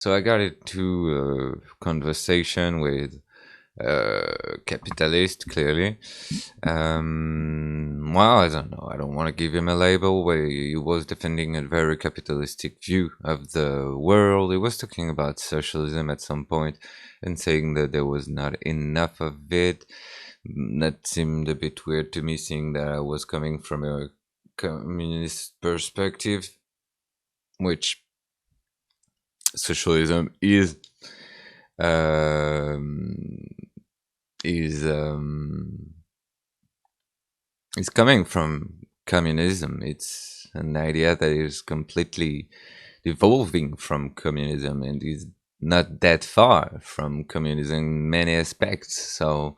So I got into a conversation with capitalist, clearly. Well, I don't know. I don't want to give him a label where he was defending a very capitalistic view of the world. He was talking about socialism at some point and saying that there was not enough of it. That seemed a bit weird to me, seeing that I was coming from a communist perspective, which socialism um, is is coming from communism. It's an idea that is completely evolving from communism and is not that far from communism in many aspects. So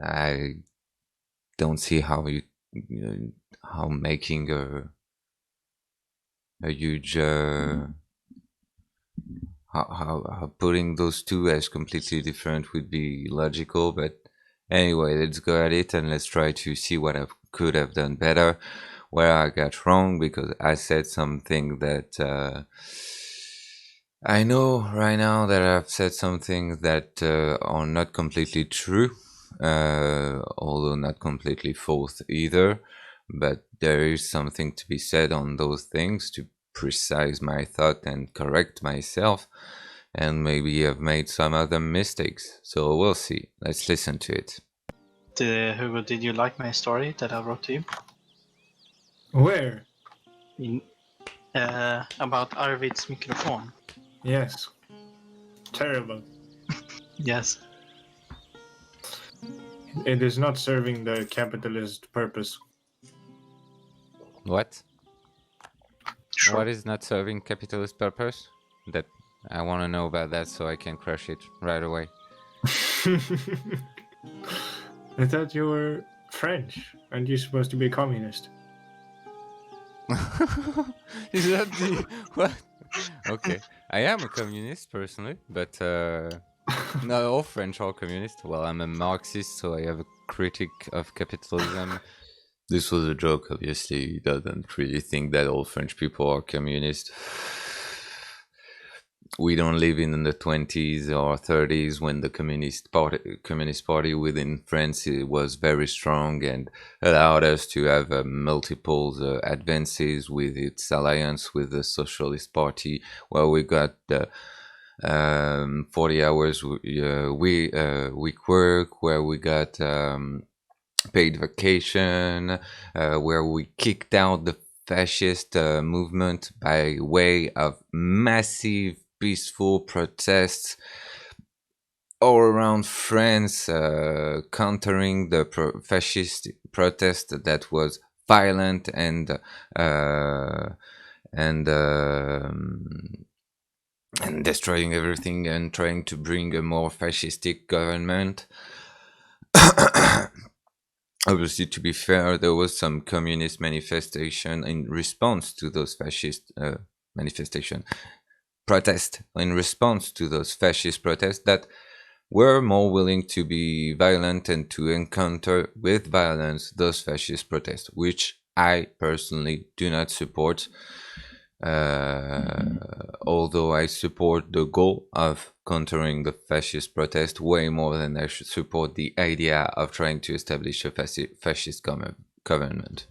I don't see how how making a huge how putting those two as completely different would be logical. But anyway, let's go at it and let's try to see what I could have done better, where I got wrong, because I said something that I know right now that I've said something that are not completely true, although not completely false either. But there is something to be said on those things to precise my thought and correct myself, and maybe I've made some other mistakes. So we'll see. Let's listen to it. Hugo, did you like my story that I wrote to you? Where? In, about Arvid's microphone. Yes. Terrible. Yes. It is not serving the capitalist purpose. What? Sure. What is not serving capitalist purpose? That I want to know about that so I can crush it right away. I thought you were French. Aren't you supposed to be communist? Is that the what? Okay, I am a communist personally, but not all French are communist. Well, I'm a Marxist, so I have a critic of capitalism. This was a joke, obviously. He doesn't really think that all French people are communist. We don't live in the 20s or 30s when the communist party within France was very strong and allowed us to have multiple advances with its alliance with the Socialist Party, where we got the 40 hours week work, where we got paid vacation, where we kicked out the fascist movement by way of massive peaceful protests all around France, countering the fascist protest that was violent and and destroying everything and trying to bring a more fascistic government. Obviously, to be fair, there was some communist manifestation in response to those fascist manifestation protest in response to those fascist protests that were more willing to be violent and to encounter with violence those fascist protests, which I personally do not support. Although I support the goal of countering the fascist protest way more than I should support the idea of trying to establish a fascist government.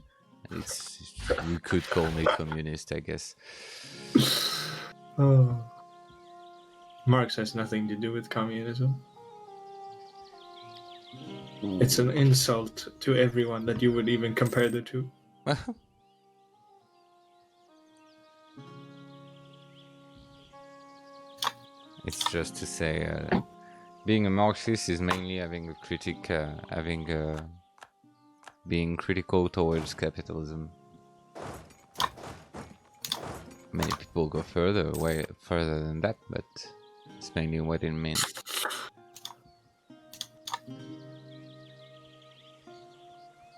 You could call me communist, I guess. Oh. Marx has nothing to do with communism. It's an insult to everyone that you would even compare the two. It's just to say, being a Marxist is mainly being critical towards capitalism. Many people go way further than that, but it's mainly what it means.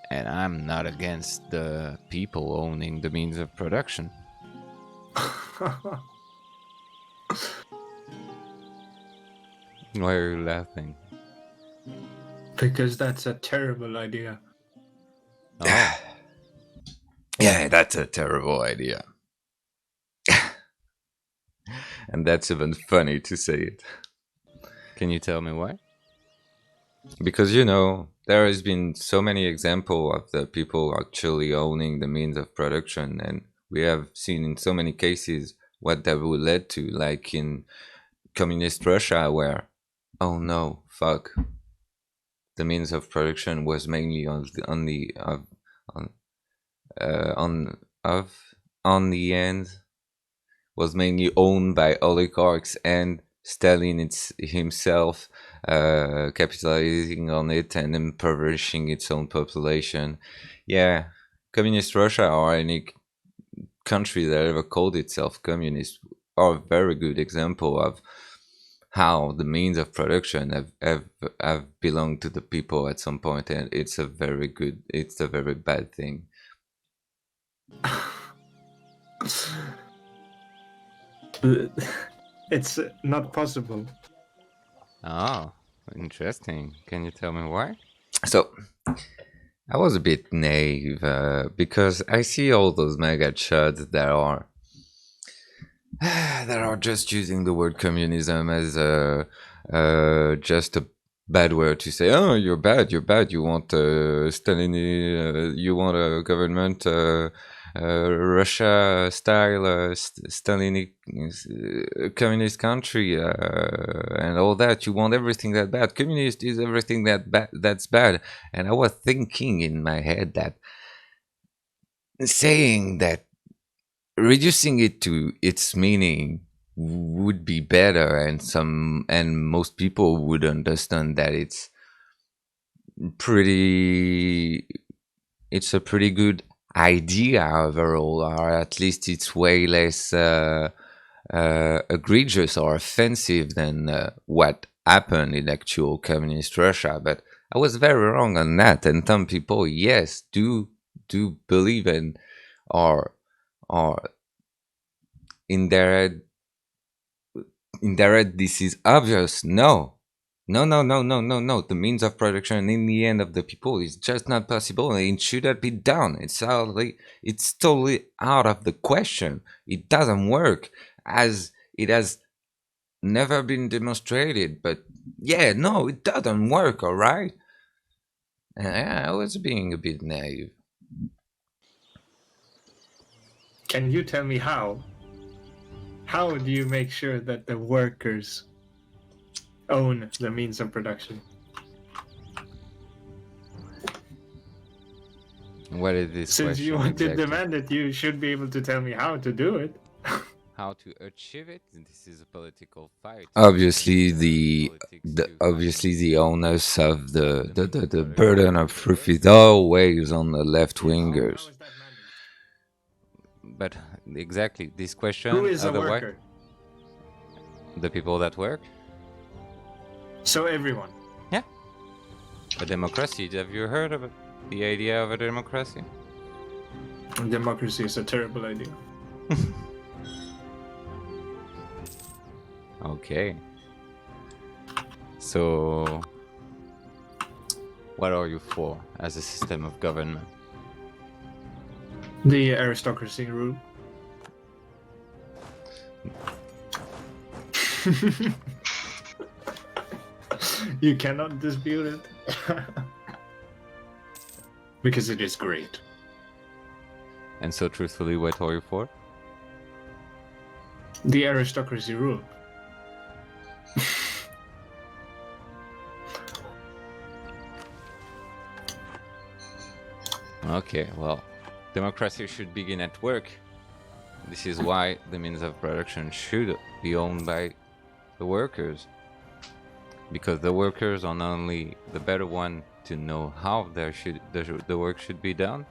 And I'm not against the people owning the means of production. Why are you laughing? Because that's a terrible idea. Oh. Yeah, that's a terrible idea. And that's even funny to say it. Can you tell me why? Because, you know, there has been so many examples of the people actually owning the means of production, and we have seen in so many cases what that would lead to, like in communist Russia, where, oh no, fuck, the means of production was mainly on the on on the end was mainly owned by oligarchs, and Stalin himself capitalizing on it and impoverishing its own population. Yeah, communist Russia or any country that ever called itself communist are a very good example of how the means of production have belonged to the people at some point, and it's a very bad thing. It's not possible. Oh, interesting. Can you tell me why? So I was a bit naive because I see all those mega chuds that are just using the word communism as just a bad word to say, oh, you're bad, you want Stalin, you want a government Russia style Stalinic communist country and all that. You want everything that bad. Communist is everything that's bad. And I was thinking in my head that saying that, reducing it to its meaning would be better, and most people would understand that pretty it's a pretty good idea overall, or at least it's way less egregious or offensive than what happened in actual communist Russia. But I was very wrong on that, and some people, yes, do believe in or in their head this is obvious. No, the means of production in the end of the people is just not possible, and it shouldn't be done. It's totally out of the question. It doesn't work, as it has never been demonstrated. But yeah, no, it doesn't work, all right. I was being a bit naive. Can you tell me how? How do you make sure that the workers own the means of production? What is this Since question? you want to exactly? demand it, you should be able to tell me how to do it. How to achieve it? This is a political fight. Obviously, And, the politics to the onus of the burden of proof is always on the left How wingers. is that managed? But exactly, this question. Who is a otherwise, worker? the people that work. So everyone. Yeah. A democracy. Have you heard of the idea of a democracy? Democracy is a terrible idea. Okay. So, what are you for as a system of government? The aristocracy rule. You cannot dispute it. Because it is great. And so, truthfully, what are you for? The aristocracy rule. Okay, well, democracy should begin at work. This is why the means of production should be owned by the workers. Because the workers are not only the better one to know how the work should be done,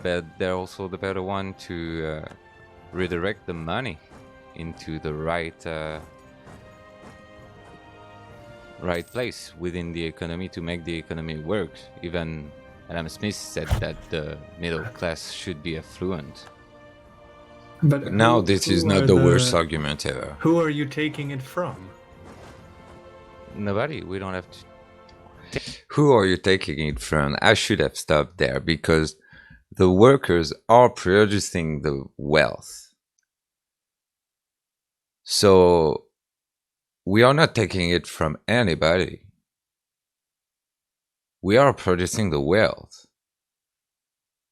but they're also the better one to redirect the money into the right place within the economy to make the economy work. Even Adam Smith said that the middle class should be affluent. But Now this is not the worst argument ever. Who are you taking it from? Nobody. We don't have to. Who are you taking it from? I should have stopped there, because the workers are producing the wealth. So we are not taking it from anybody. We are producing the wealth.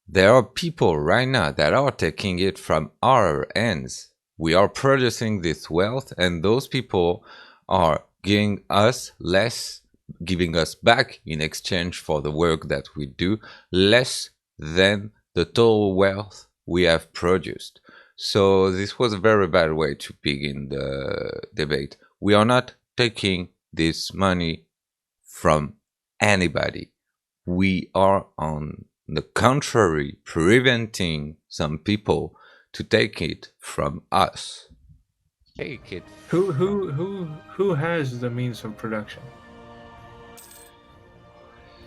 There are people right now that are taking it from our ends. We are producing this wealth, and those people are giving us less, giving us back in exchange for the work that we do, less than the total wealth we have produced. So this was a very bad way to begin the debate. We are not taking this money from anybody. We are, on the contrary, preventing some people to take it from us. Take it. Who has the means of production?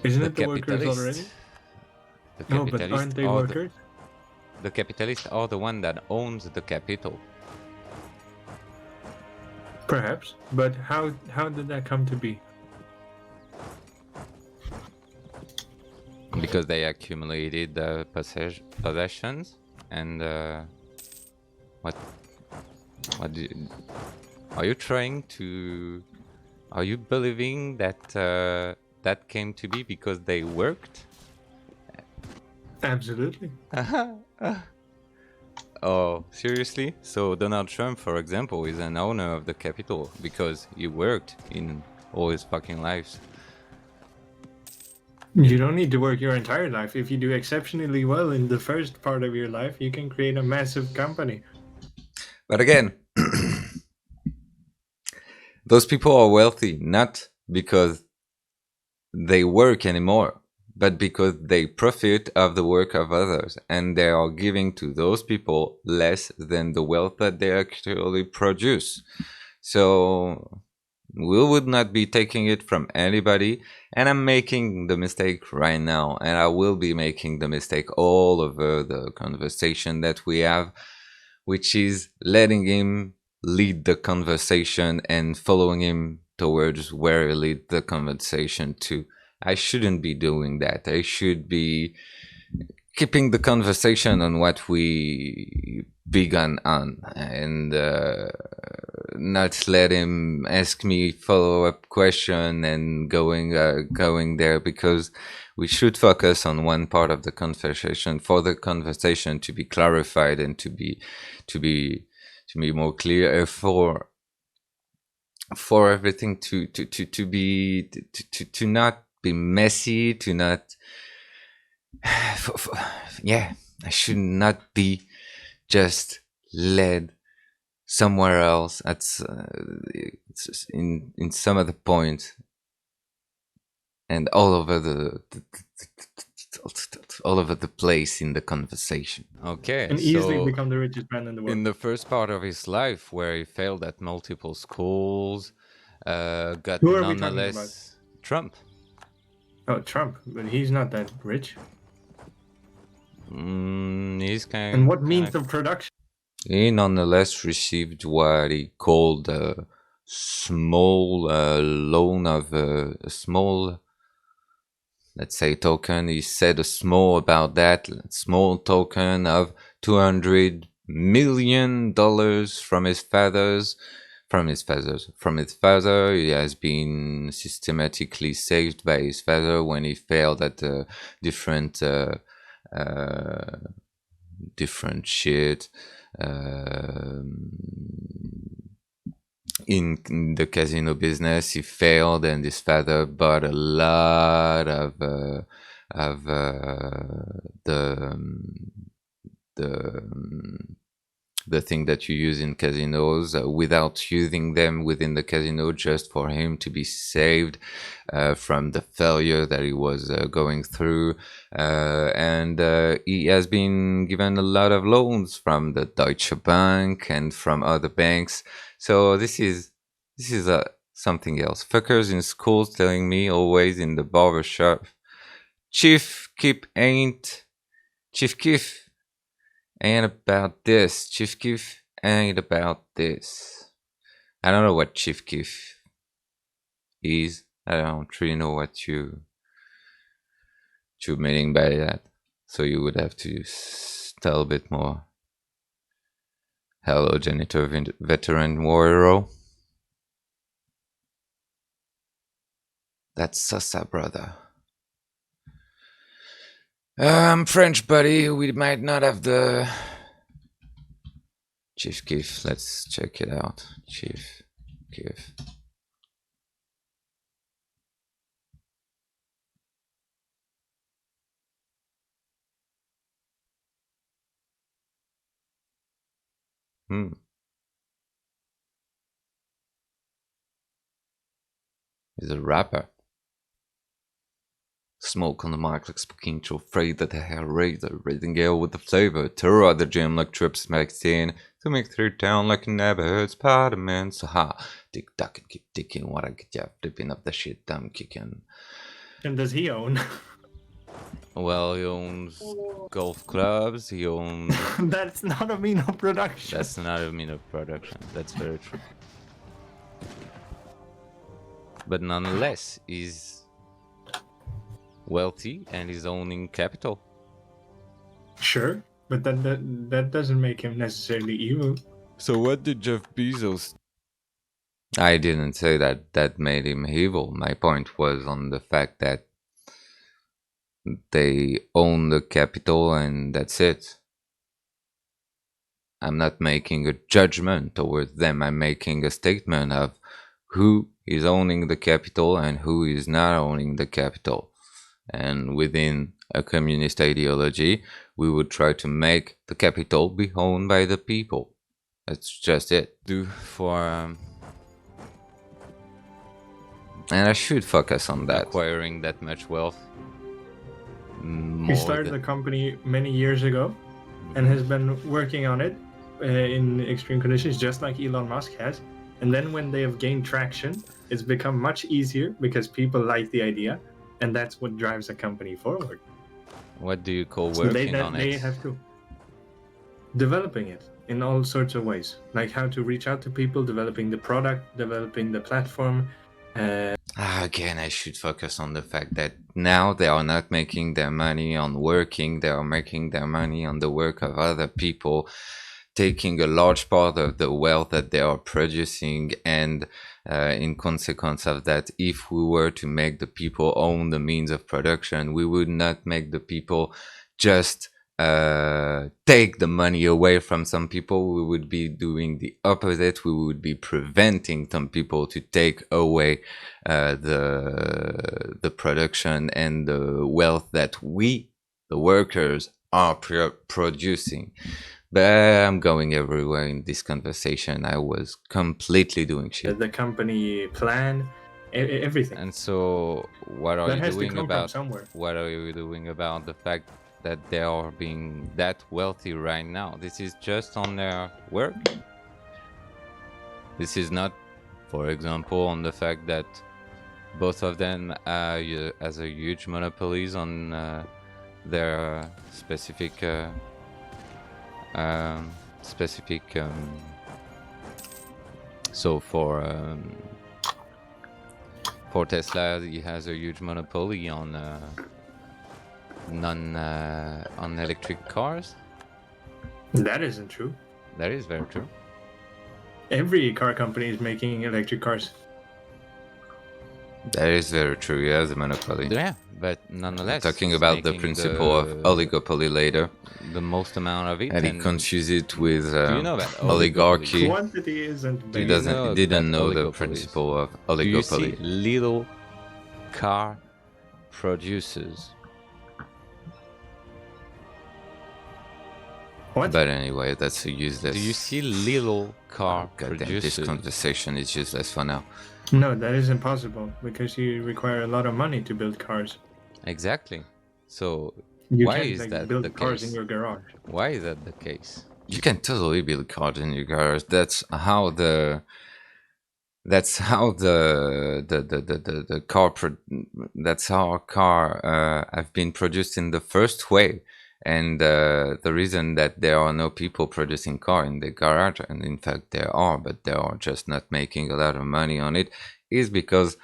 Isn't The it the workers already? capitalists. The No, but capitalists aren't they are workers? the capitalists are the one that owns the capital. Perhaps, but how did that come to be? Because they accumulated possessions and what are you trying to, are you believing that that came to be because they worked? Absolutely. Oh, seriously? So Donald Trump, for example, is an owner of the capital because he worked in all his fucking lives. You don't need to work your entire life. If you do exceptionally well in the first part of your life, you can create a massive company. But again, those people are wealthy not because they work anymore, but because they profit of the work of others, and they are giving to those people less than the wealth that they actually produce. So we would not be taking it from anybody, and I'm making the mistake right now, and I will be making the mistake all over the conversation that we have, which is letting him lead the conversation and following him towards where he lead the conversation to. I shouldn't be doing that. I should be keeping the conversation on what we began on, and not let him ask me follow-up question and going there, because we should focus on one part of the conversation for the conversation to be clarified and to be more clear, for everything to not be messy, to not yeah, I should not be just led somewhere else at in some other point, and all over the place in the conversation. Okay, And easily so become the richest man in the world. in the first part of his life, where he failed at multiple schools, got Who are we talking nonetheless Trump. Oh, Trump, but he's not that rich. He's kind. And what means of production? He nonetheless received what he called a small loan of a small, let's say, token. He said a small about that small token of $200 million from his fathers. From his father. He has been systematically saved by his father when he failed at different different shit. In the casino business, he failed, and his father bought a lot of the thing that you use in casinos, without using them within the casino, just for him to be saved from the failure that he was going through. And he has been given a lot of loans from the Deutsche Bank and from other banks. So this is something else. Fuckers in schools telling me always in the barber shop, Chief Keef ain't about this. Chief Keef ain't about this. I don't know what Chief Keef is. I don't really know what you meaning by that. So you would have to tell a bit more. Hello, Janitor Veteran Warrior. That's Sasa, brother. French buddy, we might not have the... Chief Keef, let's check it out. Chief Keef. He's a rapper. Smoke on the mic like smoking to afraid that the hair razor, raising air with the flavor. Terror at the gym like trips magazine. To make through town like a neighborhood Spider-Man. So ha, tick tock and keep ticking. What I get ya, flipping up the shit I'm kicking. And does he own? Well, he owns golf clubs. He owns. That's not a Mino production. That's not a Mino production. That's very true. But nonetheless, he's wealthy and he's owning capital. Sure, but that doesn't make him necessarily evil. So what did Jeff Bezos? I didn't say that made him evil. My point was on the fact that they own the capital and that's it. I'm not making a judgment towards them. I'm making a statement of who is owning the capital and who is not owning the capital. And within a communist ideology, we would try to make the capital be owned by the people. That's just it. Do for and I should focus on that. acquiring that much wealth. He started the company many years ago and has been working on it in extreme conditions, just like Elon Musk has. And then when they have gained traction, it's become much easier because people like the idea, and that's what drives a company forward. What do you call So working on they it? have to developing it in all sorts of ways, like how to reach out to people, developing the product, developing the platform. Again, I should focus on the fact that now they are not making their money on working, they are making their money on the work of other people, taking a large part of the wealth that they are producing, and in consequence of that, if we were to make the people own the means of production, we would not make the people just take the money away from some people. We would be doing the opposite. We would be preventing some people to take away the production and the wealth that we, the workers, are producing. But I'm going everywhere in this conversation. I was completely doing shit. The company plan, everything. And so, what are That you has to doing come from about? somewhere. What are you doing about the fact that they are being that wealthy right now? This is just on their work. This is not, for example, on the fact that both of them has a huge monopolies on their specific so for Tesla, he has a huge monopoly on on electric cars. That isn't true. That is very true. Every car company is making electric cars. That is very true. He has a monopoly. Yeah, but nonetheless, Talking he's about the making principle of oligopoly later, the most amount of it. and he confuses it with do you know that oligarchy. Quantity isn't He big. doesn't. know He didn't that know the oligopolies. principle of Do you see oligopoly. little car producers? What? But anyway, that's a useless. Do you see little car God damn, this producers? conversation is useless for now. No, that is impossible because you require a lot of money to build cars. Exactly. So You why can't is that build the cars case? in your garage. Why is that the case? You can totally build cars in your garage. That's how the car that's how a car have been produced in the first way. And the reason that there are no people producing car in the garage, and in fact there are, but they are just not making a lot of money on it, is because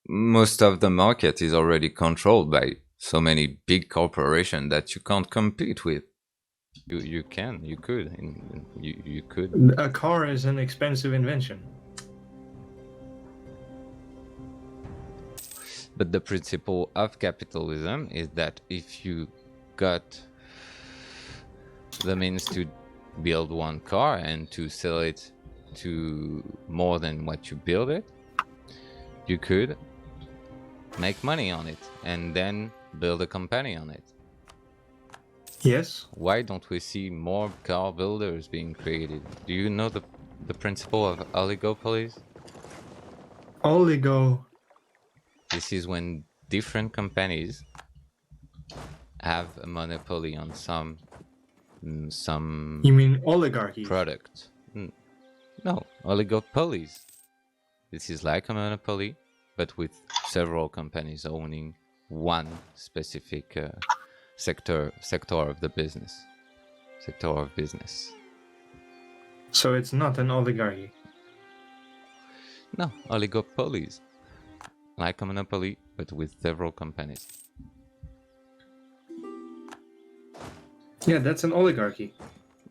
most of the market is already controlled by so many big corporations that you can't compete with. You can, you could, you could. A car is an expensive invention. But the principle of capitalism is that if you got the means to build one car and to sell it to more than what you build it, you could make money on it and then build a company on it. Yes. Why don't we see more car builders being created? Do you know the principle of oligopolies? Oligo. This is when different companies have a monopoly on some You mean oligarchy? product. No, oligopolies. This is like a monopoly, but with several companies owning one specific sector of the business. Sector of business. So it's not an oligarchy. No, oligopolies. Like a monopoly, but with several companies. Yeah, that's an oligarchy.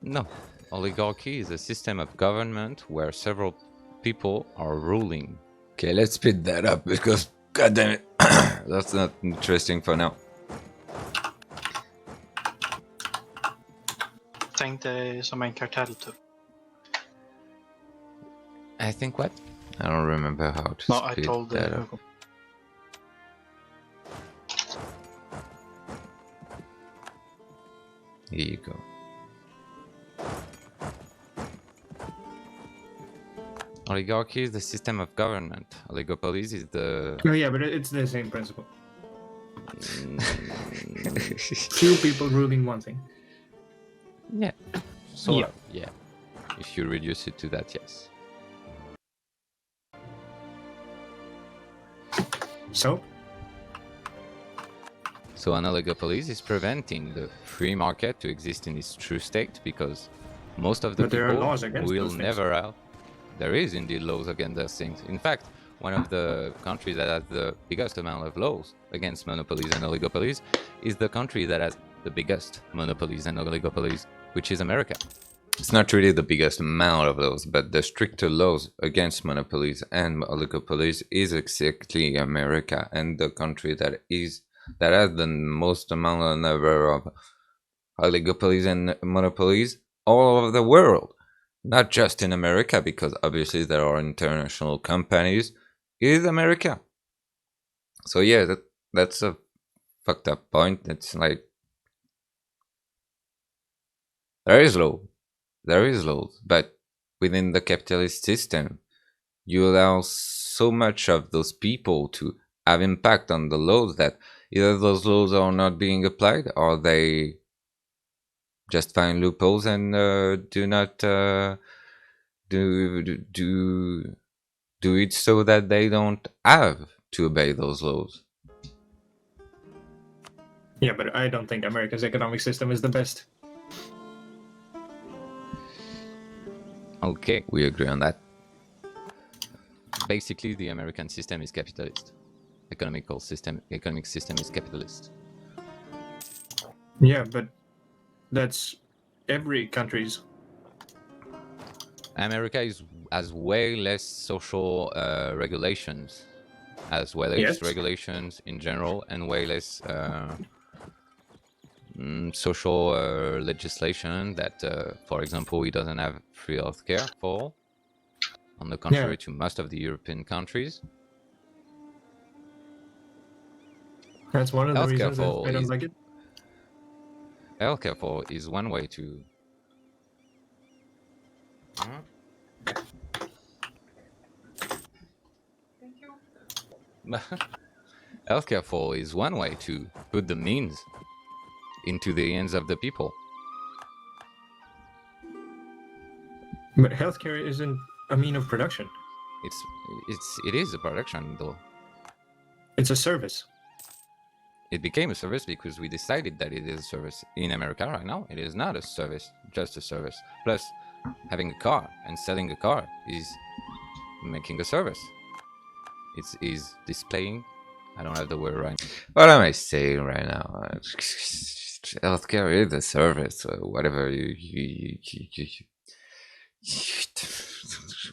No, oligarchy is a system of government where several people are ruling. Okay, let's speed that up because, goddamn it, that's not interesting for now. Tänk dig som en kartell typ. I think what? I don't remember how to No, I speed told that up. Hugo. Here you go. Oligarchy is the system of government. Oligopolies is the... Oh yeah, but it's the same principle. Few people ruling one thing. Yeah. Sort of, yeah. If you reduce it to that, yes. So? So an oligopoly is preventing the free market to exist in its true state because most of the But there are people laws against will those things. never have. There is indeed laws against those things. In fact, one of the countries that has the biggest amount of laws against monopolies and oligopolies is the country that has the biggest monopolies and oligopolies, which is America. It's not really the biggest amount of those, but the stricter laws against monopolies and oligopolies is exactly America, and the country that has the most amount of number of oligopolies and monopolies all over the world, not just in America, because obviously there are international companies. It is America. So yeah, that's a fucked up point. It's like there is laws, but within the capitalist system, you allow so much of those people to have impact on the laws that either those laws are not being applied or they just find loopholes and do not do it so that they don't have to obey those laws. Yeah, but I don't think America's economic system is the best. Okay. We agree on that. Basically, the American system is capitalist. Economic system is capitalist. Yeah, but that's every country's. America has way less social regulations, as well as Yes. regulations in general, and way less social legislation that, for example, it doesn't have free healthcare for all, on the contrary to most of the European countries. That's one of the Healthcare reasons that for I don't is- like it. Healthcare for is one way to... Healthcare for is one way to put the means into the hands of the people. But healthcare isn't a mean of production. It is a production, though. It's a service. It became a service because we decided that it is a service. In America right now, it is not a service, just a service. Plus, having a car and selling a car is making a service. It is displaying... I don't have the word right. What am I saying right now? Healthcare is a service, whatever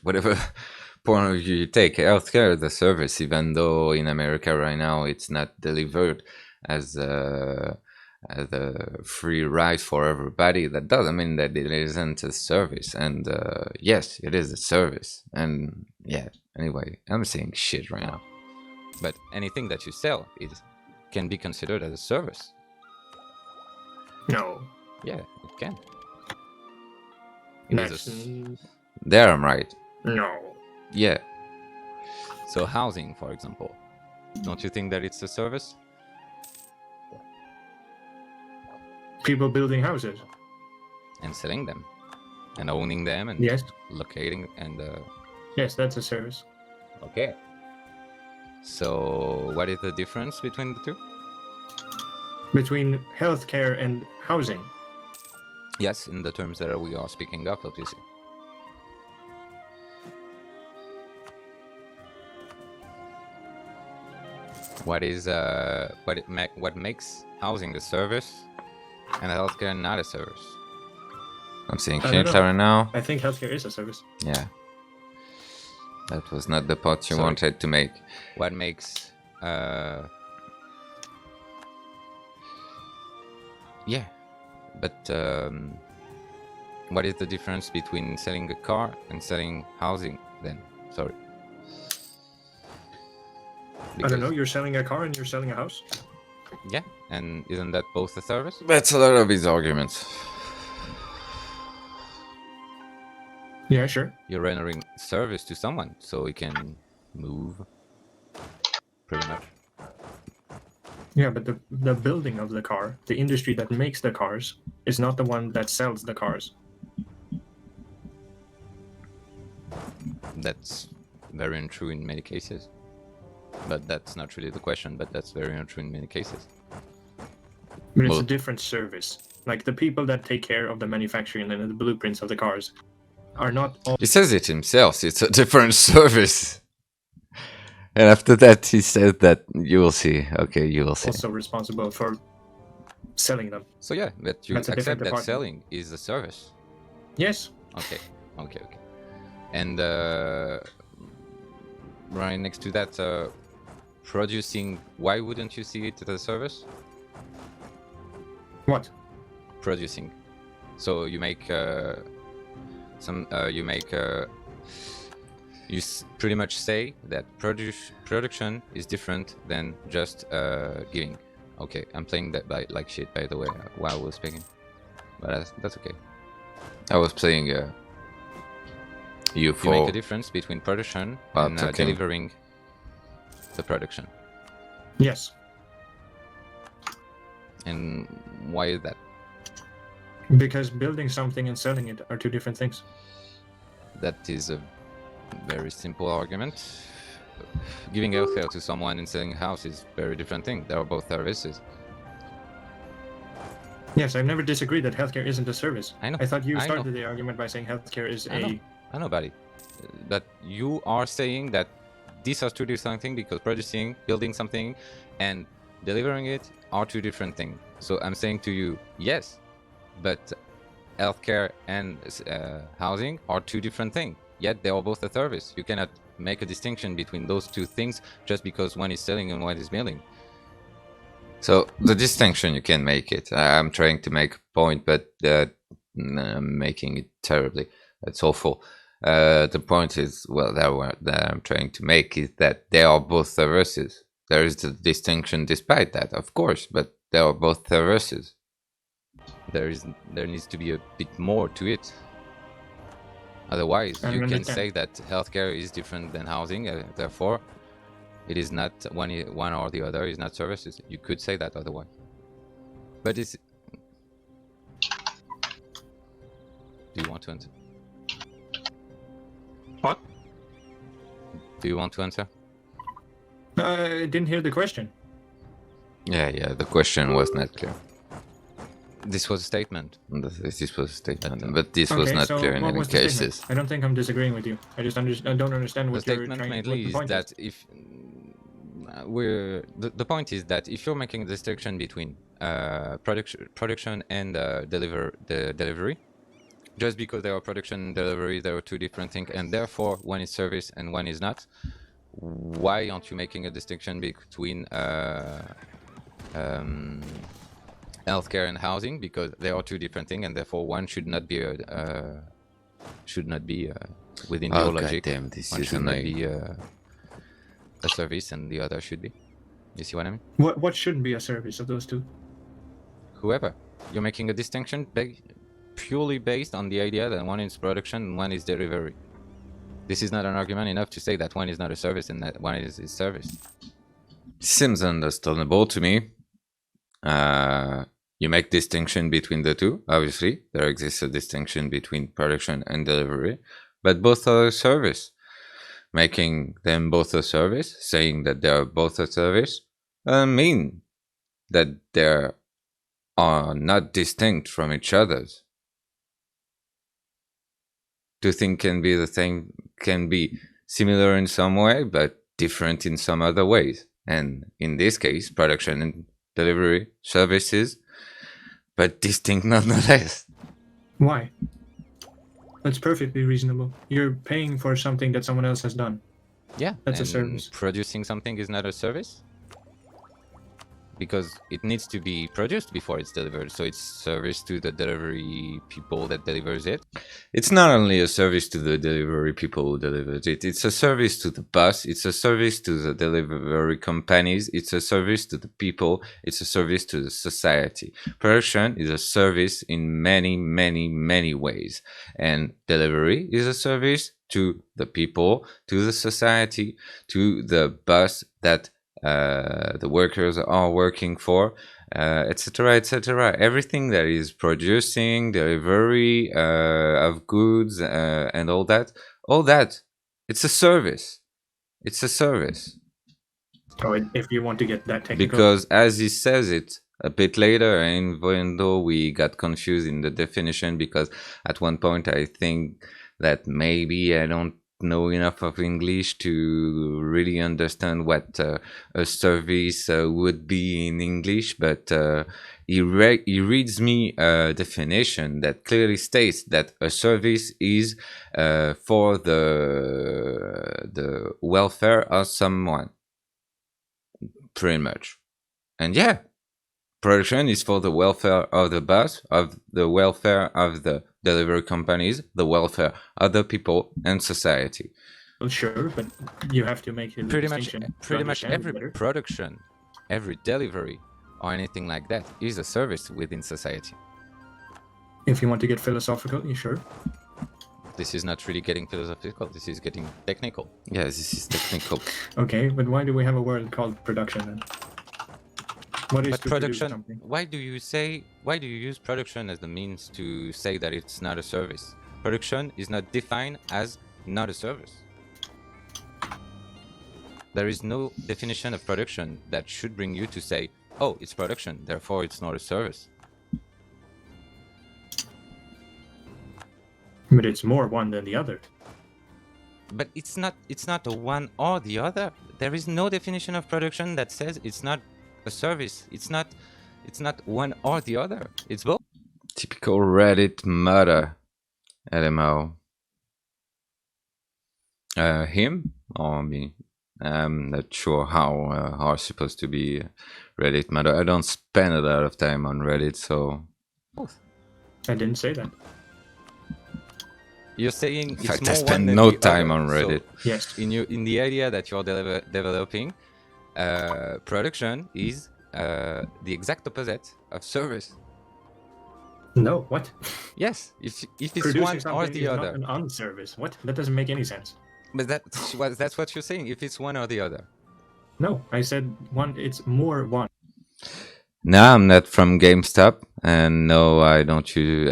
whatever point of view you take. Healthcare is a service, even though in America right now it's not delivered as a free ride for everybody. That doesn't mean that it isn't a service. And yes, it is a service. And yeah, anyway, I'm saying shit right now. But anything that you sell can be considered as a service. No. Yeah, it can. There I'm right. No. Yeah. So housing, for example, don't you think that it's a service? People building houses. And selling them. And owning them and Yes. locating and... Yes, that's a service. Okay. So what is the difference between the two? Between healthcare and housing. Yes, in the terms that we are speaking of, obviously. What makes housing a service and healthcare not a service? I'm saying shit right now. I think healthcare is a service. Yeah. That was not the point you wanted to make. What makes... Yeah, but what is the difference between selling a car and selling housing then? Sorry. I don't know, you're selling a car and you're selling a house? Yeah, and isn't that both a service? That's a lot of his arguments. Yeah, sure. You're rendering service to someone, so he can move, pretty much. Yeah, but the building of the car, the industry that makes the cars, is not the one that sells the cars. That's very untrue in many cases. But that's not really the question, but that's very untrue in many cases. But it's a different service. Like, the people that take care of the manufacturing and the blueprints of the cars are not all... He says it himself, it's a different service. And after that, he said that you will see. Okay, you will see. Also responsible for selling them. So yeah, that you accept that selling is a service. Yes. Okay. And right next to that, producing. Why wouldn't you see it as a service? What? Producing. So you make pretty much say that production is different than just giving. Okay, I'm playing that like shit, by the way, while we're speaking. But that's okay. I was playing You make a difference between production and delivering the production. Yes. And why is that? Because building something and selling it are two different things. That is a very simple argument. Giving healthcare to someone and selling a house is a very different thing. They are both services. Yes, I've never disagreed that healthcare isn't a service. I know. I thought you started the argument by saying healthcare is I know, buddy. But you are saying that these are two different things because producing, building something, and delivering it are two different things. So I'm saying to you, yes, but healthcare and housing are two different things. Yet they are both a service. You cannot make a distinction between those two things just because one is selling and one is building. So the distinction, you can make it. I'm trying to make a point, but I'm making it terribly. That's awful. The point is, well, that I'm trying to make is that they are both services. There is a distinction despite that, of course, but they are both services. There needs to be a bit more to it. Otherwise, you can say that healthcare is different than housing, therefore, it is not one or the other is not services. You could say that otherwise. But it's... Do you want to answer? What? Do you want to answer? I didn't hear the question. Yeah, the question was not clear. This was a statement. This was a statement, but this was not clear in any cases. I don't think I'm disagreeing with you. I just I don't understand what you're trying to say. The statement mainly is that if the point is that if you're making a distinction between production and delivery. Just because there are production and delivery, there are two different things, and therefore one is service and one is not. Why aren't you making a distinction between healthcare and housing? Because they are two different things, and therefore one should not be within your logic. Damn, this one is should not annoying. be a service, and the other should be. You see what I mean? What shouldn't be a service of those two? Whoever. You're making a distinction purely based on the idea that one is production and one is delivery. This is not an argument enough to say that one is not a service and that one is service. Seems understandable to me. You make distinction between the two. Obviously, there exists a distinction between production and delivery, but both are a service. Making them both a service, saying that they are both a service, mean that they are not distinct from each other. Two things can be the same, can be similar in some way, but different in some other ways. And in this case, production and delivery services, but distinct nonetheless. Why? That's perfectly reasonable. You're paying for something that someone else has done. Yeah, That's a and service. Producing something is not a service because it needs to be produced before it's delivered. So it's service to the delivery people that delivers it. It's not only a service to the delivery people who delivers it. It's a service to the bus. It's a service to the delivery companies. It's a service to the people. It's a service to the society. Production is a service in many, many, many ways. And delivery is a service to the people, to the society, to the bus that the workers are working for, etc., etc. Everything that is producing, delivery of goods, and all that, it's a service. It's a service. Oh, if you want to get that technical. Because as he says it a bit later, even though we got confused in the definition, because at one point I think that maybe I don't know enough of English to really understand what a service would be in English, but he reads me a definition that clearly states that a service is for the welfare of someone, pretty much. And yeah, production is for the welfare of the bus, of the welfare of the delivery companies, the welfare of the people and society. Well, sure, but you have to make a Pretty distinction. much every production, every delivery, or anything like that is a service within society. If you want to get philosophical, you sure? This is not really getting philosophical. This is getting technical. Yeah, this is technical. Okay, but why do we have a word called production then? What is But to production, produce something? why do you use production as the means to say that it's not a service? Production is not defined as not a service. There is no definition of production that should bring you to say, oh, it's production, therefore it's not a service. But it's more one than the other. But it's not a one or the other. There is no definition of production that says it's not a service. It's not one or the other. It's both. Typical Reddit murder. LMO. Him or me? I'm not sure how it's supposed to be Reddit murder. I don't spend a lot of time on Reddit, so... Both. I didn't say that. You're saying In it's fact, more I spend one than no the time other. on Reddit. So Yes. in the idea that you're developing, production is the exact opposite of service. No, what? Yes, if it's Producing one or something the is other. not an unservice. What? That doesn't make any sense. But that's what you're saying. If it's one or the other. No, I said one. It's more one. No, I'm not from GameStop, and no, I don't use.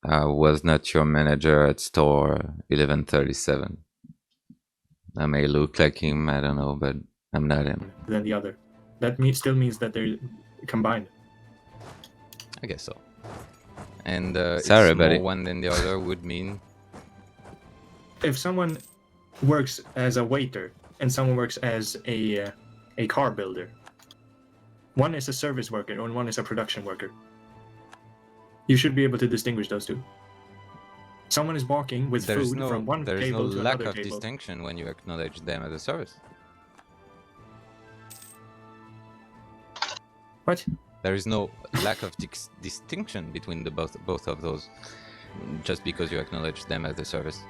I was not your manager at store 1137. I may look like him, I don't know, but I'm not him. Than the other. That still means that they're combined. I guess so. And Sorry, it's buddy. more one than the other would mean If someone works as a waiter and someone works as a car builder, One is a service worker and one is a production worker. You should be able to distinguish those two. Someone is walking with food from one table to another table. There is no lack of distinction when you acknowledge them as a service. What? There is no lack of distinction between the both of those, just because you acknowledge them as a service.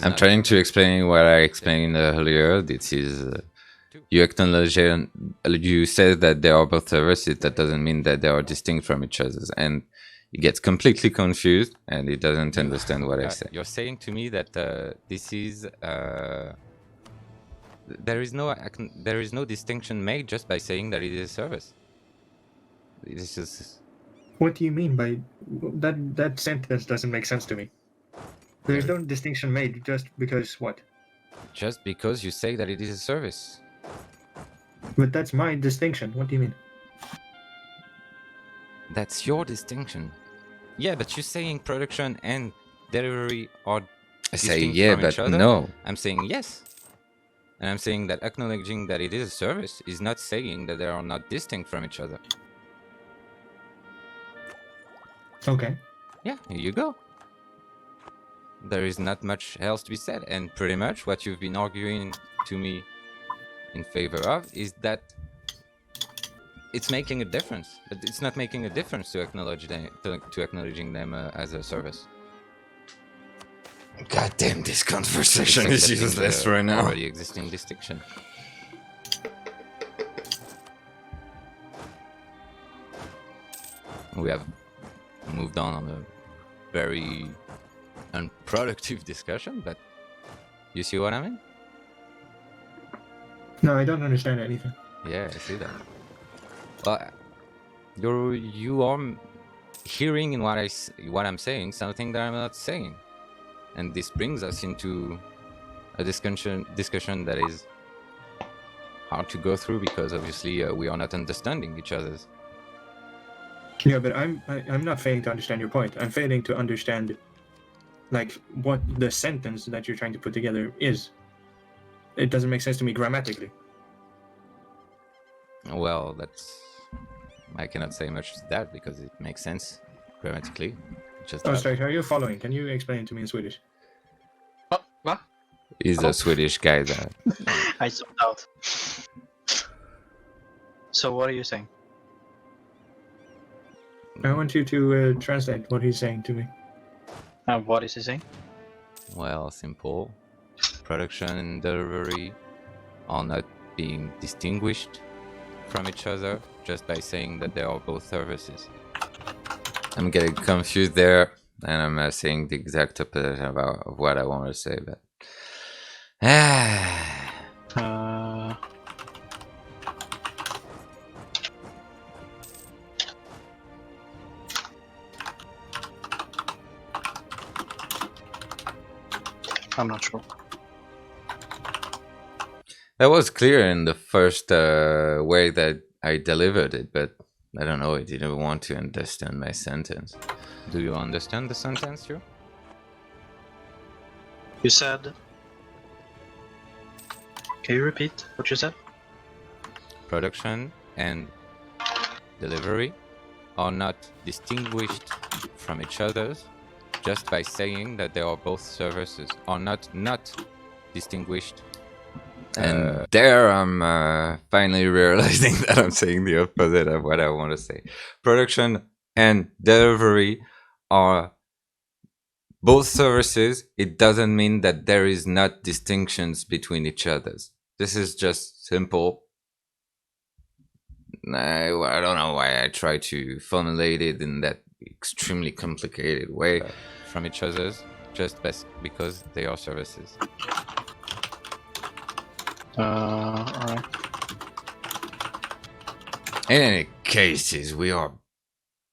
I'm trying to explain what I explained earlier. This is you acknowledge, you say that they are both services. That doesn't mean that they are distinct from each other, and he gets completely confused and he doesn't understand what I say. You're saying to me that this is there is no distinction made just by saying that it is a service. This is. What do you mean by that? That sentence doesn't make sense to me. There's no distinction made just because what? Just because you say that it is a service. But that's my distinction. What do you mean? That's your distinction. Yeah, but you're saying production and delivery are I say distinct yeah, from but each other. no. I'm saying yes. And I'm saying that acknowledging that it is a service is not saying that they are not distinct from each other. Okay. Yeah, here you go. There is not much else to be said, and pretty much what you've been arguing to me in favor of is that it's making a difference, but it's not making a difference to acknowledge them, to acknowledging them as a service. God damn, this conversation is useless right now. Already existing distinction. We have moved on a very unproductive discussion, but you see what I mean? No, I don't understand anything. Yeah, I see that. Well, you are hearing in what I'm saying something that I'm not saying, and this brings us into a discussion that is hard to go through because obviously we are not understanding each other's. Yeah, but I'm not failing to understand your point. I'm failing to understand, like, what the sentence that you're trying to put together is. It doesn't make sense to me grammatically. Well, I cannot say much to that because it makes sense grammatically. Just sorry, are you following? Can you explain it to me in Swedish? What? He's a Swedish guy that... I zoned out. So what are you saying? I want you to translate what he's saying to me. What is he saying? Well, simple. Production and delivery are not being distinguished from each other just by saying that they are both services. I'm getting confused there, and I'm saying the exact opposite of what I want to say, but... I'm not sure. That was clear in the first way that I delivered it, but I don't know, I didn't want to understand my sentence. Do you understand the sentence here? You said... Can you repeat what you said? Production and delivery are not distinguished from each other just by saying that they are both services, are not distinguished. And there I'm finally realizing that I'm saying the opposite of what I want to say. Production and delivery are both services. It doesn't mean that there is not distinctions between each others. This is just simple. I don't know why I try to formulate it in that extremely complicated way. From each other's just because they are services. Alright. In any cases, we are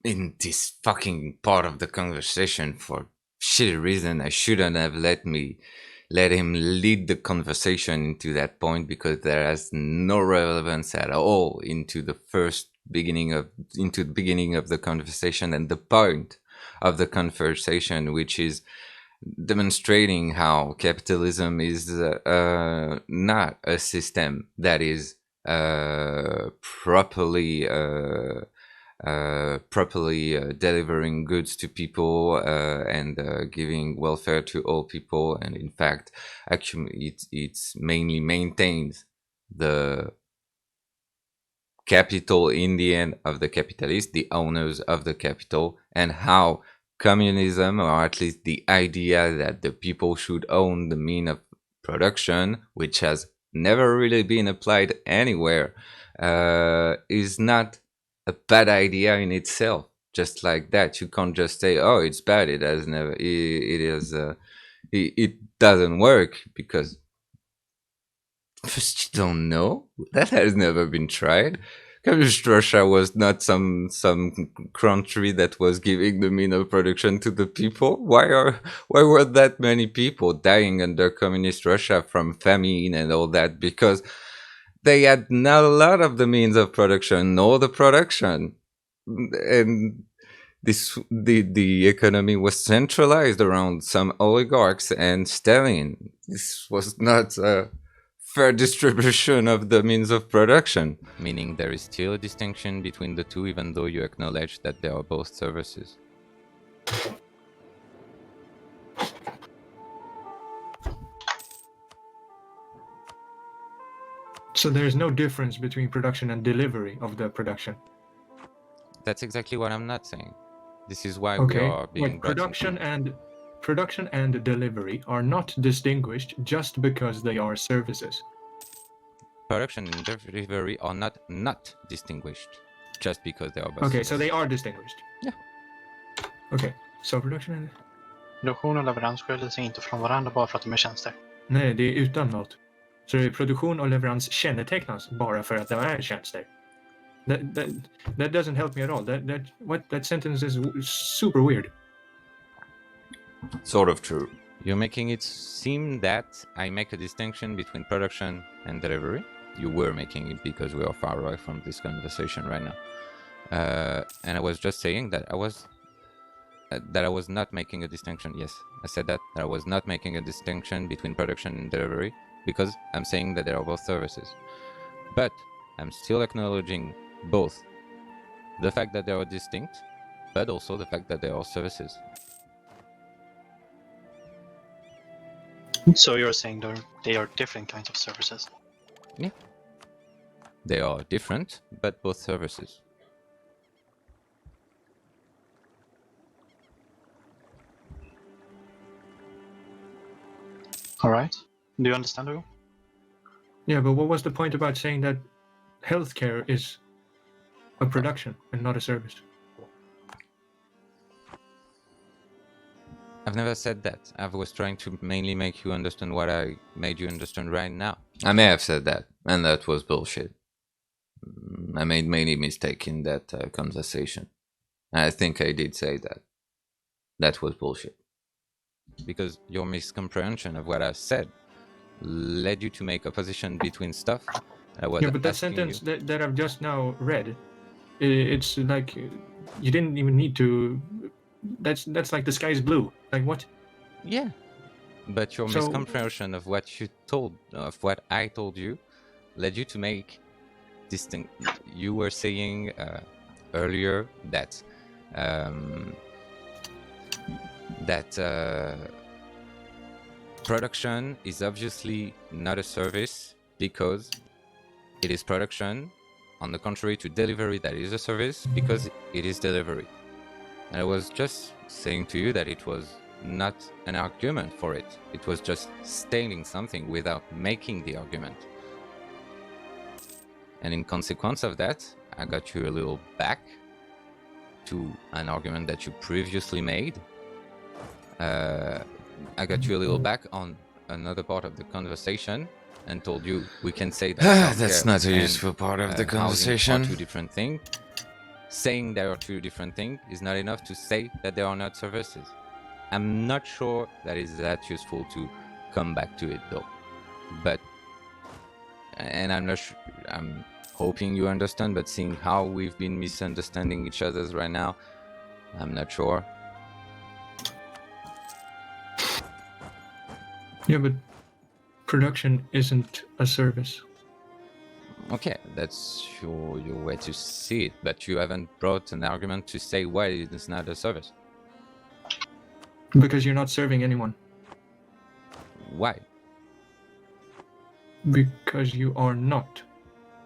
in this fucking part of the conversation for shitty reason. I shouldn't have let him lead the conversation into that point because there has no relevance at all into the beginning of the conversation and the point of the conversation, which is demonstrating how capitalism is not a system that is properly delivering goods to people and giving welfare to all people, and in fact actually it's mainly maintains the capital in the end of the capitalists, the owners of the capital, and how communism, or at least the idea that the people should own the mean of production, which has never really been applied anywhere, is not a bad idea in itself. Just like that, you can't just say, "Oh, it's bad. It has never. It is. It doesn't work," because first you don't know. That has never been tried. Communist Russia was not some country that was giving the mean of production to the people. Why were that many people dying under communist Russia from famine and all that? Because they had not a lot of the means of production, nor the production, and the economy was centralized around some oligarchs and Stalin. This was not a fair distribution of the means of production. Meaning there is still a distinction between the two, even though you acknowledge that they are both services. So there's no difference between production and delivery of the production. That's exactly what I'm not saying. This is why Okay, we are being like production and delivery are not distinguished just because they are services. Production and delivery are not distinguished just because they are both Okay, services. so they are distinguished. Yeah. Okay, so production and... Produktion och leverans skiljer sig inte från varandra bara för att de är tjänster. Nej, det är utan något. Så det är produktion och leverans kännetecknas bara för att de är tjänster. That doesn't help me at all. That sentence is super weird. Sort of true. You're making it seem that I make a distinction between production and delivery. You were making it because we are far away from this conversation right now. And I was just saying that I was not making a distinction. Yes, I said that I was not making a distinction between production and delivery because I'm saying that they are both services. But I'm still acknowledging both the fact that they are distinct, but also the fact that they are services. So you're saying they are different kinds of services? Yeah. They are different, but both services. All right. Do you understand, Hugo? Yeah, but what was the point about saying that healthcare is a production and not a service? I've never said that. I was trying to mainly make you understand what I made you understand right now. I may have said that, and that was bullshit. I made many mistakes in that conversation. I think I did say that. That was bullshit. Because your miscomprehension of what I said led you to make a position between stuff. Yeah, but that sentence that I've just now read, it's like you didn't even need to. That's like the sky is blue. Like what? Yeah, but your miscomprehension of what I told you led you to make distinct. You were saying earlier that production is obviously not a service because it is production. On the contrary to delivery, that is a service because it is delivery. And I was just saying to you that it was not an argument for it. It was just stating something without making the argument. And in consequence of that, I got you a little back to an argument that you previously made. I got you a little back on another part of the conversation and told you we can say that that's not a useful part of the conversation. Are two different things. Saying there are two different things is not enough to say that they are not services. I'm not sure that is that useful to come back to it though. But, and I'm not sure, I'm hoping you understand, but seeing how we've been misunderstanding each other right now, I'm not sure. Yeah, but production isn't a service. Okay, that's your way to see it, but you haven't brought an argument to say why it is not a service. Because you're not serving anyone. Why? Because you are not.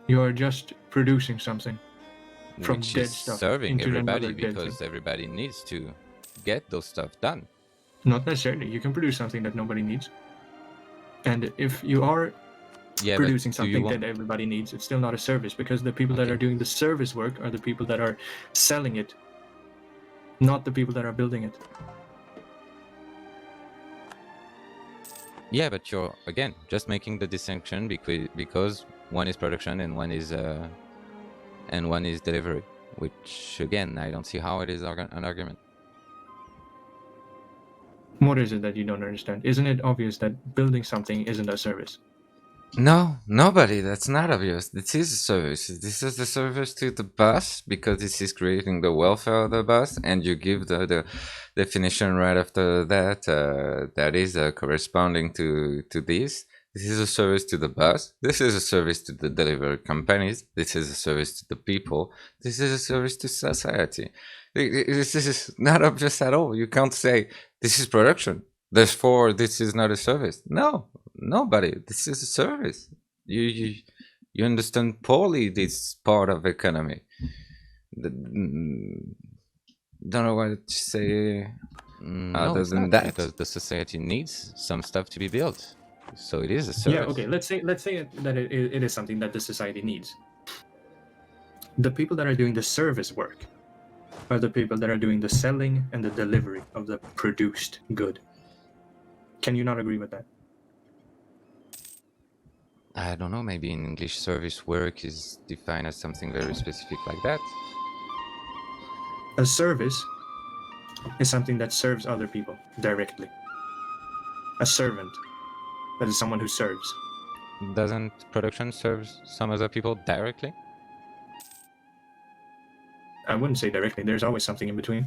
You are just producing something from Which is dead stuff serving into everybody another dead thing. because everybody needs to get those stuff done. Not necessarily. You can produce something that nobody needs. And if you are producing something that everybody needs, it's still not a service, because the people that are doing the service work are the people that are selling it, not the people that are building it. Yeah, but you're again just making the distinction because one is production and one is delivery, which again I don't see how it is an argument. What is it that you don't understand? Isn't it obvious that building something isn't a service? No, nobody. That's not obvious. This is a service. This is the service to the bus because this is creating the welfare of the bus, and you give the definition right after that. That is corresponding to this. This is a service to the bus. This is a service to the delivery companies. This is a service to the people. This is a service to society. This is not obvious at all. You can't say this is production. Therefore, this is not a service. No, nobody. This is a service. You understand poorly this part of economy. Don't know what to say other than that. Because the society needs some stuff to be built, so it is a service. Yeah. Okay. Let's say that it is something that the society needs. The people that are doing the service work are the people that are doing the selling and the delivery of the produced good. Can you not agree with that? I don't know, maybe in English service work is defined as something very specific like that. A service is something that serves other people directly. A servant, that is someone who serves. Doesn't production serve some other people directly? I wouldn't say directly. There's always something in between.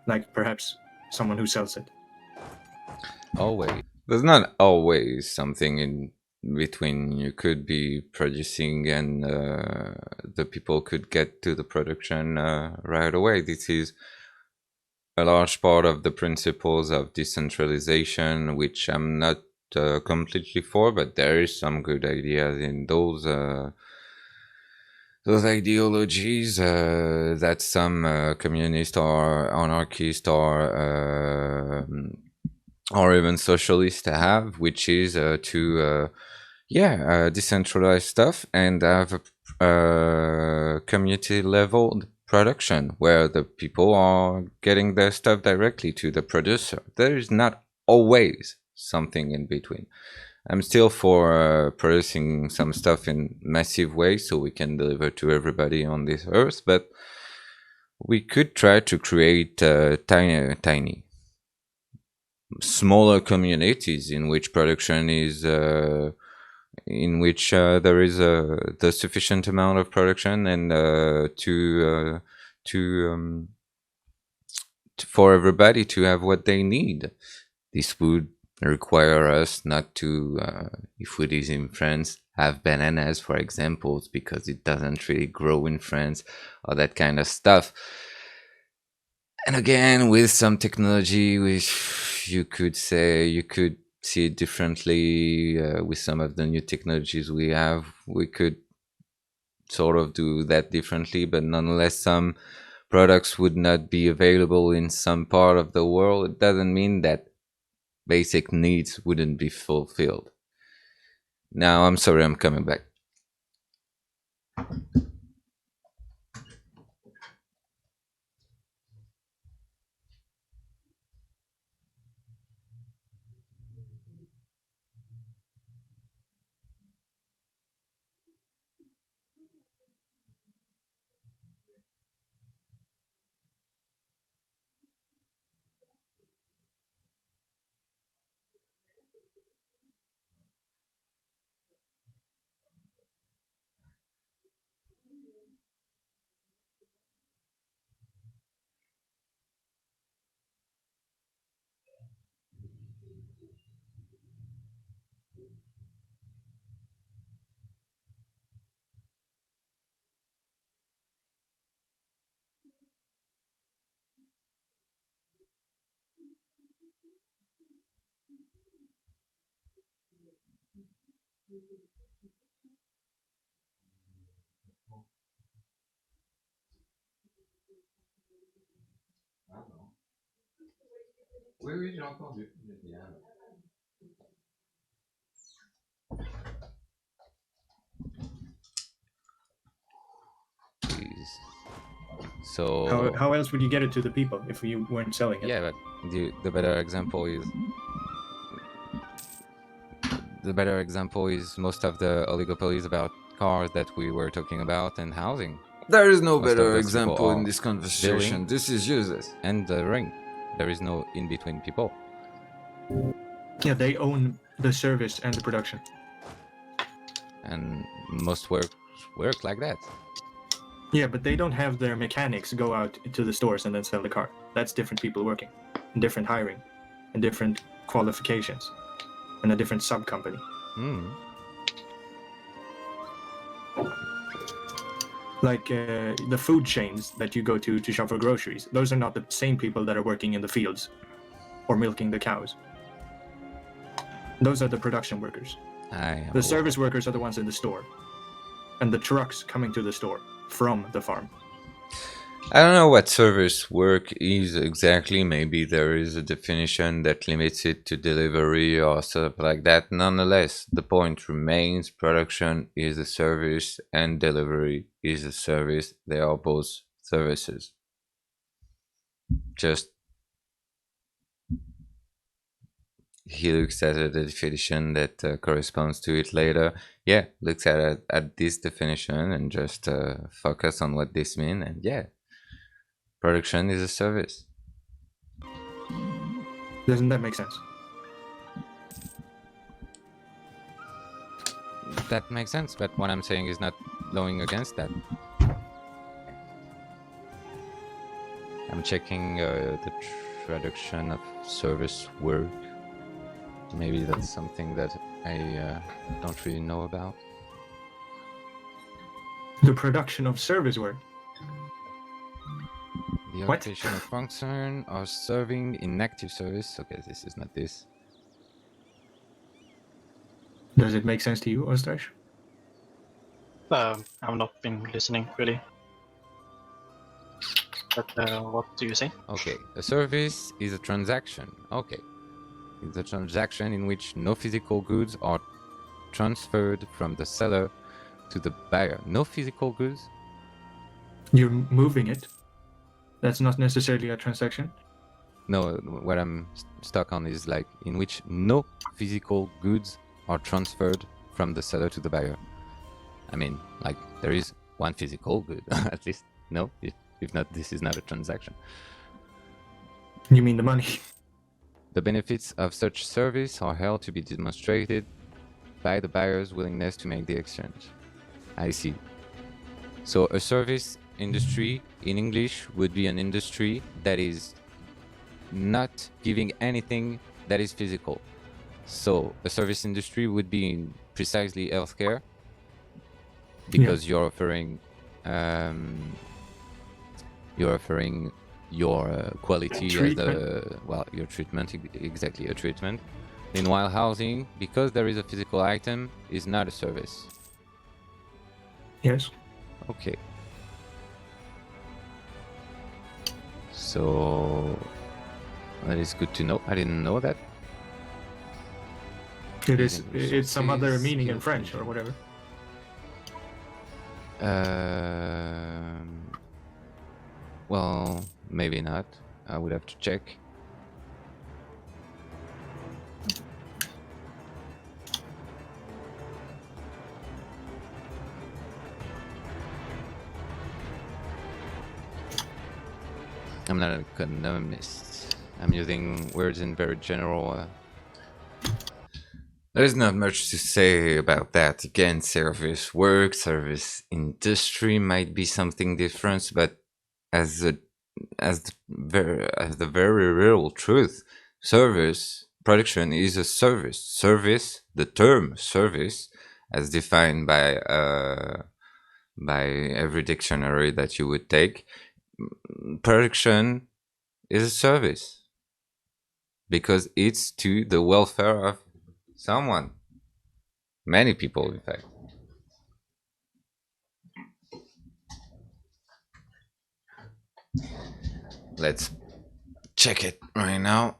Like perhaps someone who sells it. Always. There's not always something in between. You could be producing and the people could get to the production right away. This is a large part of the principles of decentralization, which I'm not completely for, but there is some good ideas in those ideologies that some communist or anarchist or even socialist have, which is to decentralize stuff and have a community level production where the people are getting their stuff directly to the producer. There is not always something in between. I'm still for producing some stuff in massive ways so we can deliver to everybody on this earth, but we could try to create tiny, smaller communities in which production is in which there is the sufficient amount of production and for everybody to have what they need. This would require us not to, if it is in France, have bananas, for examples, because it doesn't really grow in France, or that kind of stuff. And again, with some technology, which you could see it differently with some of the new technologies we have, we could sort of do that differently, but nonetheless, some products would not be available in some part of the world. It doesn't mean that basic needs wouldn't be fulfilled. Now, I'm sorry, I'm coming back. Oui, oui, j'ai entendu. Please. So How else would you get it to the people if you weren't selling it? yeah, but the better example is most of the oligopolies about cars that we were talking about and housing. There is no Most of better those people example in are this conversation. building This is useless. and the ring. There is no in between people. Yeah, they own the service and the production. And most work like that. Yeah, but they don't have their mechanics go out to the stores and then sell the car. That's different people working, and different hiring, and different qualifications, and a different sub company. Like the food chains that you go to shop for groceries, those are not the same people that are working in the fields or milking the cows. Those are the production workers. The service workers are the ones in the store, and the trucks coming to the store from the farm. I don't know what service work is exactly. Maybe there is a definition that limits it to delivery or stuff like that. Nonetheless, the point remains: production is a service and delivery is a service. They are both services. Just he looks at a definition that corresponds to it later. Yeah, looks at this definition and just focus on what this means. And yeah, production is a service. Doesn't that make sense? That makes sense, but what I'm saying is not going against that. I'm checking the traduction of service work. Maybe that's something that I don't really know about. The production of service work. The occupation of function or serving in active service. Okay, this is not this. Does it make sense to you, Ostrach? I've not been listening really. But what do you say? Okay, a service is a transaction. Okay. It's a transaction in which no physical goods are transferred from the seller to the buyer. No physical goods? You're moving it. That's not necessarily a transaction. No, what I'm stuck on is like in which no physical goods are transferred from the seller to the buyer. I mean, like there is one physical good, at least. No, if not, this is not a transaction. You mean the money? The benefits of such service are held to be demonstrated by the buyer's willingness to make the exchange. I see. So a service industry in English would be an industry that is not giving anything that is physical. So a service industry would be in precisely healthcare because you're offering your quality as your treatment, exactly, a treatment. Meanwhile, housing, because there is a physical item, is not a service. Yes. Okay. So that is good to know. I didn't know that. It's some other meaning in French or whatever. Well, maybe not. I would have to check. I'm not an economist. I'm using words in very general. There's not much to say about that. Again, service work, service industry might be something different, but as the very real truth, service production is a service. Service, the term service, as defined by every dictionary that you would take, production is a service because it's to the welfare of someone. Many people, in fact. Let's check it right now.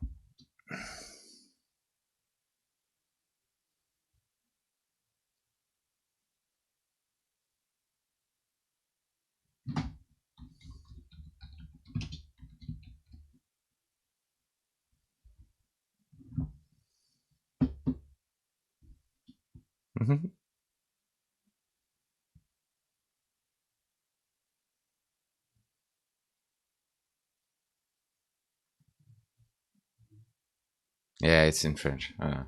Mhm. Yeah, it's in French. Yeah.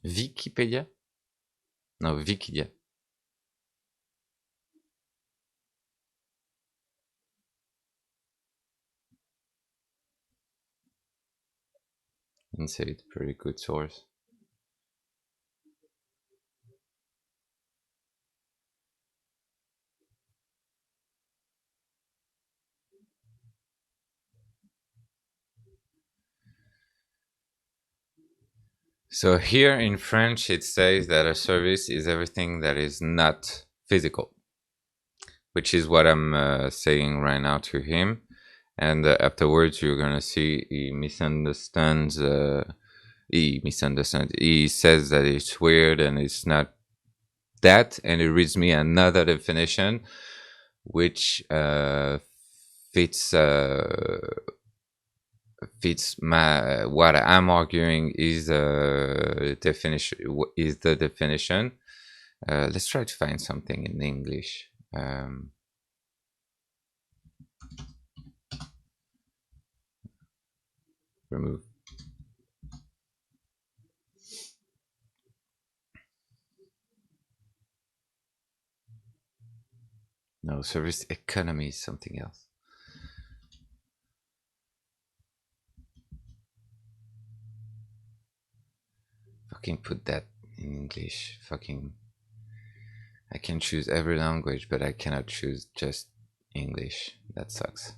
Wikipedia? No, Wikidia. Inside, pretty good source. So here in French, it says that a service is everything that is not physical, which is what I'm saying right now to him. And afterwards, you're gonna see he misunderstands. He misunderstands. He says that it's weird and it's not that, and he reads me another definition, which fits fits my what I'm arguing is definition is the definition. Let's try to find something in English. Remove. No, service economy is something else. Fucking put that in English. Fucking. I can choose every language, but I cannot choose just English. That sucks.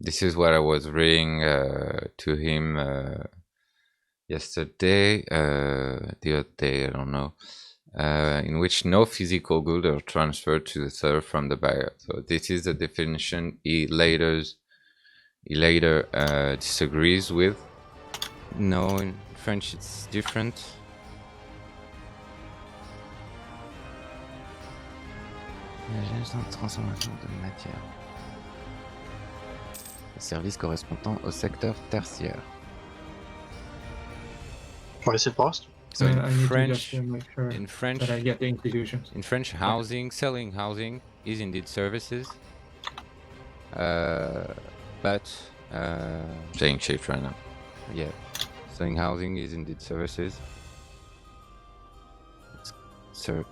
This is what I was reading to him yesterday, the other day, I don't know, in which no physical goods are transferred to the seller from the buyer. So this is the definition he later disagrees with. No, in French it's different. Transformation de matière. Service correspondant au secteur tertiaire. What is it, boss? So in French, in French, that I get the institutions. In French, housing, selling housing is indeed services, but saying shift right now. Yeah, selling housing is indeed services. It's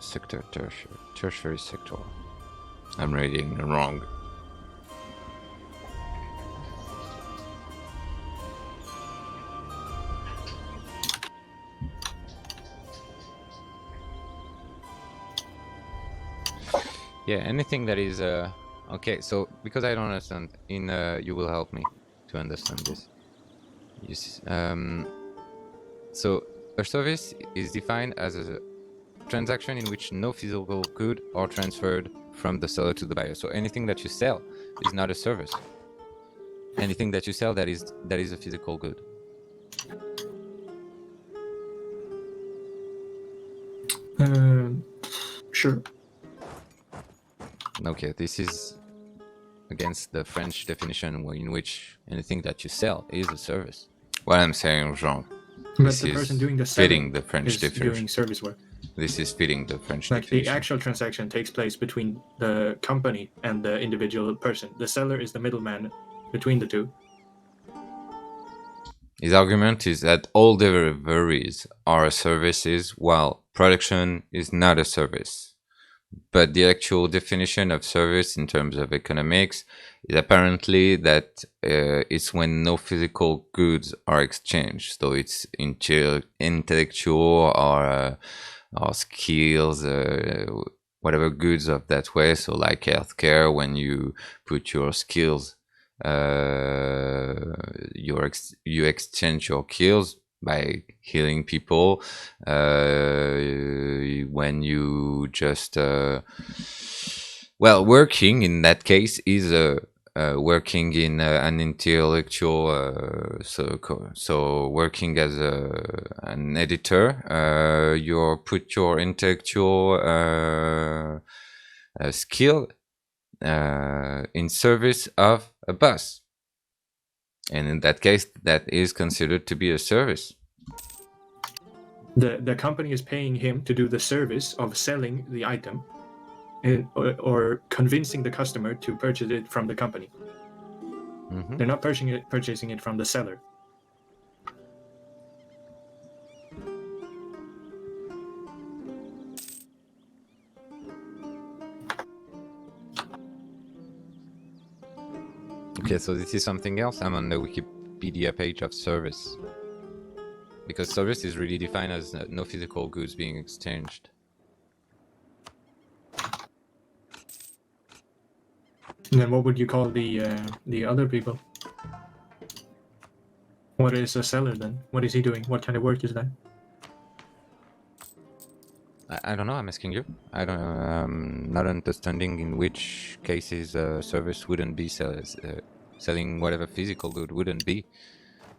sector tertiary sector. I'm reading wrong. Yeah, anything that is okay. So because I don't understand, you will help me to understand this. You see, so a service is defined as a transaction in which no physical good are transferred from the seller to the buyer. So anything that you sell is not a service. Anything that you sell that is a physical good. Sure. Okay, this is against the French definition in which anything that you sell is a service. What I'm saying is wrong. But This the is person doing the fitting selling the French is definition. doing service work. This is fitting the French Like definition. the actual transaction takes place between the company and the individual person. The seller is the middleman between the two. His argument is that all deliveries are services, while production is not a service. But the actual definition of service in terms of economics is apparently that it's when no physical goods are exchanged. So it's intellectual or skills, whatever goods of that way. So like healthcare, when you put your skills, you exchange your skills by healing people. When you just working in that case is working in an intellectual so working as an editor, you put your intellectual skill in service of a boss, and in that case that is considered to be a service. The company is paying him to do the service of selling the item or convincing the customer to purchase it from the company. Mm-hmm. They're not purchasing it from the seller. Okay, so this is something else. I'm on the Wikipedia page of service. Because service is really defined as no physical goods being exchanged. And then what would you call the other people? What is a seller then? What is he doing? What kind of work is that? I don't know, I'm asking you. I don't know, not understanding in which cases service wouldn't be selling whatever physical good wouldn't be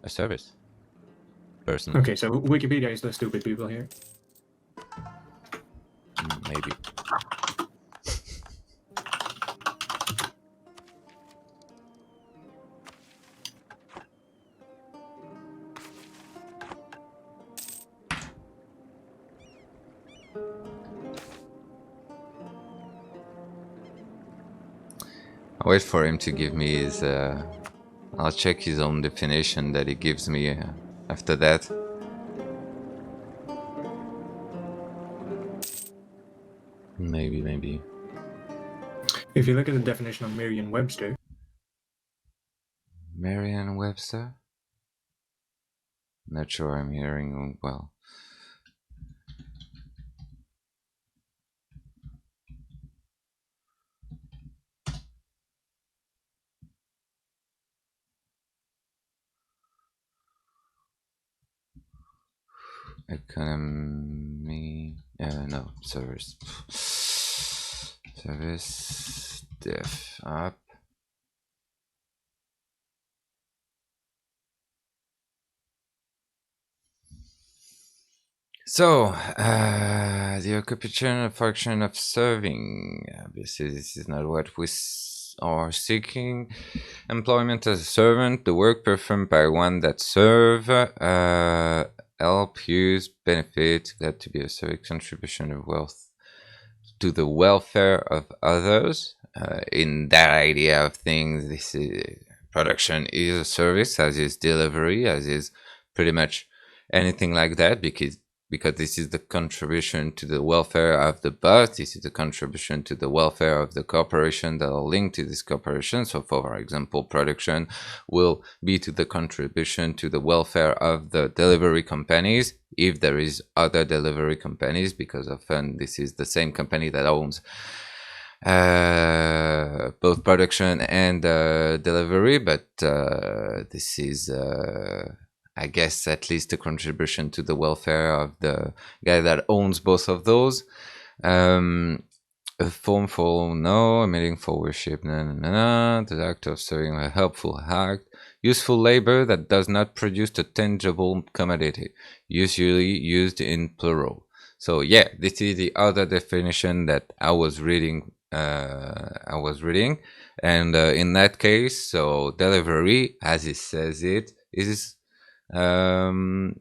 a service. Personally. Okay, so Wikipedia is the stupid people here. Maybe. I'll wait for him to give me his I'll check his own definition that he gives me after that. Maybe. If you look at the definition of Merriam-Webster. Merriam-Webster? Not sure I'm hearing well. Economy, no, service. Service, def up. So, the occupation function of serving. Obviously, this is not what we are seeking. Employment as a servant, the work performed by one that serve, help, use, benefit, that to be a civic contribution of wealth to the welfare of others. In that idea of things, this is, production is a service, as is delivery, as is pretty much anything like that, because this is the contribution to the welfare of the boss, this is the contribution to the welfare of the corporation that are linked to this corporation. So for example, production will be to the contribution to the welfare of the delivery companies, if there is other delivery companies, because often this is the same company that owns both production and delivery, but this is I guess at least a contribution to the welfare of the guy that owns both of those. A form for no, a meeting for worship, the act of serving a helpful act, useful labor that does not produce a tangible commodity, usually used in plural. So yeah, this is the other definition that I was reading. And in that case, so delivery, as it says, it is in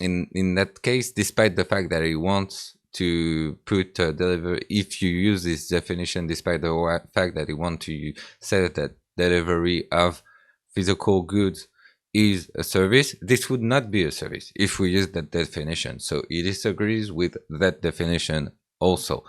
that case, despite the fact that he wants to put delivery, if you use this definition, despite the fact that he wants to say that delivery of physical goods is a service, this would not be a service if we use that definition. So he disagrees with that definition also.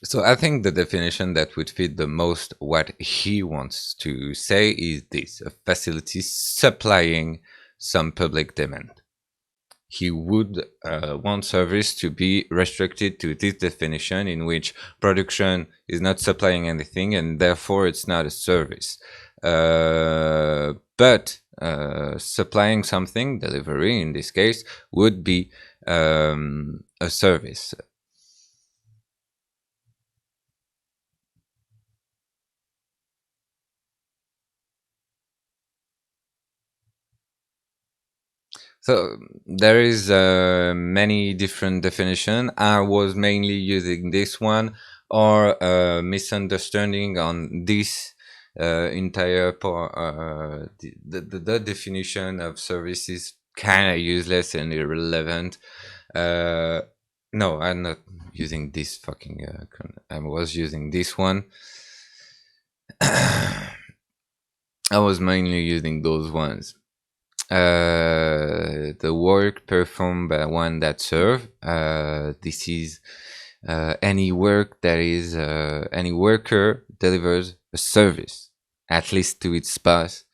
So I think the definition that would fit the most what he wants to say is this: a facility supplying some public demand. He would want service to be restricted to this definition, in which production is not supplying anything and therefore it's not a service. But supplying something, delivery in this case, would be a service. So there is many different definition. I was mainly using this one, or misunderstanding on this entire part. The definition of service is kind of useless and irrelevant. No, I'm not using this fucking. I was using this one. I was mainly using those ones. The work performed by one that serve. This is any work that is any worker delivers a service, at least to its boss,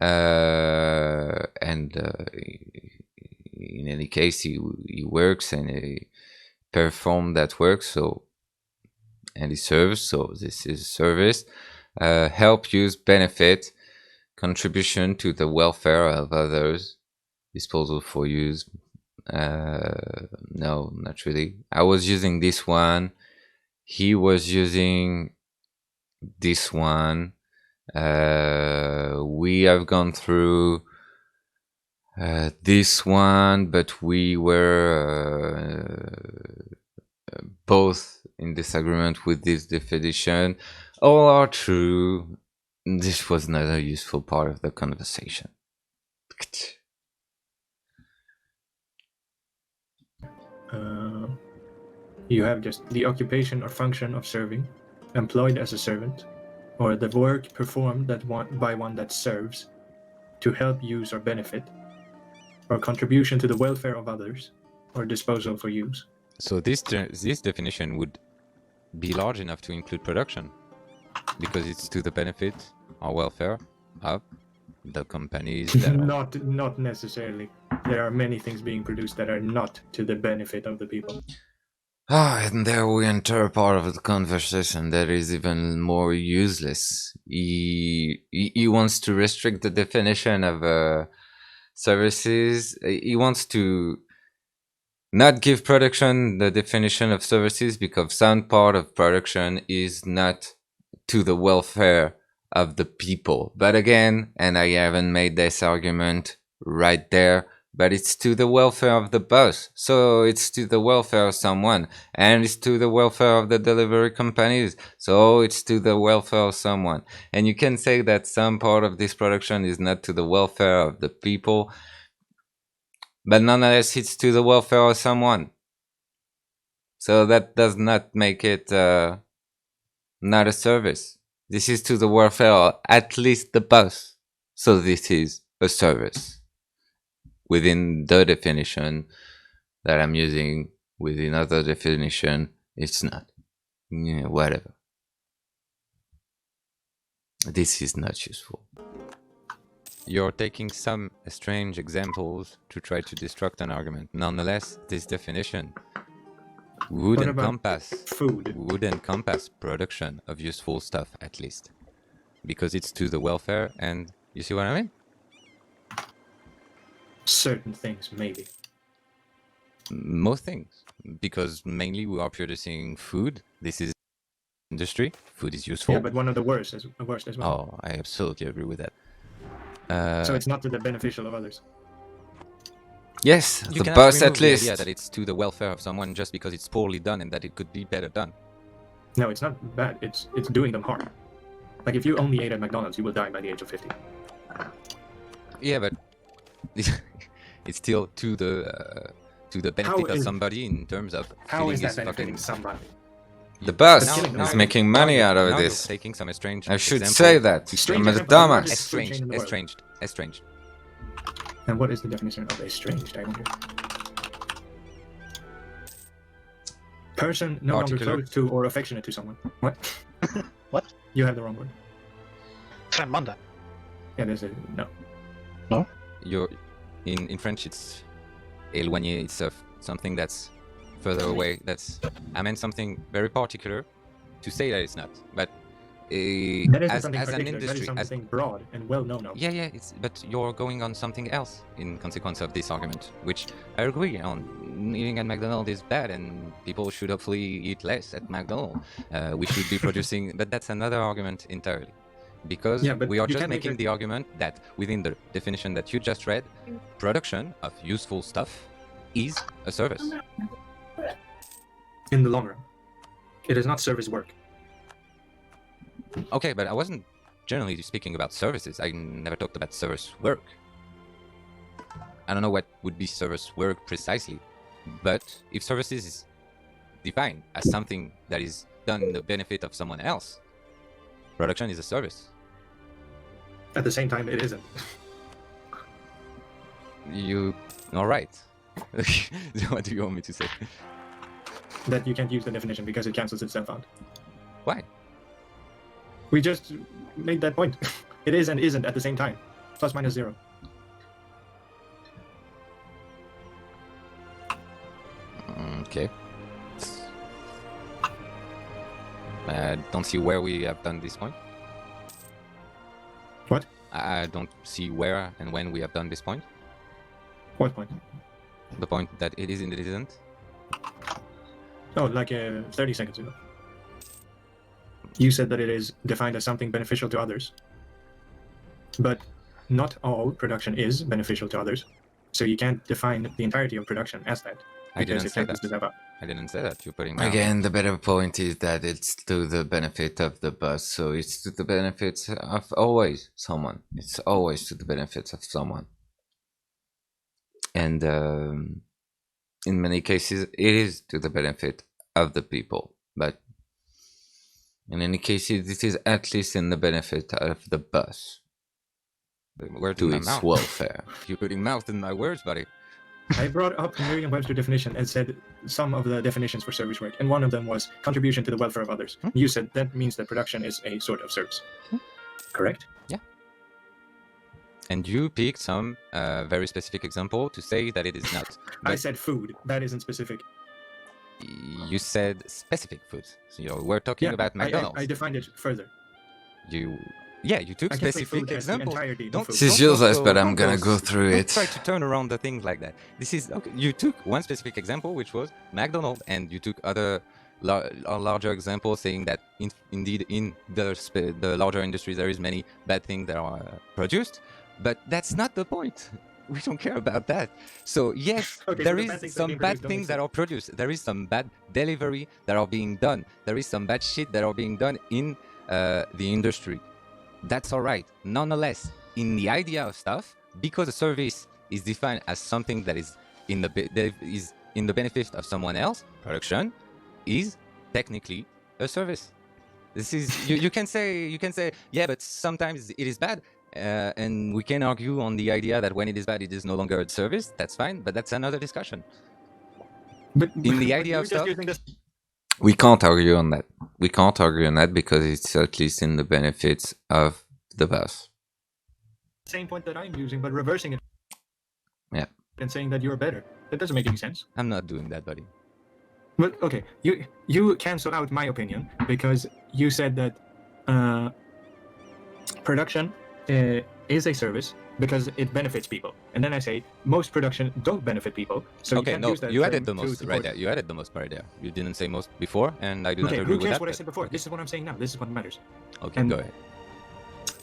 and in any case, he works and he performs that work. So, and he serves. So this is service. Help, use, benefit, contribution to the welfare of others, disposal for use. No, not really. I was using this one. He was using this one. We have gone through this one, but we were both in disagreement with this definition. All are true. This was not a useful part of the conversation. You have just the occupation or function of serving, employed as a servant, or the work performed by one that serves, to help, use, or benefit, or contribution to the welfare of others, or disposal for use. So this definition would be large enough to include production, because it's to the benefit or welfare of the companies that not necessarily. There are many things being produced that are not to the benefit of the people. And there we enter a part of the conversation that is even more useless. He wants to restrict the definition of services. He wants to not give production the definition of services because some part of production is not to the welfare of the people. But again, and I haven't made this argument right there, but it's to the welfare of the boss. So it's to the welfare of someone, and it's to the welfare of the delivery companies. So it's to the welfare of someone. And you can say that some part of this production is not to the welfare of the people, but nonetheless it's to the welfare of someone. So that does not make it not a service. This is to the welfare of at least the boss. So this is a service. Within the definition that I'm using, within other definition, it's not. Yeah, whatever. This is not useful. You're taking some strange examples to try to destruct an argument. Nonetheless, this definition would What about encompass food? would encompass production of useful stuff at least, because it's to the welfare. And you see what I mean? Certain things, maybe. Most things, because mainly we are producing food. This is industry. Food is useful. Yeah, but one of the worst as well. Oh, I absolutely agree with that. So it's not to the beneficial of others. Yes, You the cannot bus remove at the idea least. that it's to the welfare of someone just because it's poorly done and that it could be better done. No, it's not bad. It's doing them harm. Like if you only ate at McDonald's, you will die by the age of 50. Yeah, but it's still to the benefit of somebody in terms of How feeding is that his benefiting fucking. somebody? The bus Now is you're- making money out of Now you're this. taking some strange I should example say that. to Strange I'm a example, the dumbass. largest food chain in the world. Estranged. And what is the definition of estranged, I wonder? Person no longer Particular. close to or affectionate to someone. What? What? You have the wrong word. Främmande. Yeah, there's a no. You're in French. It's éloigné. It's something that's further away. I meant something very particular to say that it's not. But That isn't as something an particular. industry, that is as something broad and well known of. yeah, but you're going on something else in consequence of this argument, which I agree on. Eating at McDonald's is bad, and people should hopefully eat less at McDonald's. We should be producing, but that's another argument entirely, because Yeah, but we are you just can't make making the argument that within the definition that you just read, production of useful stuff is a service. In the long run, it is not service work. Okay, but I wasn't generally speaking about services. I never talked about service work. I don't know what would be service work precisely, but if services is defined as something that is done in the benefit of someone else, production is a service. At the same time, it isn't. All right. What do you want me to say? That you can't use the definition because it cancels itself out. Why? We just made that point. It is and isn't at the same time. Plus minus zero. Okay. I don't see where we have done this point. What? I don't see where and when we have done this point. What point? The point that it is and it isn't. Oh, like 30 seconds ago. You said that it is defined as something beneficial to others. But not all production is beneficial to others. So you can't define the entirety of production as that. I didn't it say cancels that. itself out. I didn't say that. You're putting me out. Again, the better point is that it's to the benefit of the bus, so it's to the benefits of always someone. It's always to the benefits of someone. And in many cases, it is to the benefit of the people. But in any cases, it is at least in the benefit of the bus Where to my its mouth? welfare. You're putting mouth in my words, buddy. I brought up the Merriam-Webster definition and said some of the definitions for service work, and one of them was contribution to the welfare of others. You said that means that production is a sort of service. Correct? And you picked some very specific example to say that it is not. I But said food. That isn't specific. you said specific food. So we're talking about McDonald's. I defined it further. You took I can say specific food as the examples. entirety of Don't, food. This is don't useless, go- but I'm don't gonna go through don't it. Try to turn around the things like that. This is okay. You took one specific example, which was McDonald's, and you took other larger examples, saying that indeed in the larger industries there is many bad things that are produced, but that's not the point. We don't care about that. So yes, Okay, there so the bad is things that are some being bad produced don't things that exist. are produced. There is some bad delivery that are being done. There is some bad shit that are being done in the industry. That's all right. Nonetheless, in the idea of stuff, because a service is defined as something that is in the benefit of someone else, production is technically a service. This is you can say yeah, but sometimes it is bad, and we can argue on the idea that when it is bad, it is no longer a service. That's fine, but that's another discussion. But In the but idea you're of just stuff- using this We can't argue on that. We can't argue on that because it's at least in the benefits of the bus. same point that I'm using, but reversing it. Yeah. And saying that you're better. That doesn't make any sense. I'm not doing that, buddy. But okay, you cancel out my opinion because you said that production is a service because it benefits people, and then I say most production don't benefit people, so you Okay, can't no, use that you term added the to most support right there. You added the most right there. You didn't say most before, and I do not Okay, agree who with cares that. what I said before? Okay. This is what I'm saying now. This is what matters. Okay, And- go ahead.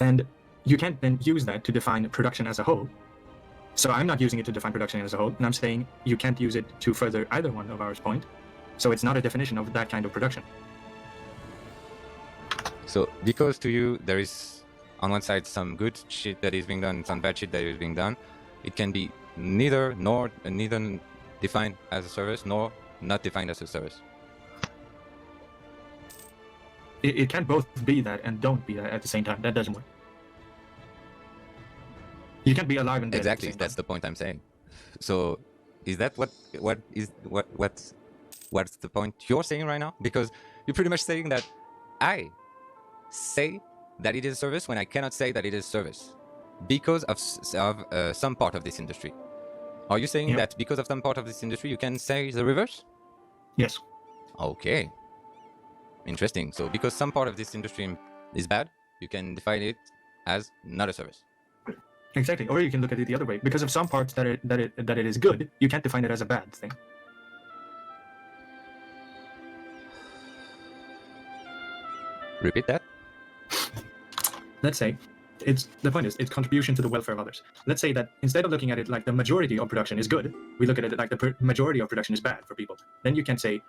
And you can't then use that to define production as a whole. So I'm not using it to define production as a whole, and I'm saying you can't use it to further either one of our point. So it's not a definition of that kind of production. So because to you there is on one side some good shit that is being done, some bad shit that is being done, it can be neither defined as a service nor not defined as a service. It can't both be that and don't be that at the same time. That doesn't work. You can't be alive and dead. Exactly, At the same that's time. the point I'm saying. So is that what's the point you're saying right now? Because you're pretty much saying that I say that it is a service when I cannot say that it is service because of some part of this industry. Are you saying Yep. that because of some part of this industry you can say the reverse? Yes. Okay. Interesting. So because some part of this industry is bad, you can define it as not a service. Exactly. Or you can look at it the other way. Because of some parts that it is good, you can't define it as a bad thing. Repeat that. Let's say the point is it's contribution to the welfare of others. Let's say that instead of looking at it like the majority of production is good, we look at it like the majority of production is bad for people. Then you can say,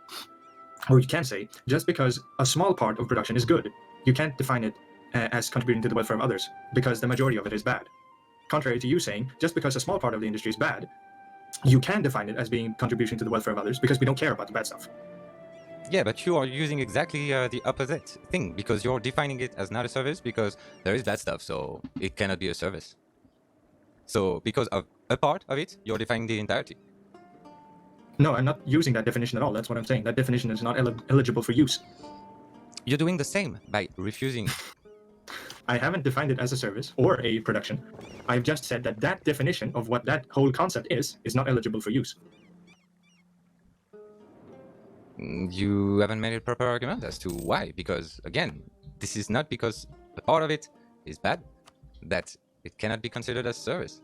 or you can say, just because a small part of production is good, you can't define it as contributing to the welfare of others because the majority of it is bad. Contrary to you saying, just because a small part of the industry is bad, you can define it as being contribution to the welfare of others because we don't care about the bad stuff. Yeah, but you are using exactly the opposite thing because you're defining it as not a service because there is bad stuff, so it cannot be a service. So because of a part of it, you're defining the entirety. No, I'm not using that definition at all. That's what I'm saying. That definition is not eligible for use. You're doing the same by refusing. I haven't defined it as a service or a production. I've just said that that definition of what that whole concept is not eligible for use. You haven't made a proper argument as to why. Because again, this is not because a part of it is bad that it cannot be considered as service.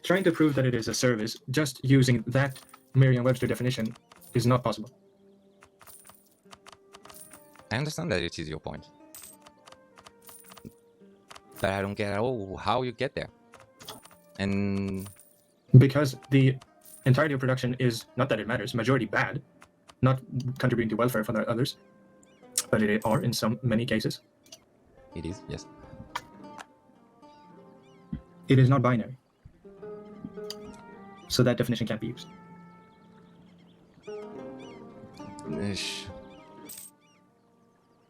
Trying to prove that it is a service just using that Merriam-Webster definition is not possible. I understand that it is your point. But I don't get at all how you get there. And because the entirety of production is not that it matters, majority bad, not contributing to welfare for the others, but it are in many cases. it is, yes. It is not binary. So that definition can't be used.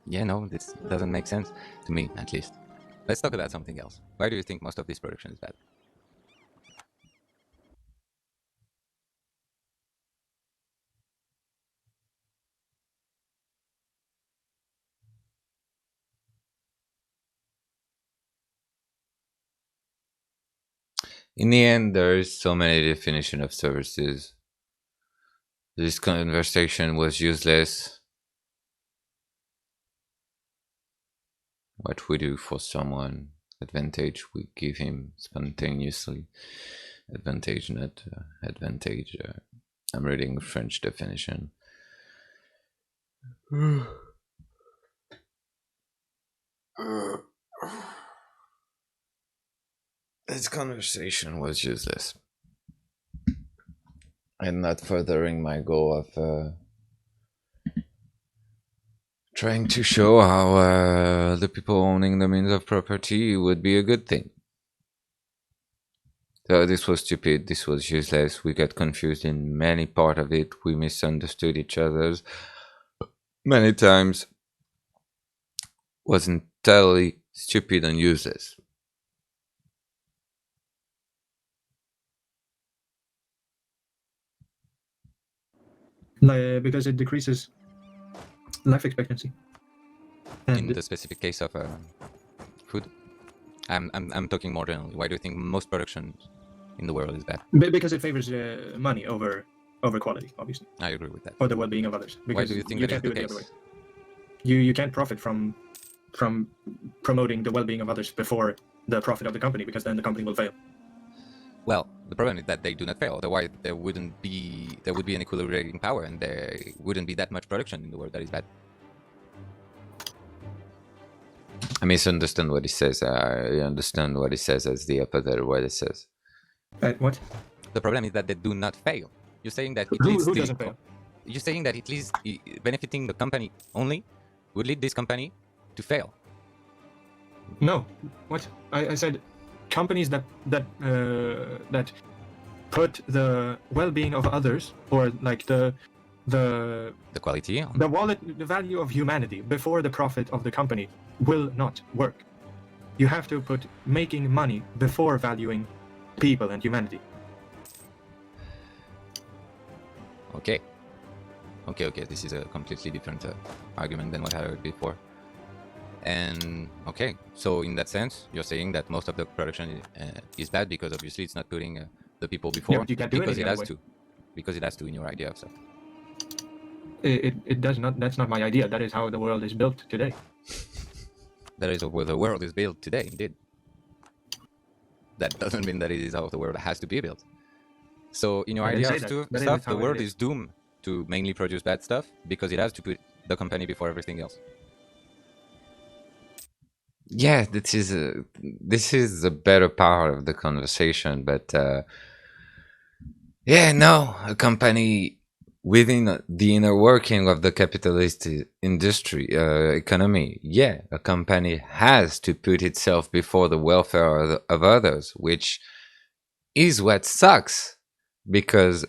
Yeah, no, this doesn't make sense to me, at least. Let's talk about something else. Why do you think most of this production is bad? In the end, there is so many definition of services. This conversation was useless. What we do for someone, advantage we give him spontaneously. Advantage, not advantage. I'm reading French definition. This conversation was useless and not furthering my goal of trying to show how the people owning the means of property would be a good thing. So this was stupid, this was useless, we got confused in many part of it, we misunderstood each other's many times. Was entirely stupid and useless. Because it decreases life expectancy. In the specific case of food? I'm talking more generally. Why do you think most production in the world is bad? Because it favors money over quality, obviously. I agree with that. For the well-being of others. Because Why do you think you that is can't do the it the other case? way. You can't profit from promoting the well-being of others before the profit of the company, because then the company will fail. Well, the problem is that they do not fail. Otherwise, there would be an equilibrating power, and there wouldn't be that much production in the world that is bad. I misunderstand what he says. I understand what he says as the opposite of what he says. What? The problem is that they do not fail. You're saying that Who doesn't fail? You're saying that it leads benefiting the company only would lead this company to fail. No. What? I said companies that put the well-being of others, or like the quality, the value of humanity before the profit of the company, will not work. You have to put making money before valuing people and humanity. Okay. This is a completely different argument than what I heard before. And okay, so in that sense, you're saying that most of the production is bad because obviously it's not putting the people before. Yeah, but you can't do because it anything has anyway. to. Because it has to in your idea of stuff. It does not. That's not my idea. That is how the world is built today. That is where the world is built today, indeed. That doesn't mean that it is how the world has to be built. So in your idea of stuff, the world is doomed to mainly produce bad stuff because it has to put the company before everything else. Yeah, this is a better part of the conversation, but yeah, no, a company within the inner working of the capitalist industry economy, yeah, a company has to put itself before the welfare of others, which is what sucks, because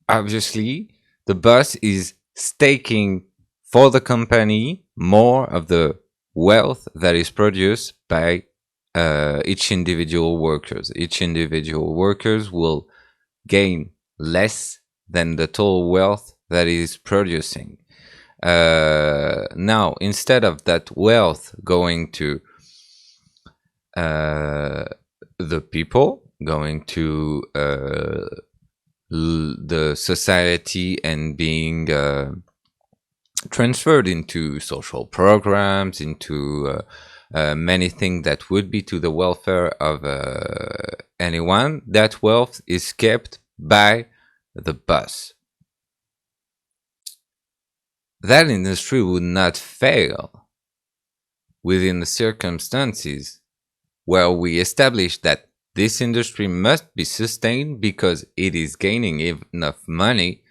obviously the boss is staking for the company more of the wealth that is produced by each individual workers. Each individual workers will gain less than the total wealth that is producing. Now, instead of that wealth going to the people, going to the society and being transferred into social programs, into many things that would be to the welfare of anyone, that wealth is kept by the boss. That industry would not fail within the circumstances where we establish that this industry must be sustained because it is gaining enough money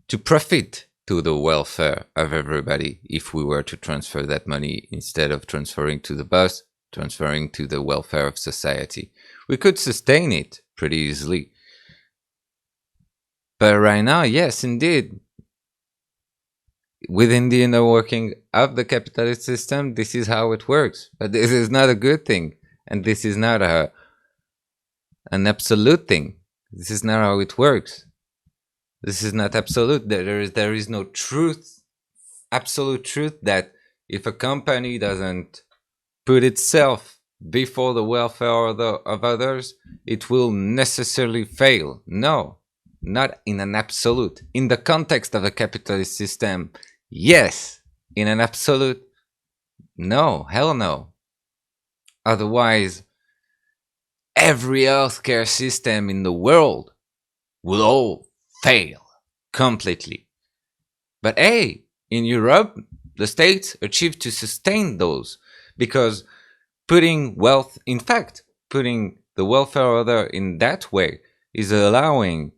to profit to the welfare of everybody. If we were to transfer that money, instead of transferring to the boss, transferring to the welfare of society, we could sustain it pretty easily. But right now, yes, indeed, within the inner working of the capitalist system, this is how it works. But this is not a good thing. And this is not an absolute thing. This is not how it works. This is not absolute. There is no truth, absolute truth, that if a company doesn't put itself before the welfare of others, it will necessarily fail. No, not in an absolute. In the context of a capitalist system, yes. In an absolute, no, hell no. Otherwise, every healthcare system in the world will all fail completely. But hey, in Europe, the states achieved to sustain those because putting the welfare of others in that way is allowing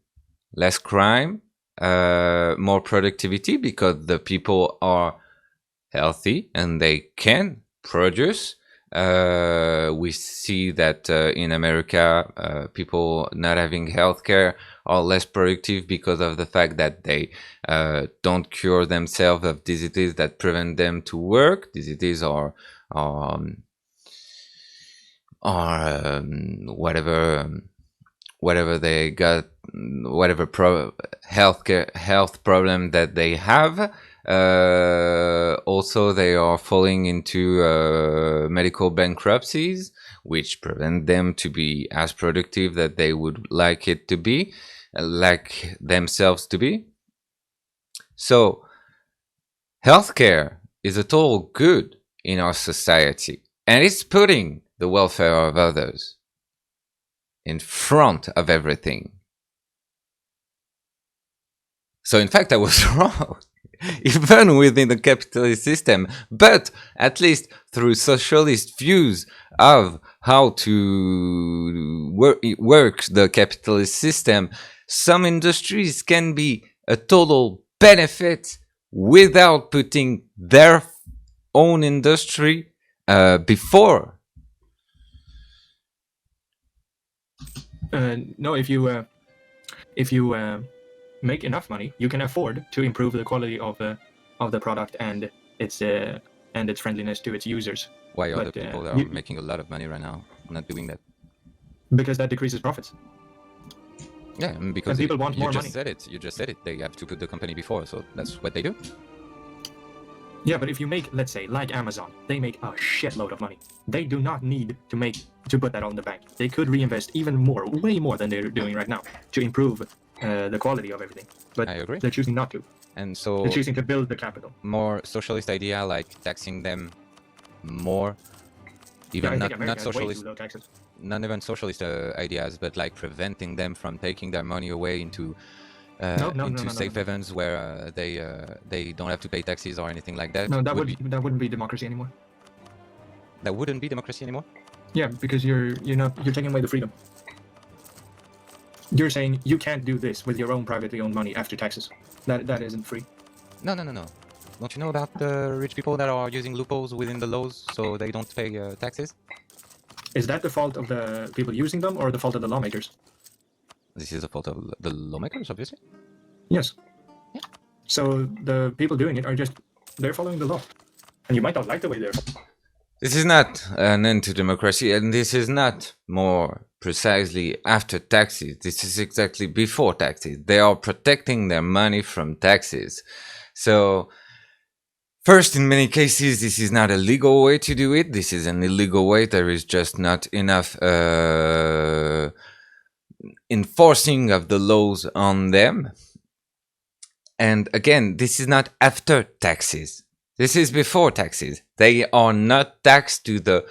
less crime, more productivity, because the people are healthy and they can produce. We see that in America, people not having healthcare are less productive because of the fact that they don't cure themselves of diseases that prevent them to work. Diseases are whatever they got, whatever health problem that they have. Also, they are falling into medical bankruptcies, which prevent them to be as productive that they would like it to be, like themselves to be. So, healthcare is a total good in our society, and it's putting the welfare of others in front of everything. So in fact, I was wrong, even within the capitalist system, but at least through socialist views of how to work the capitalist system, some industries can be a total benefit without putting their own industry before. No, if you make enough money, you can afford to improve the quality of the product and its friendliness to its users. Why are the people that are making a lot of money right now not doing that? Because that decreases profits. Yeah, because and people want more money. You just said it. They have to put the company before, so that's what they do. Yeah, but if you make, let's say, like Amazon, they make a shitload of money. They do not need to put that on the bank. They could reinvest even more, way more than they're doing right now, to improve the quality of everything. But I agree. They're choosing not to. And so they're choosing to build the capital. More socialist idea like taxing them more, even not socialist, not even socialist ideas, but like preventing them from taking their money away into safe havens where they don't have to pay taxes or anything like that. No, that wouldn't be democracy anymore. That wouldn't be democracy anymore? Yeah, because you're taking away the freedom. You're saying you can't do this with your own privately owned money after taxes. That isn't free. No. Don't you know about the rich people that are using loopholes within the laws so they don't pay taxes? Is that the fault of the people using them or the fault of the lawmakers? This is the fault of the lawmakers, obviously. Yes. Yeah. So the people doing it they're following the law. And you might not like the way they're. This is not an end to democracy, and this is not more precisely after taxes. This is exactly before taxes. They are protecting their money from taxes. So, first, in many cases, this is not a legal way to do it. This is an illegal way. There is just not enough enforcing of the laws on them. And again, this is not after taxes. This is before taxes. They are not taxed to the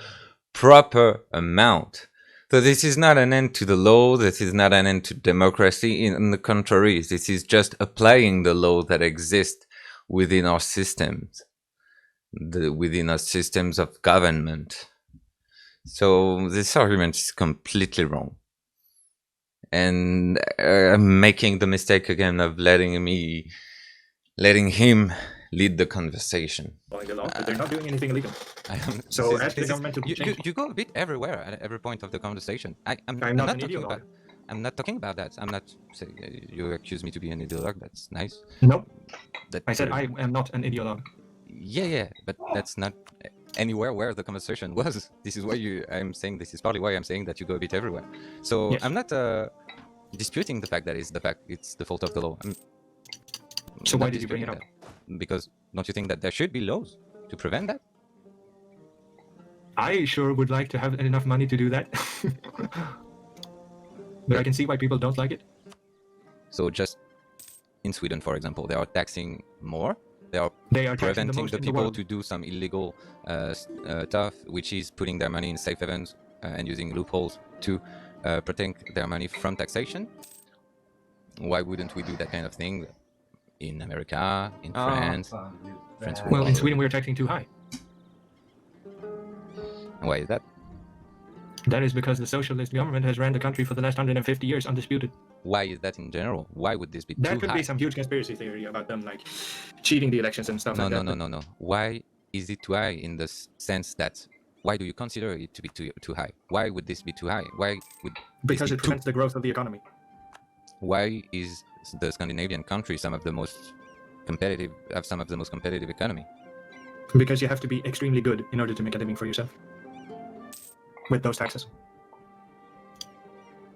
proper amount. So this is not an end to the law. This is not an end to democracy. In the contrary, this is just applying the law that exist within our systems, within our systems of government. So this argument is completely wrong. And I'm making the mistake again of letting him lead the conversation. They're not doing anything illegal. So ask the government to change. You go a bit everywhere at every point of the conversation. I'm not an ideologue. I'm not talking about that. I'm not saying you accuse me to be an ideologue. That's nice. No. I said I am not an ideologue. Yeah, but that's not anywhere where the conversation was. This is why I'm saying this is partly why I'm saying that you go a bit everywhere. So yes. I'm not disputing the fact that it's the fault of the law. So why did you bring it up? Because don't you think that there should be laws to prevent that? I sure would like to have enough money to do that. But I can see why people don't like it. So just in Sweden, for example, they are taxing more. They are preventing the people to do some illegal stuff, which is putting their money in safe havens and using loopholes to protect their money from taxation. Why wouldn't we do that kind of thing in America, in France? Well, in Sweden we're taxing too high. Why is that? That is because the socialist government has ran the country for the last 150 years undisputed. Why is that in general? Why would this be too high? That could be some huge conspiracy theory about them like cheating the elections and stuff like that. No. Why is it too high in the sense that why do you consider it to be too high? Why would this be too high? Because it prevents the growth of the economy. Why is the Scandinavian country some of the most competitive economy? Because you have to be extremely good in order to make a living for yourself. With those taxes.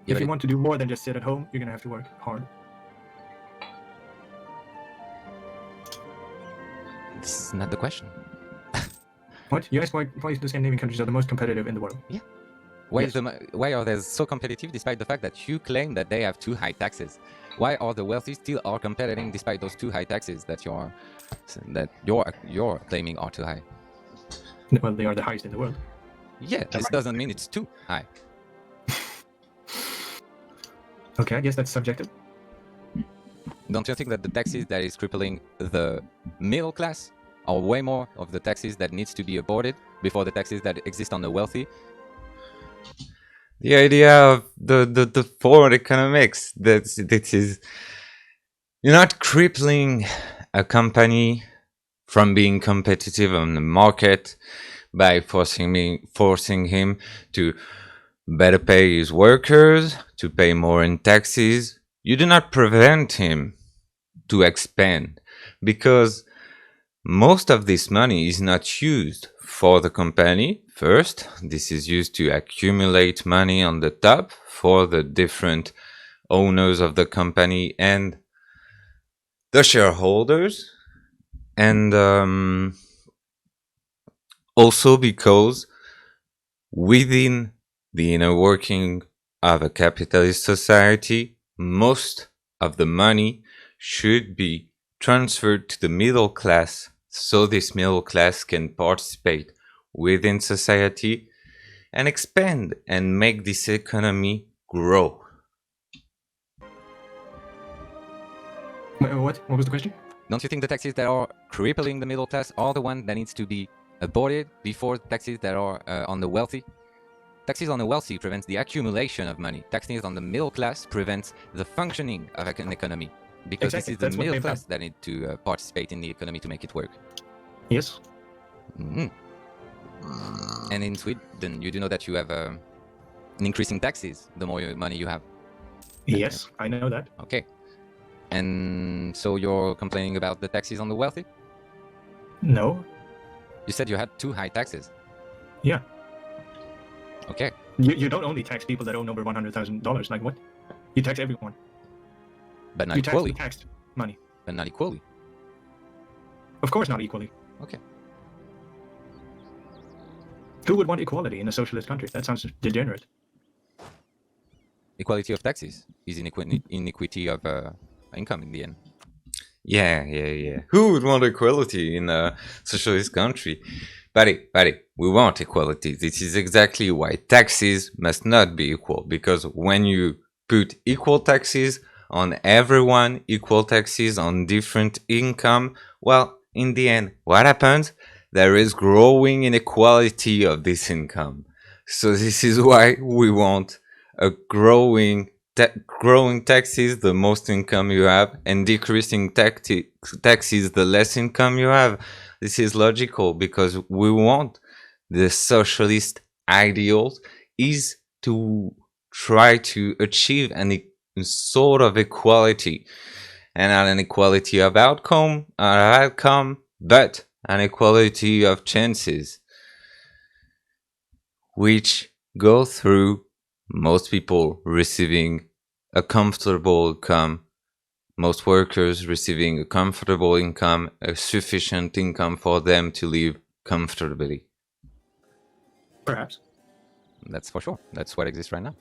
If you want to do more than just sit at home, you're going to have to work hard. This is not the question. What? You asked why the Scandinavian countries are the most competitive in the world. Yeah. Why, Yes. why are they so competitive despite the fact that you claim that they have too high taxes? Why are the wealthy still are competing despite those too high taxes that you're claiming are too high? Well, they are the highest in the world. Yeah, this doesn't mean it's too high. Okay, I guess that's subjective. Don't you think that the taxes that is crippling the middle class are way more of the taxes that needs to be aborted before the taxes that exist on the wealthy? The idea of the forward economics, that is, you're not crippling a company from being competitive on the market by forcing him to better pay his workers, to pay more in taxes. You do not prevent him to expand, because most of this money is not used for the company. First, this is used to accumulate money on the top for the different owners of the company and the shareholders. And also because within the inner working of a capitalist society, most of the money should be transferred to the middle class, so this middle class can participate within society and expand and make this economy grow. What? What was the question? Don't you think the taxes that are crippling the middle class are the one that needs to be aborted before taxes that are on the wealthy? Taxes on the wealthy prevents the accumulation of money. Taxes on the middle class prevents the functioning of an economy. Because Exactly, this is the that's what middle they've class that need to participate in the economy to make it work. Yes. Mm-hmm. And in Sweden, you do know that you have an increasing taxes the more money you have. Yes, I know that. Okay. And so you're complaining about the taxes on the wealthy? No. You said you had too high taxes. Yeah. Okay. You don't only tax people that own over $100,000. Like what? You tax everyone. But not You tax equally. the taxed money. But not equally. Of course, not equally. Okay. Who would want equality in a socialist country? That sounds degenerate. Equality of taxes is inequity of income in the end. Yeah. Who would want equality in a socialist country? Buddy, we want equality. This is exactly why taxes must not be equal. Because when you put equal taxes on everyone, equal taxes on different income, well, in the end, what happens? There is growing inequality of this income. So this is why we want a growing taxes the most income you have, and decreasing taxes the less income you have. This is logical, because we want the socialist ideals is to try to achieve a sort of equality, and not an equality of outcome, but an equality of chances, which go through most people receiving a comfortable income, most workers receiving a comfortable income, a sufficient income for them to live comfortably. Perhaps. That's for sure. That's what exists right now.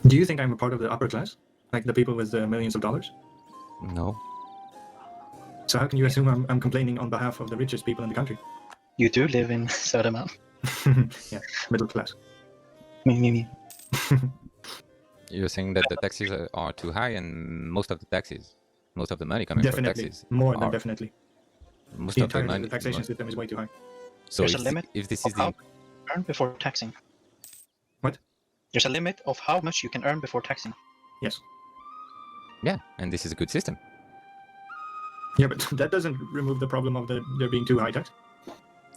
Do you think I'm a part of the upper class? Like the people with millions of dollars? No. So how can you assume I'm complaining on behalf of the richest people in the country? You do live in Södermalm. Yeah, middle class. Me. You're saying that the taxes are too high, and most of the money coming from Definitely. taxes. More than definitely. Most The of the entire money. taxation system is way too high. So There's a limit if this of is how the much you earn before taxing. What? There's a limit of how much you can earn before taxing. Yes. yeah, and this is a good system. Yeah, but that doesn't remove the problem of there being too high tax.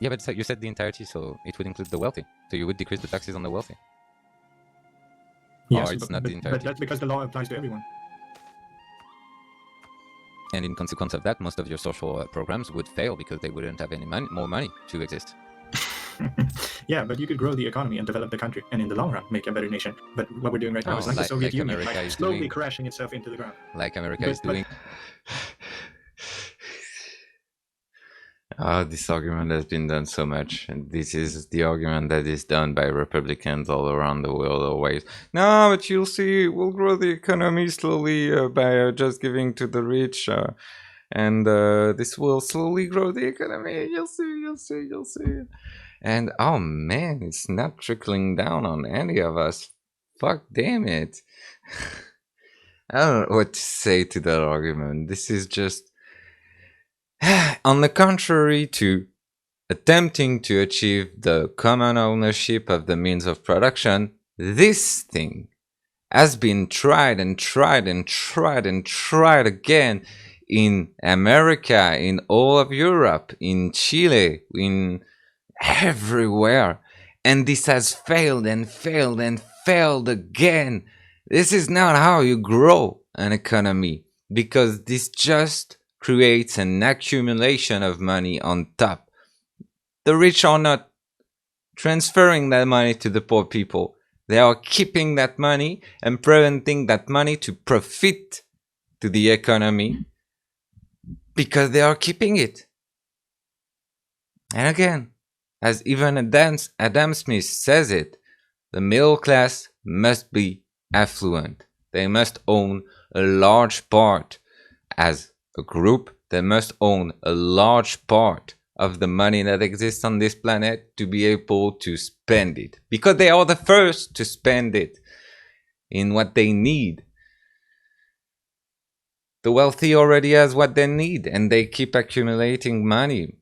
Yeah, but you said the entirety, so it would include the wealthy. So you would decrease the taxes on the wealthy. Yes, it's not the but entirety. that's because the law applies to everyone. And in consequence of that, most of your social programs would fail because they wouldn't have any more money to exist. Yeah, but you could grow the economy and develop the country, and in the long run, make a better nation. But what we're doing right now is like the Soviet Union, America is slowly doing, crashing itself into the ground. Like America is doing. This argument has been done so much, and this is the argument that is done by Republicans all around the world always. No, but you'll see, we'll grow the economy slowly by just giving to the rich, and this will slowly grow the economy. You'll see. And oh man, it's not trickling down on any of us. Fuck damn it. I don't know what to say to that argument. This is just on the contrary to attempting to achieve the common ownership of the means of production, this thing has been tried and tried and tried and tried again in America, in all of Europe, in Chile, in everywhere. And this has failed and failed and failed again. This is not how you grow an economy, because this just creates an accumulation of money on top. The rich are not transferring that money to the poor people. They are keeping that money and preventing that money to profit to the economy because they are keeping it. And again, as even Adam Smith says it, the middle class must be affluent. They must own a large part. As a group, they must own a large part of the money that exists on this planet to be able to spend it. Because they are the first to spend it in what they need. The wealthy already has what they need, and they keep accumulating money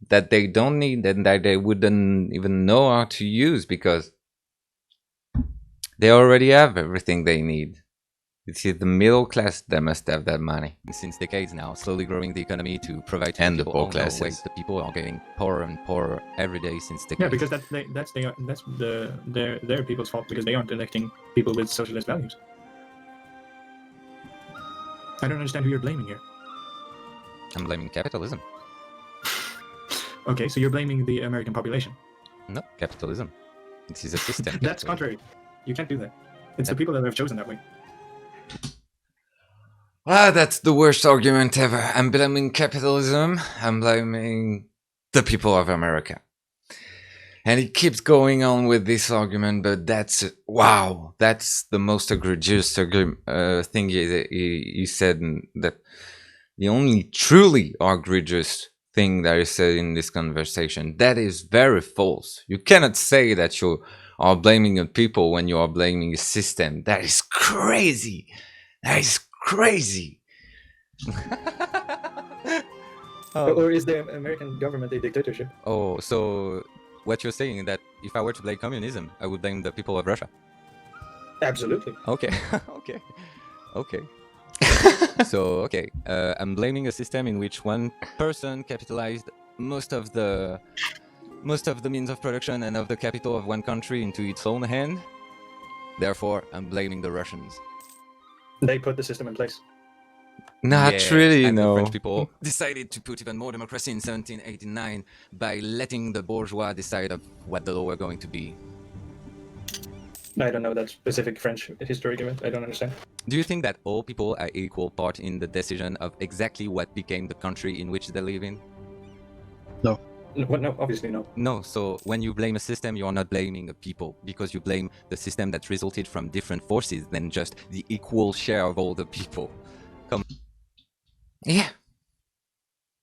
that they don't need and that they wouldn't even know how to use because they already have everything they need. It is the middle class that must have that money. Since decades now, slowly growing the economy to provide to and the the people. poor classes. No, wait, the people are getting poorer and poorer every day since decades. Yeah, because that's their people's fault, because they aren't electing people with socialist values. I don't understand who you're blaming here. I'm blaming capitalism. Okay, so you're blaming the American population. No, capitalism. This is a system. That's contrary. You can't do that. It's the people that have chosen that way. That's the worst argument ever. I'm blaming capitalism. I'm blaming the people of America. And he keeps going on with this argument, but that's the most egregious thing he said. That the only truly egregious thing that he said in this conversation. That is very false. You cannot say that you are blaming the people when you are blaming a system. That is crazy. That is crazy. Or is the American government a dictatorship? Oh, so what you're saying is that if I were to blame communism, I would blame the people of Russia? Absolutely. Okay, okay. So, okay, I'm blaming a system in which one person capitalized most of the means of production and of the capital of one country into its own hand. Therefore, I'm blaming the Russians. They put the system in place. Not really, and no. The French people decided to put even more democracy in 1789 by letting the bourgeois decide of what the law were going to be. I don't know that specific French historic event. I don't understand. Do you think that all people are equal part in the decision of exactly what became the country in which they live in? No. No, obviously no. No, so when you blame a system, you are not blaming a people, because you blame the system that resulted from different forces than just the equal share of all the people. Come. Yeah.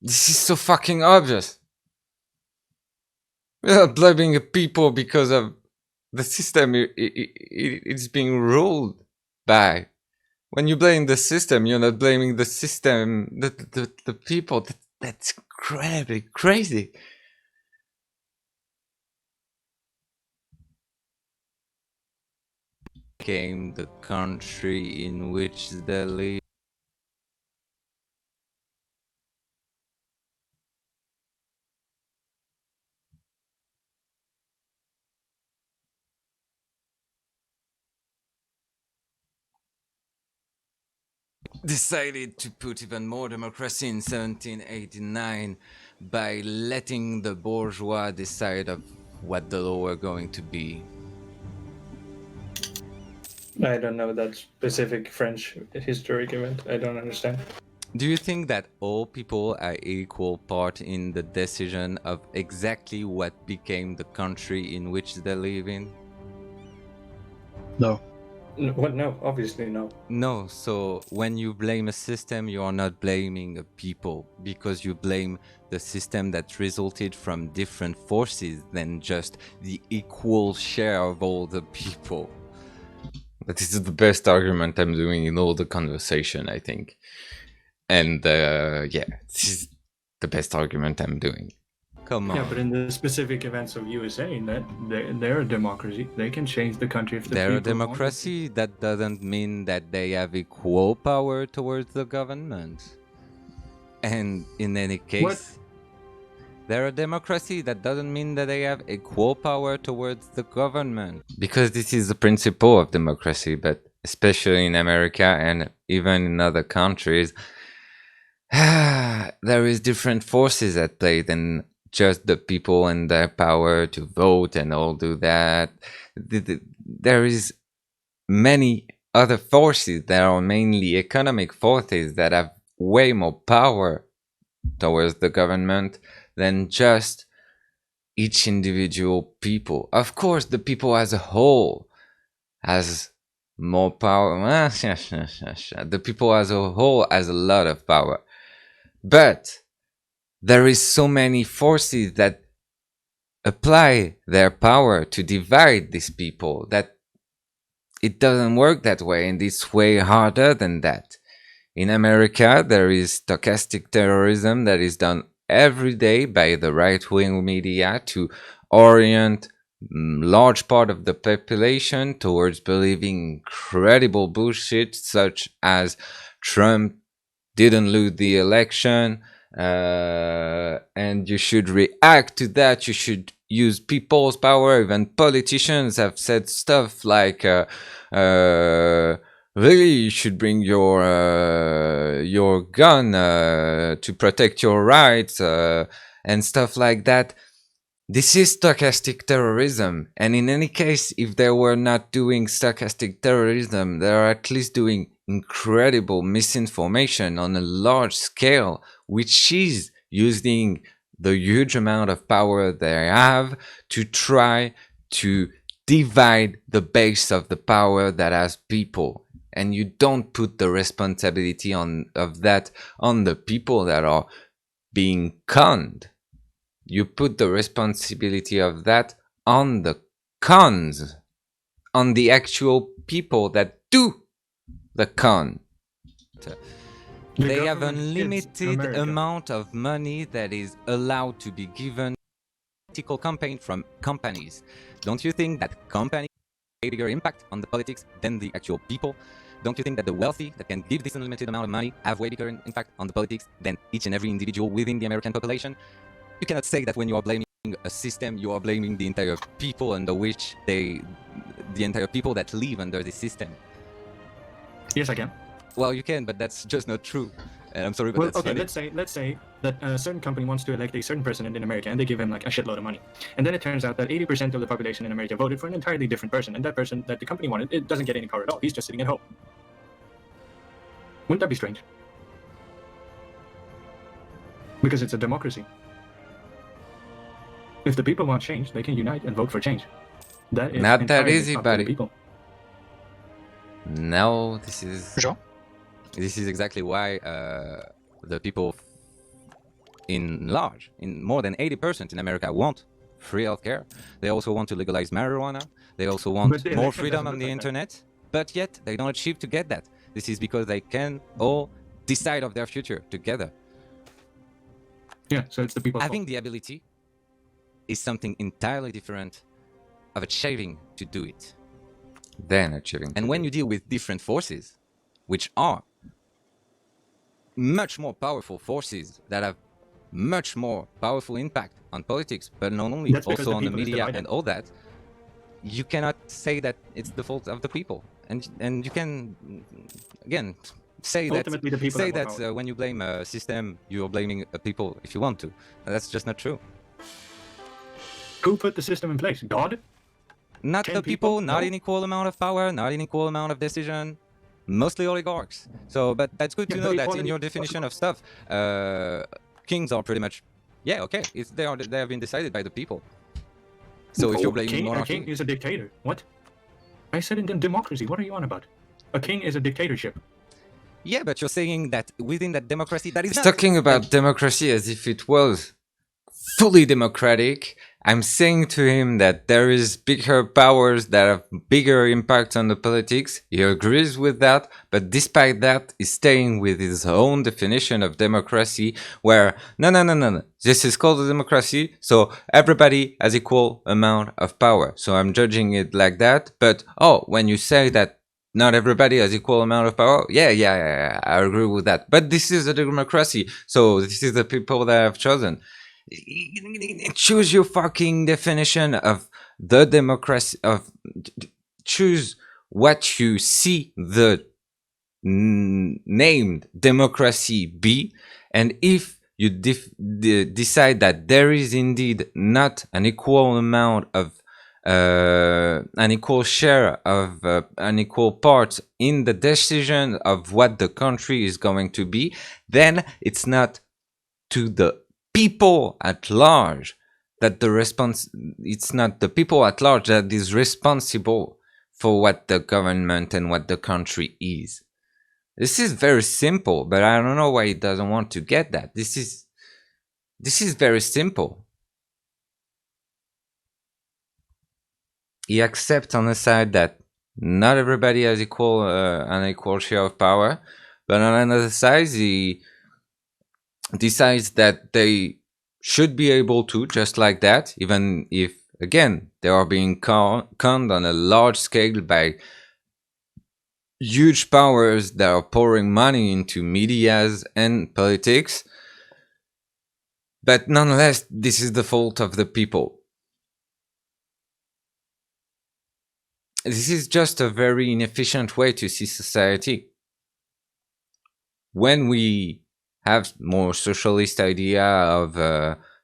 This is so fucking obvious. We're not blaming a people because of the system it's being ruled by. When you blame the system, you're not blaming the system, the people. That's incredibly crazy. Became the country in which they live. decided to put even more democracy in 1789 by letting the bourgeois decide of what the law were going to be. I don't know that specific French historic event. I don't understand. Do you think that all people are equal part in the decision of exactly what became the country in which they live in? No. What? No, obviously no. No, so when you blame a system, you are not blaming a people, because you blame the system that resulted from different forces than just the equal share of all the people. That is the best argument I'm doing in all the conversation, I think. And yeah, this is the best argument I'm doing. Come on. Yeah, but in the specific events of USA, that they're a democracy. They can change the country if the They're people a democracy. That doesn't mean that they have equal power towards the government. And in any case, What? They're a democracy. That doesn't mean that they have equal power towards the government. Because this is the principle of democracy, but especially in America and even in other countries, there is different forces at play than just the people and their power to vote and all do that. There is many other forces that are mainly economic forces that have way more power towards the government than just each individual people. Of course, the people as a whole has more power. The people as a whole has a lot of power. But there is so many forces that apply their power to divide these people that it doesn't work that way, and it's way harder than that. In America, there is stochastic terrorism that is done every day by the right-wing media to orient large part of the population towards believing incredible bullshit such as Trump didn't lose the election, and you should react to that. You should use people's power. Even politicians have said stuff like, really, you should bring your gun to protect your rights and stuff like that. This is stochastic terrorism, and in any case, if they were not doing stochastic terrorism, they are at least doing incredible misinformation on a large scale, which is using the huge amount of power they have to try to divide the base of the power that has people. And you don't put the responsibility of that on the people that are being conned. You put the responsibility of that on the cons, on the actual people that do the con. They have unlimited amount of money that is allowed to be given political campaign from companies. Don't you think that companies have a bigger impact on the politics than the actual people? Don't you think that the wealthy that can give this unlimited amount of money have way bigger impact on the politics than each and every individual within the American population? You cannot say that when you are blaming a system, you are blaming the entire people under which the entire people that live under the system. Yes, I can. Well, you can, but that's just not true. And I'm sorry, but that's okay. funny. Let's say that a certain company wants to elect a certain president in America, and they give him like a shitload of money. And then it turns out that 80% of the population in America voted for an entirely different person, and that person that the company wanted, it doesn't get any power at all. He's just sitting at home. Wouldn't that be strange? Because it's a democracy. If the people want change, they can unite and vote for change. That is not that entirely easy, up to the buddy. people. No, this is Sure. this is exactly why the people in more than 80% in America want free healthcare. They also want to legalize marijuana. They also want more freedom on the internet. But yet they don't achieve to get that. This is because they can all decide of their future together. Yeah, so it's the people's Having fault. the ability is something entirely different of achieving to do it. Then achieving. And when you deal with different forces, which are much more powerful forces that have much more powerful impact on politics, but not only, That's because also the on the people is media divided. and all that, you cannot say that it's the fault of the people. And you can, again, say that Ultimately, the people have more power. when you blame a system, you're blaming people if you want to. That's just not true. Who put the system in place? God? Not 10 the people, people? not No. in equal amount of power, not in equal amount of decision. Mostly oligarchs. So, but that's good to know that in your definition of stuff, kings are pretty much, yeah, okay. They have been decided by the people. So if you're blaming monarchy, a king is a dictator. What? I said in democracy. What are you on about? A king is a dictatorship. yeah, but you're saying that within that democracy, that is He's not. talking about democracy as if it was fully democratic. I'm saying to him that there is bigger powers that have bigger impact on the politics. He agrees with that, but despite that, he's staying with his own definition of democracy, where no. This is called a democracy, so everybody has equal amount of power. So I'm judging it like that. But when you say that not everybody has equal amount of power, yeah, I agree with that. But this is a democracy, so this is the people that have chosen. Choose your fucking definition of the democracy, choose what you see the named democracy be, and if you decide that there is indeed not an equal amount of an equal share of an equal part in the decision of what the country is going to be, then it's not to the people at large that it's not the people at large that is responsible for what the government and what the country is. This is very simple, but I don't know why he doesn't want to get that. This is very simple. He accepts on the side that not everybody has an equal share of power, but on another side, he decides that they should be able to, just like that, even if, again, they are being conned on a large scale by huge powers that are pouring money into medias and politics. But nonetheless, this is the fault of the people. This is just a very inefficient way to see society. When we have more socialist idea of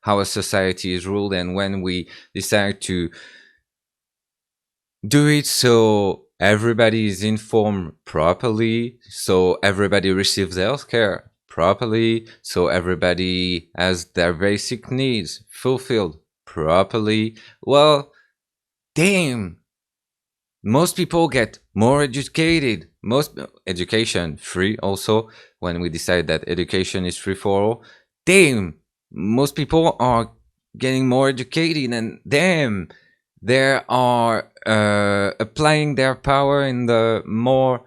how a society is ruled, and when we decide to do it so everybody is informed properly, so everybody receives healthcare properly, so everybody has their basic needs fulfilled properly, well, damn, most people get more educated. Most education free also, when we decide that education is free for all. Damn, most people are getting more educated, and damn, they are applying their power in the more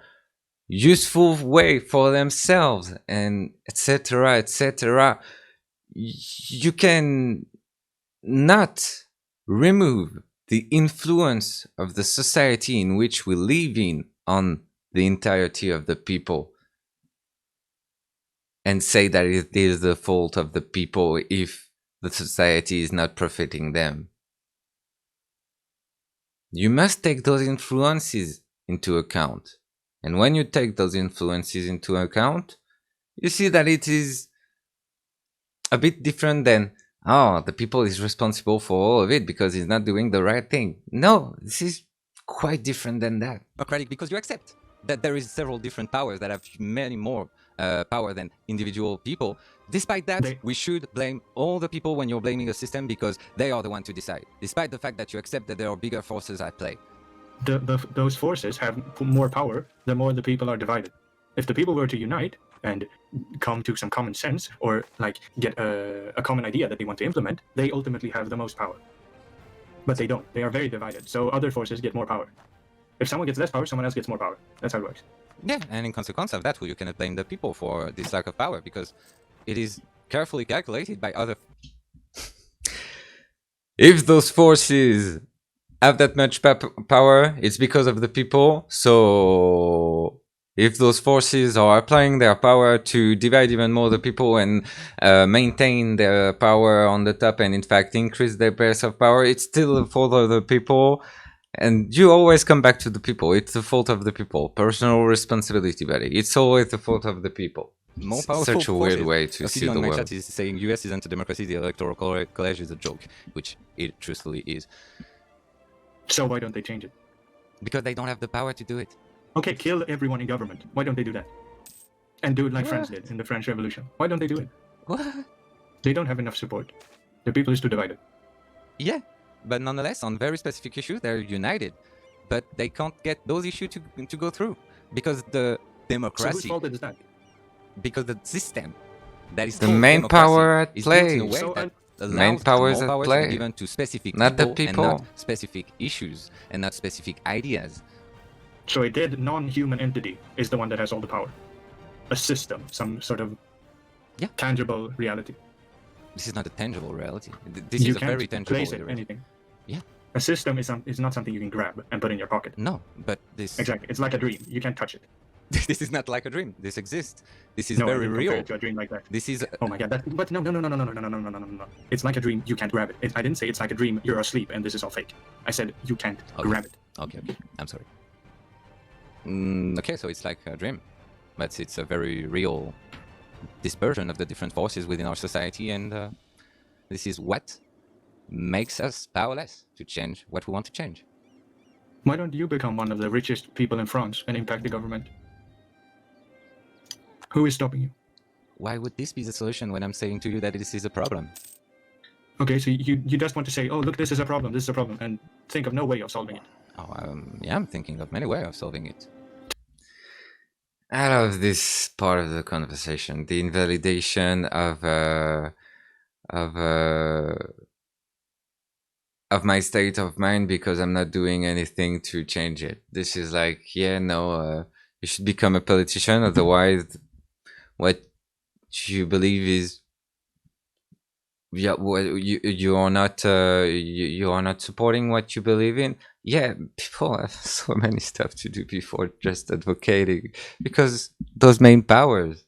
useful way for themselves, and etc. etc. You can not remove the influence of the society in which we live in on the entirety of the people and say that it is the fault of the people if the society is not profiting them. You must take those influences into account. And when you take those influences into account, you see that it is a bit different than, the people is responsible for all of it because he's not doing the right thing. No, this is quite different than that. Democratic, because you accept that there is several different powers that have many more power than individual people. Despite that, we should blame all the people when you're blaming a system because they are the one to decide. Despite the fact that you accept that there are bigger forces at play. Those forces have more power the more the people are divided. If the people were to unite and come to some common sense, or like get a common idea that they want to implement, they ultimately have the most power. But they don't. They are very divided. So other forces get more power. If someone gets less power, someone else gets more power. That's how it works. Yeah, and in consequence of that, you cannot blame the people for this lack of power because it is carefully calculated by other. If those forces have that much power, it's because of the people. So if those forces are applying their power to divide even more the people and maintain their power on the top and in fact increase their base of power, it's still the fault of the people. And you always come back to the people. It's the fault of the people. Personal responsibility, buddy. It's always the fault of the people. More powerful Such a weird way to see Opinion the on my world. chat is saying US is anti-democracy, the electoral college is a joke, which it truthfully is. So why don't they change it? Because they don't have the power to do it. Okay, kill everyone in government. Why don't they do that? And do it like France did in the French Revolution. Why don't they do it? What? They don't have enough support. The people is too divided. Yeah, but nonetheless, on very specific issues, they're united. But they can't get those issues to go through. Because the So democracy, whose fault is that? because the system that is The called main democracy power at is built in a play. way So, that allows main powers more at powers play. to be given to specific Not the people and people. not specific issues and not specific ideas. So a dead non-human entity is the one that has all the power. A system, some sort of Yeah. tangible reality. This is not a tangible reality. This You is a can't very tangible place it reality. anything. Yeah. A system is not something you can grab and put in your pocket. No, but this Exactly. It's like a dream. You can't touch it. this is not like a dream. This exists. This is No, I very didn't compare real. it to a dream like that. This is Oh my god, but no. It's like a dream, you can't grab it. I didn't say it's like a dream, you're asleep and this is all fake. I said you can't Okay. grab it. okay. I'm sorry. Okay, so it's like a dream, but it's a very real dispersion of the different forces within our society, and this is what makes us powerless to change what we want to change. Why don't you become one of the richest people in France and impact the government? Who is stopping you? Why would this be the solution when I'm saying to you that this is a problem? Okay, so you just want to say, oh look, this is a problem, and think of no way of solving it. Oh, yeah, I'm thinking of many ways of solving it. I love this part of the conversation, the invalidation of my state of mind because I'm not doing anything to change it. This is like, yeah, no, you should become a politician, otherwise what you believe is, yeah, you are not you are not supporting what you believe in. Yeah, people have so many stuff to do before just advocating, because those main powers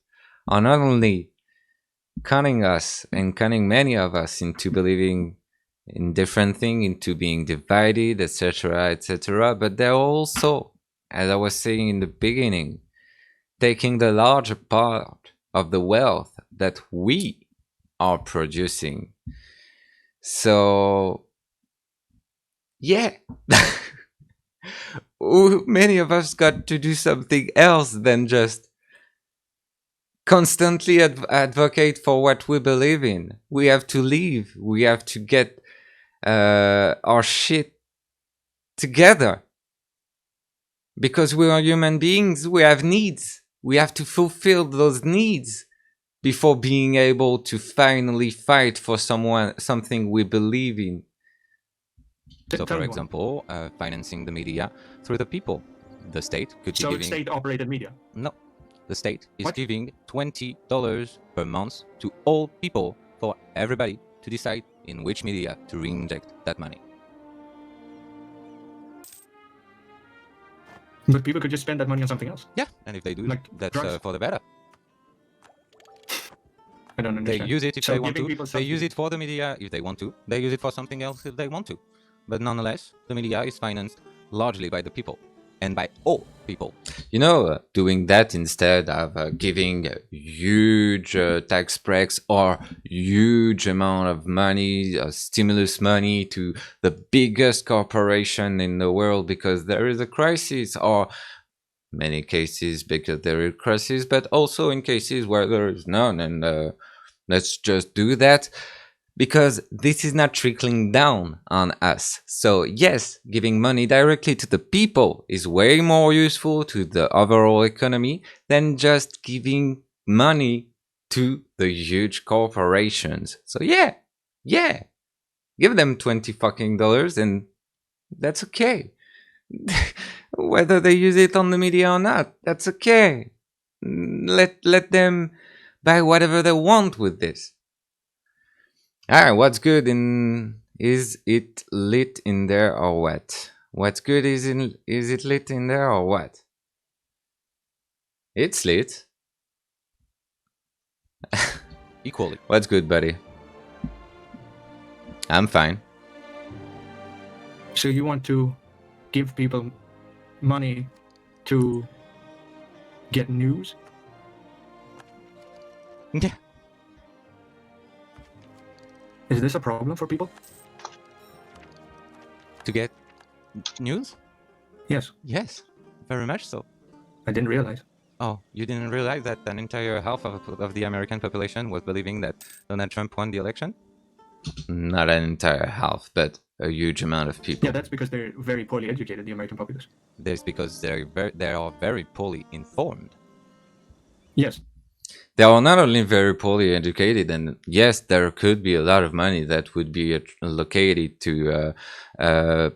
are not only cunning us and cunning many of us into believing in different things, into being divided, etc., etc., but they're also, as I was saying in the beginning, taking the larger part of the wealth that we are producing. So yeah, many of us got to do something else than just constantly advocate for what we believe in. We have to leave. We have to get our shit together, because we are human beings. We have needs. We have to fulfill those needs before being able to finally fight for something we believe in. So, for example, financing the media through the people. The state could be giving... So state-operated media? No. The state is giving $20 per month to all people, for everybody to decide in which media to reinject that money. But people could just spend that money on something else. Yeah, and if they do, like that's for the better. I don't understand. They use it if so they want to. They use it for the media if they want to. They use it for something else if they want to. But nonetheless, the media is financed largely by the people. And by all people. You know, doing that instead of giving huge tax breaks or huge amount of money, stimulus money to the biggest corporation in the world because there is a crisis, or many cases because there is a crisis, but also in cases where there is none. And let's just do that, because this is not trickling down on us. So yes, giving money directly to the people is way more useful to the overall economy than just giving money to the huge corporations. So yeah, give them $20 and that's okay. Whether they use it on the media or not, that's okay. Let them buy whatever they want with this. Alright, what's good in... Is it lit in there or what? What's good is it lit in there or what? It's lit. Equally. What's good, buddy? I'm fine. So you want to give people money to get news? Yeah. Is this a problem for people? To get news? Yes. Yes, very much so. I didn't realize. Oh, you didn't realize that an entire half of the American population was believing that Donald Trump won the election? Not an entire half, but a huge amount of people. Yeah, that's because they're very poorly educated, the American populace. That's because they are very poorly informed. Yes. They are not only very poorly educated, and yes, there could be a lot of money that would be allocated to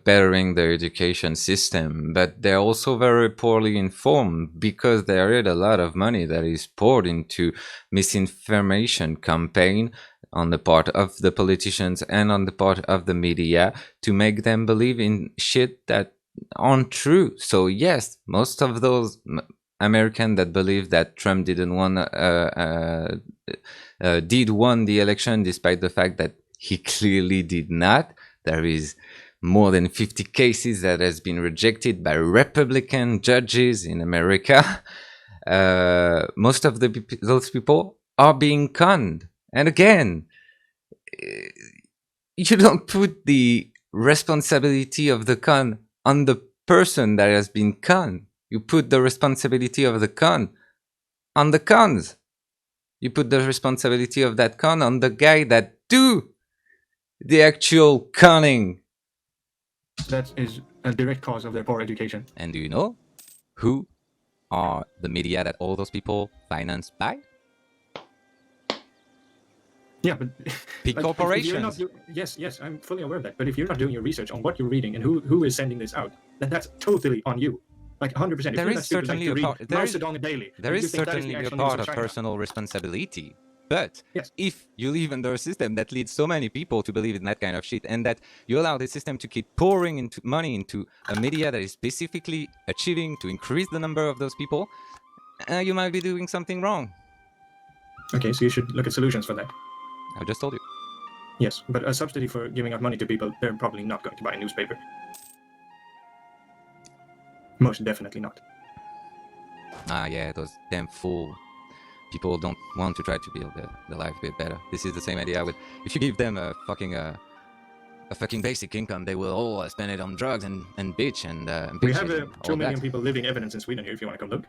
bettering the education system, but they're also very poorly informed because there is a lot of money that is poured into misinformation campaign on the part of the politicians and on the part of the media to make them believe in shit that aren't true. So yes, most of those American that believe that Trump did won the election, despite the fact that he clearly did not. There is more than 50 cases that has been rejected by Republican judges in America. Most of those people are being conned. And again, you don't put the responsibility of the con on the person that has been conned. You put the responsibility of the con on the cons. You put the responsibility of that con on the guy that do the actual conning. That is a direct cause of their poor education. And do you know who are the media that all those people financed by? Yeah, but big like, corporations. Yes, I'm fully aware of that. But if you're not doing your research on what you're reading and who is sending this out, then that's totally on you. Like 100%. There is certainly a part. There is certainly a part of personal responsibility. But yes, if you live under a system that leads so many people to believe in that kind of shit, and that you allow the system to keep pouring into money into a media that is specifically achieving to increase the number of those people, you might be doing something wrong. Okay, so you should look at solutions for that. I just told you. Yes, but a subsidy for giving out money to people, they're probably not going to buy a newspaper. Most definitely not. Ah, yeah, those damn fool people don't want to try to build their life a bit better. This is the same idea with if you give them a fucking basic income, they will all spend it on drugs and bitch and bitch. We have 2 million people living evidence in Sweden here. If you want to come look.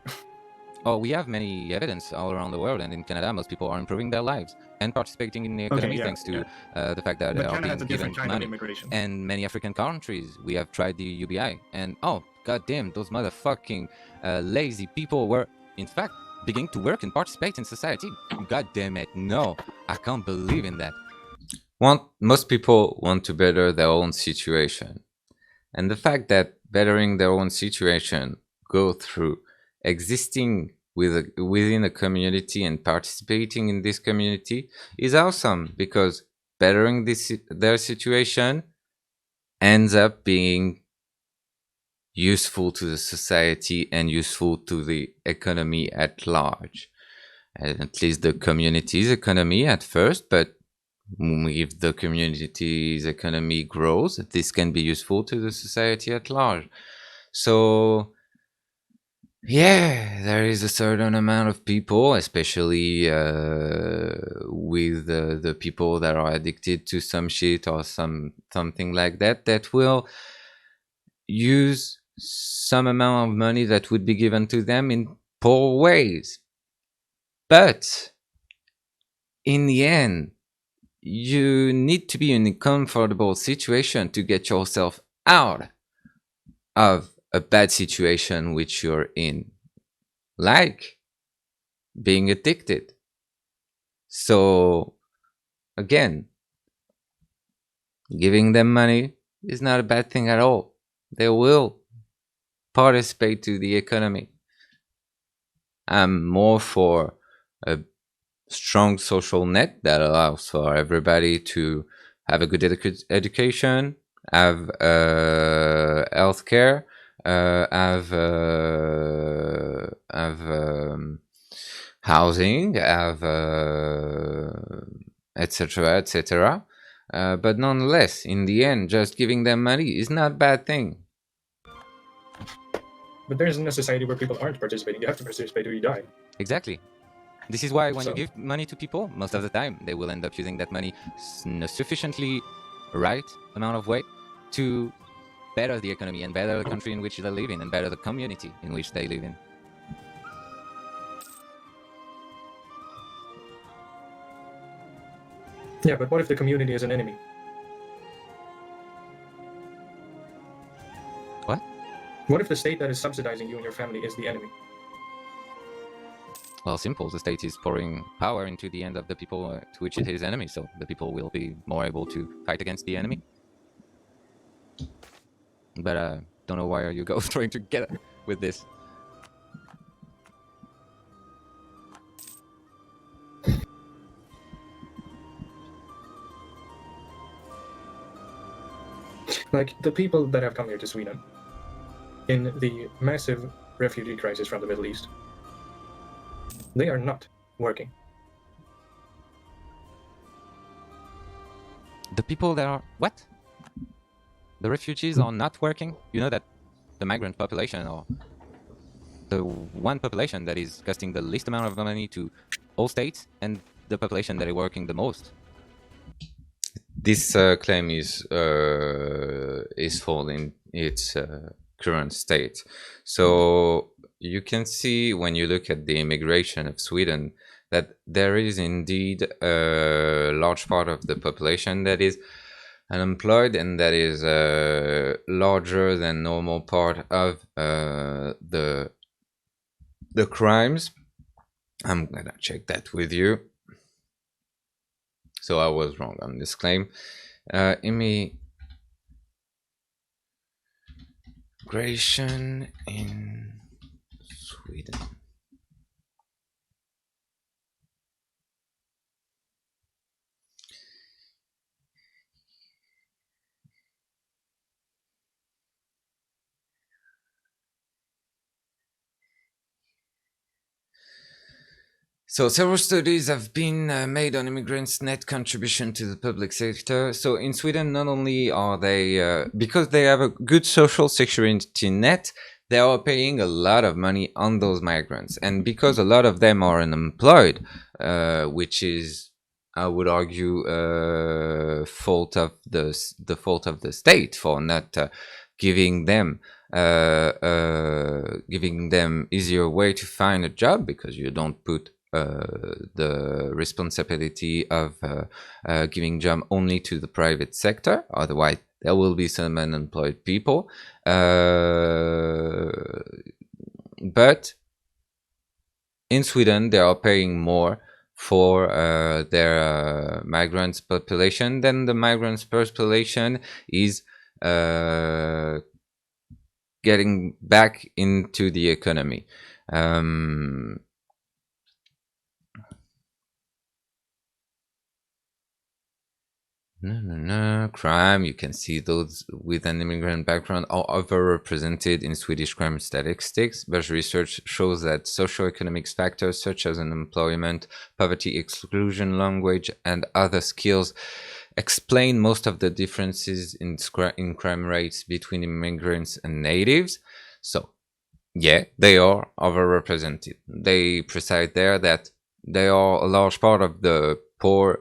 Oh, we have many evidence all around the world, and in Canada, most people are improving their lives and participating in the economy thanks to the fact that they are being given money. And many African countries, we have tried the UBI, and oh, goddamn, those motherfucking lazy people were, in fact, beginning to work and participate in society. God damn it, no, I can't believe in that. Most people want to better their own situation, and the fact that bettering their own situation go through existing within a community and participating in this community is awesome, because bettering their situation ends up being useful to the society and useful to the economy at large, and at least the community's economy at first. But if the community's economy grows, this can be useful to the society at large. So yeah, there is a certain amount of people, especially with the people that are addicted to some shit or something like that, that will use some amount of money that would be given to them in poor ways. But in the end, you need to be in a comfortable situation to get yourself out of a bad situation which you're in, like being addicted. So again, giving them money is not a bad thing at all. They will participate to the economy. I'm more for a strong social net that allows for everybody to have a good education, have healthcare, have housing, have etc., etc. But nonetheless, in the end, just giving them money is not a bad thing. But there isn't a society where people aren't participating. You have to participate or you die. Exactly. This is why when you give money to people, most of the time they will end up using that money in a sufficiently right amount of way to better the economy and better the country in which they live in and better the community in which they live in. Yeah, but what if the community is an enemy? What? What if the state that is subsidizing you and your family is the enemy? Well, simple. The state is pouring power into the hand of the people to which it is enemy, so the people will be more able to fight against the enemy. But don't know why are you guys trying to get with this. Like the people that have come here to Sweden in the massive refugee crisis from the Middle East, they are not working. The people that are what? The refugees are not working? You know that the migrant population or the one population that is costing the least amount of money to all states and the population that is working the most. This claim is false in its current state. So you can see when you look at the immigration of Sweden that there is indeed a large part of the population that is unemployed, and that is a larger than normal part of the crimes. I'm gonna check that with you. So I was wrong on this claim. Immigration in Sweden. So several studies have been made on immigrants' net contribution to the public sector. So in Sweden, not only are they, because they have a good social security net, they are paying a lot of money on those migrants. And because a lot of them are unemployed, which is, I would argue, fault of the fault of the state for not giving them easier way to find a job, because you don't put the responsibility of giving job only to the private sector. Otherwise, there will be some unemployed people. But in Sweden, they are paying more for their migrants population than the migrants population is getting back into the economy. Crime, you can see those with an immigrant background are overrepresented in Swedish crime statistics, but research shows that socioeconomic factors such as unemployment, poverty, exclusion, language, and other skills explain most of the differences in crime rates between immigrants and natives. So, yeah, they are overrepresented. They precise there that they are a large part of the poor.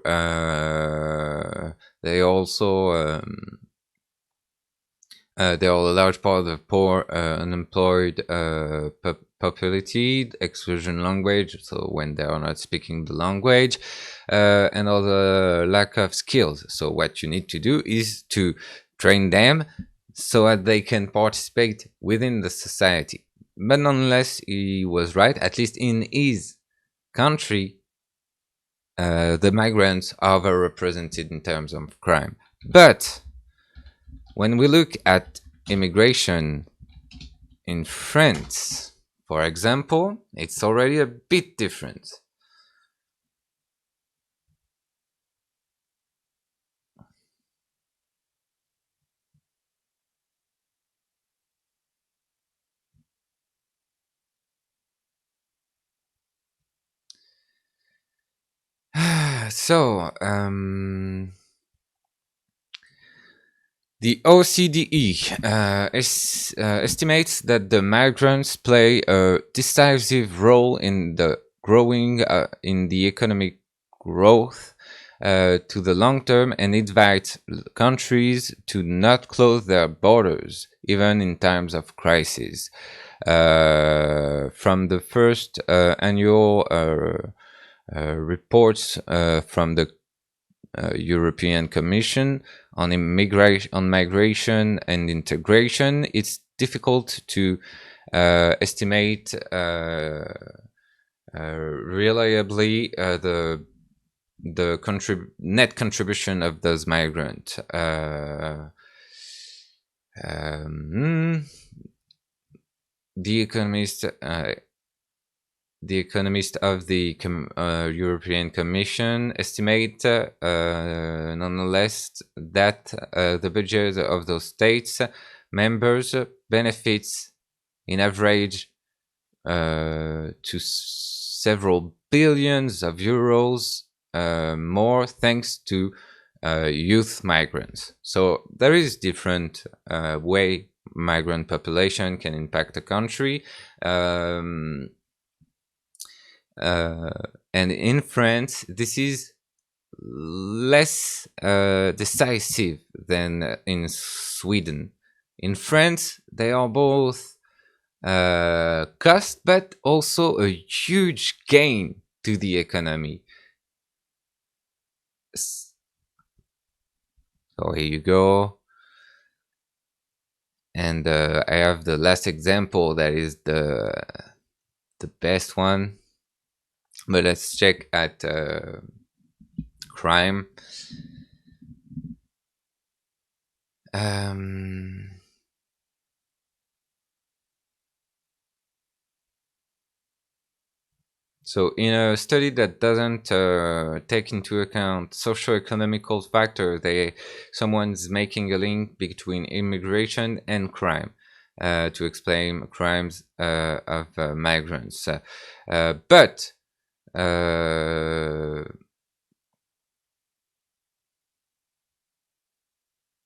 They also they are a large part of the poor, unemployed populated, exclusion language, so when they are not speaking the language, and other lack of skills. So what you need to do is to train them so that they can participate within the society. But nonetheless, he was right, at least in his country, the migrants are overrepresented in terms of crime. But when we look at immigration in France, for example, it's already a bit different. So, The OCDE estimates that the migrants play a decisive role in the in the economic growth to the long term, and invites countries to not close their borders even in times of crisis. From the first annual reports from the European Commission on migration and integration, it's difficult to estimate reliably the net contribution of those migrants. The economist of the European Commission estimate nonetheless that the budget of those states members benefits in average to several billions of euros more thanks to youth migrants. So there is different way migrant population can impact a country. And in France, this is less decisive than in Sweden. In France, they are both cost, but also a huge gain to the economy. So here you go. And I have the last example that is the best one. But let's check at crime. So in a study that doesn't take into account socio-economical factors, someone's making a link between immigration and crime to explain crimes of migrants. But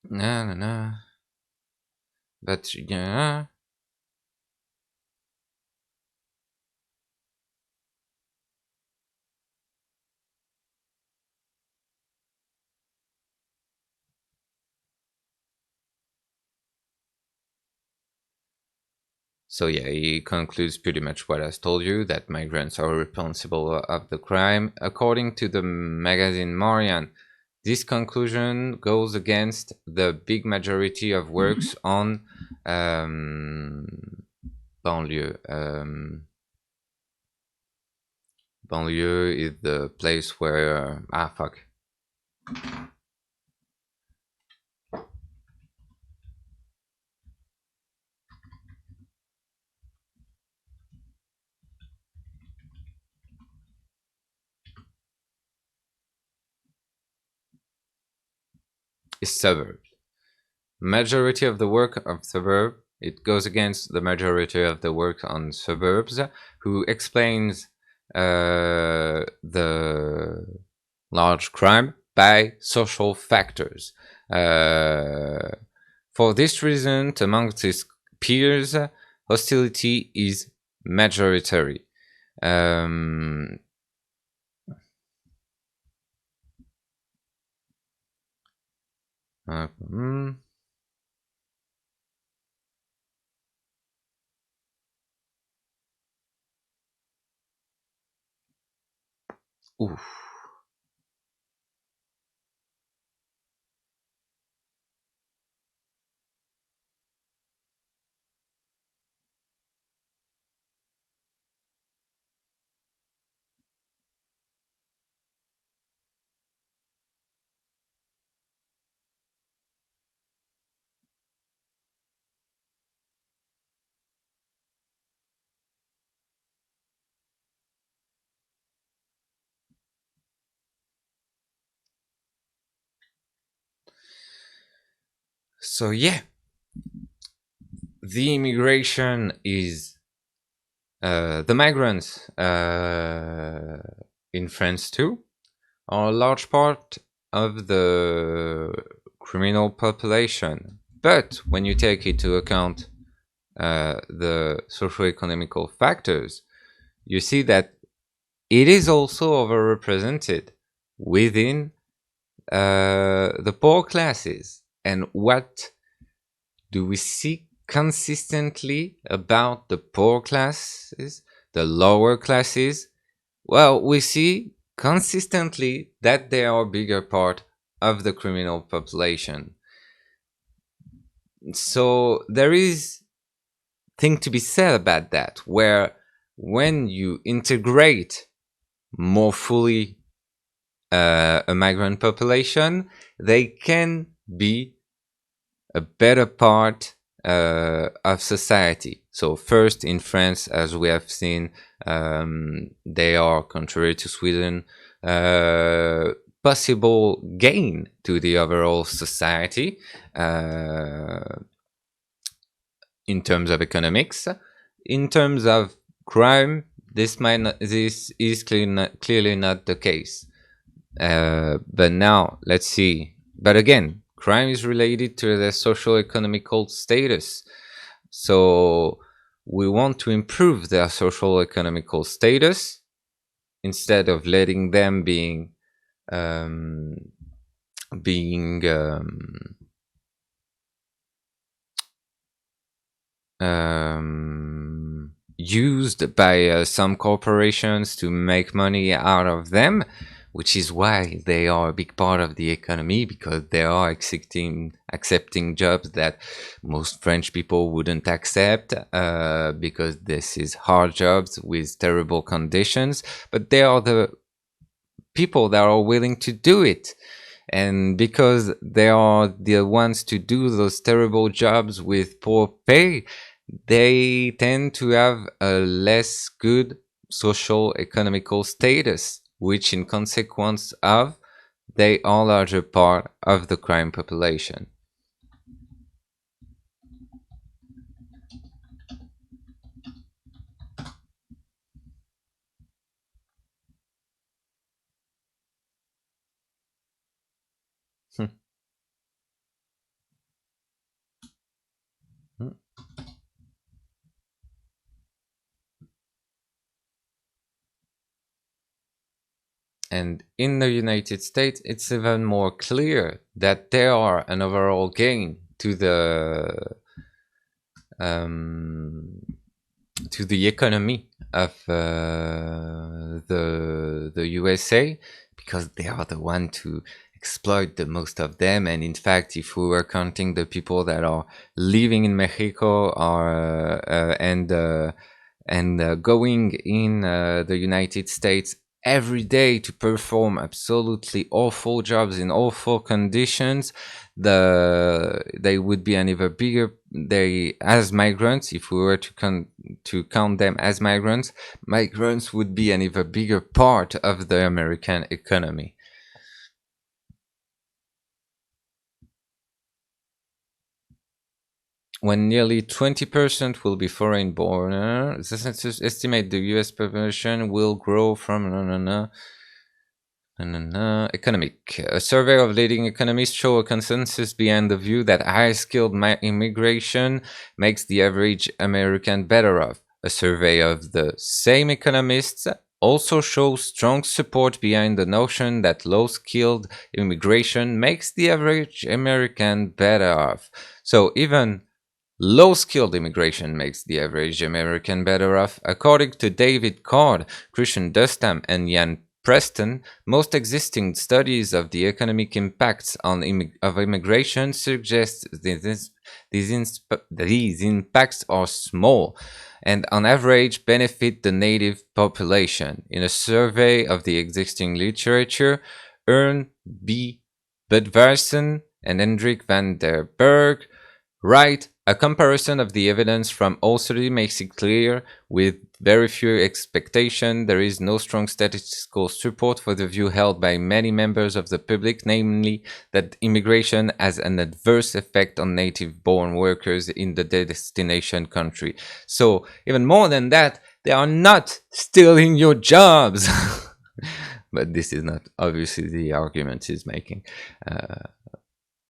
no. But yeah. So yeah, he concludes pretty much what I told you, that migrants are responsible of the crime. According to the magazine Marianne, this conclusion goes against the big majority of works on banlieue. Banlieue is the place where is suburbs. Majority of the work of suburb, it goes against the majority of the work on suburbs, who explains the large crime by social factors. For this reason, amongst his peers, hostility is majoritary. Oof. So yeah, the immigration is the migrants in France too are a large part of the criminal population. But when you take into account the socio-economical factors, you see that it is also overrepresented within the poor classes. And what do we see consistently about the poor classes, the lower classes? Well, we see consistently that they are a bigger part of the criminal population. So there is thing to be said about that, where when you integrate more fully a migrant population, they can be a better part of society. So first in France, as we have seen, they are, contrary to Sweden, possible gain to the overall society in terms of economics. In terms of crime, this is clearly not the case. But now let's see. But again, crime is related to their social economical status. So we want to improve their social economical status instead of letting them being used by some corporations to make money out of them, which is why they are a big part of the economy, because they are accepting jobs that most French people wouldn't accept, because this is hard jobs with terrible conditions, but they are the people that are willing to do it. And because they are the ones to do those terrible jobs with poor pay, they tend to have a less good social economical status, which in consequence of, they are a larger part of the crime population. And in the United States, it's even more clear that there are an overall gain to the economy of the USA, because they are the one to exploit the most of them. And in fact, if we were counting the people that are living in Mexico or and going in the United States every day to perform absolutely awful jobs in awful conditions, they would be an even bigger, as migrants, if we were to count them as migrants would be an even bigger part of the American economy. When nearly 20% will be foreign born, the census estimate the US population will grow from economic. A survey of leading economists show a consensus behind the view that high-skilled immigration makes the average American better off. A survey of the same economists also shows strong support behind the notion that low-skilled immigration makes the average American better off. So even low-skilled immigration makes the average American better off. According to David Card, Christian Dustam, and Jan Preston, most existing studies of the economic impacts of immigration suggest these impacts are small and on average benefit the native population. In a survey of the existing literature, Ern B. Budvarsson and Hendrik van der Berg write, a comparison of the evidence from all studies makes it clear, with very few expectations, there is no strong statistical support for the view held by many members of the public, namely that immigration has an adverse effect on native-born workers in the destination country. So, even more than that, they are not stealing your jobs. But this is not obviously the argument he's making.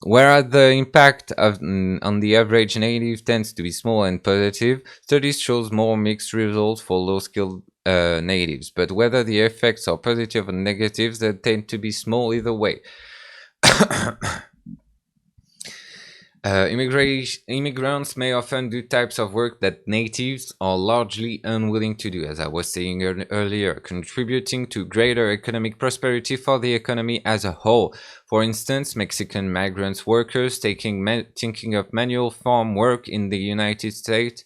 Whereas the impact on the average native tends to be small and positive, studies shows more mixed results for low-skilled natives. But whether the effects are positive or negative, they tend to be small either way. Immigrants may often do types of work that natives are largely unwilling to do, as I was saying earlier, contributing to greater economic prosperity for the economy as a whole. For instance, Mexican migrant workers thinking of manual farm work in the United States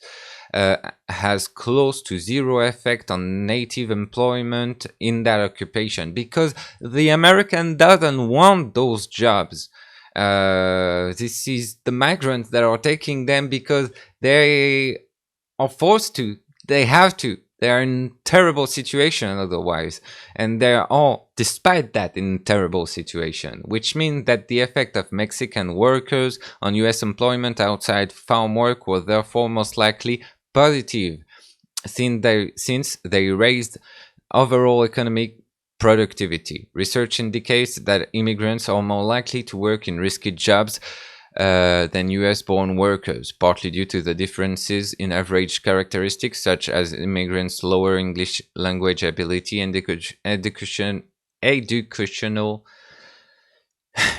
has close to zero effect on native employment in that occupation, because the American doesn't want those jobs. This is the migrants that are taking them because they are forced to. They have to. They are in terrible situation otherwise, and they are all, despite that, in terrible situation. Which means that the effect of Mexican workers on U.S. employment outside farm work was therefore most likely positive, since they raised overall economic productivity. Research indicates that immigrants are more likely to work in risky jobs than US-born workers, partly due to the differences in average characteristics such as immigrants' lower English language ability and educational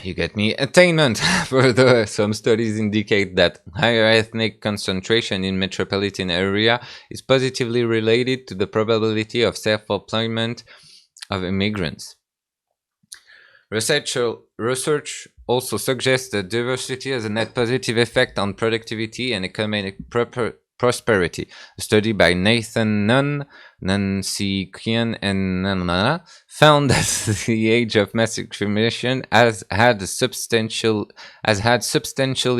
you get me, attainment. Further, some studies indicate that higher ethnic concentration in metropolitan area is positively related to the probability of self-employment of immigrants. Research also suggests that diversity has a net positive effect on productivity and economic prosperity. A study by Nathan Nunn, Nancy Kian, and Nana found that the age of mass extermination has had substantially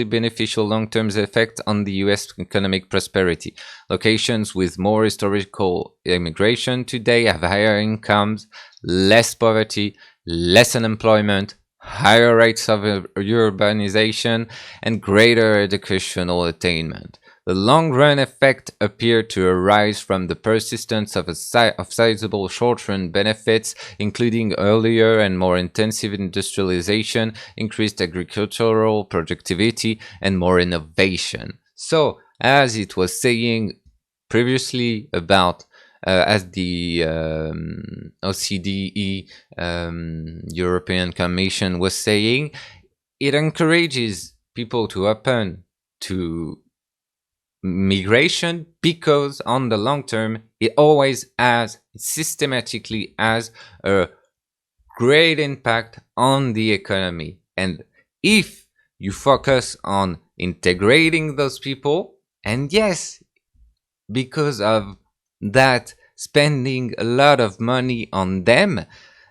beneficial long-term effect on the U.S. economic prosperity. Locations with more historical immigration today have higher incomes, less poverty, less unemployment, higher rates of urbanization, and greater educational attainment. The long-run effect appeared to arise from the persistence of sizable short-run benefits, including earlier and more intensive industrialization, increased agricultural productivity, and more innovation. So, as it was saying previously about as the OCDE European Commission was saying, it encourages people to open to migration because on the long term it always systematically has a great impact on the economy. And if you focus on integrating those people, and yes, because of that, spending a lot of money on them,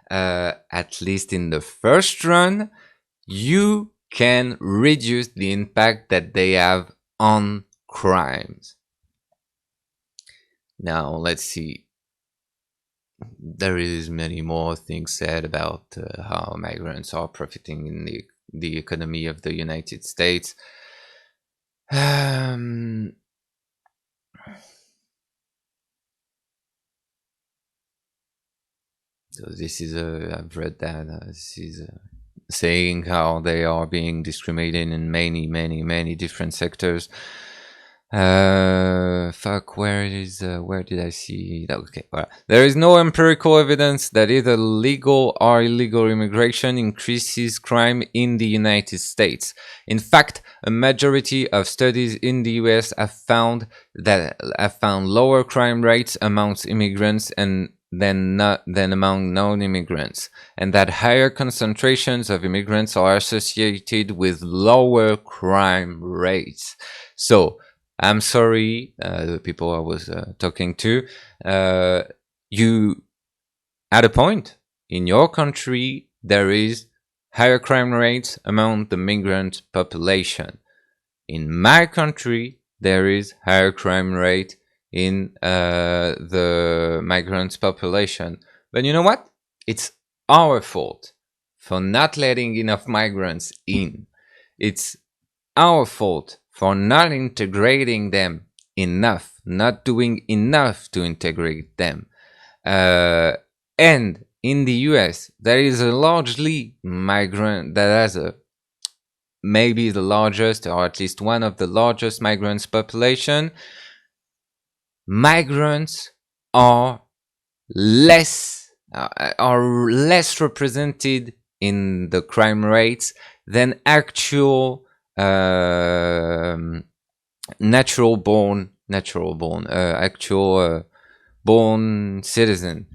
at least in the first run, you can reduce the impact that they have on crimes. Now, let's see. There is many more things said about how migrants are profiting in the economy of the United States. So this is I've read that. This is saying how they are being discriminated in many different sectors. Where did I see that? Okay, well, there is no empirical evidence that either legal or illegal immigration increases crime in the United States. In fact, a majority of studies in the US have found lower crime rates amongst immigrants than among non-immigrants, and that higher concentrations of immigrants are associated with lower crime rates. So, I'm sorry, the people I was talking to, you, at a point in your country, there is higher crime rates among the migrant population. In my country, there is higher crime rate in the migrants population. But you know what? It's our fault for not letting enough migrants in. It's our fault for not integrating them enough, not doing enough to integrate them. And in the US, there is a largely migrant that has a maybe the largest, or at least one of the largest migrants population, migrants are less represented in the crime rates than actual natural born born citizen.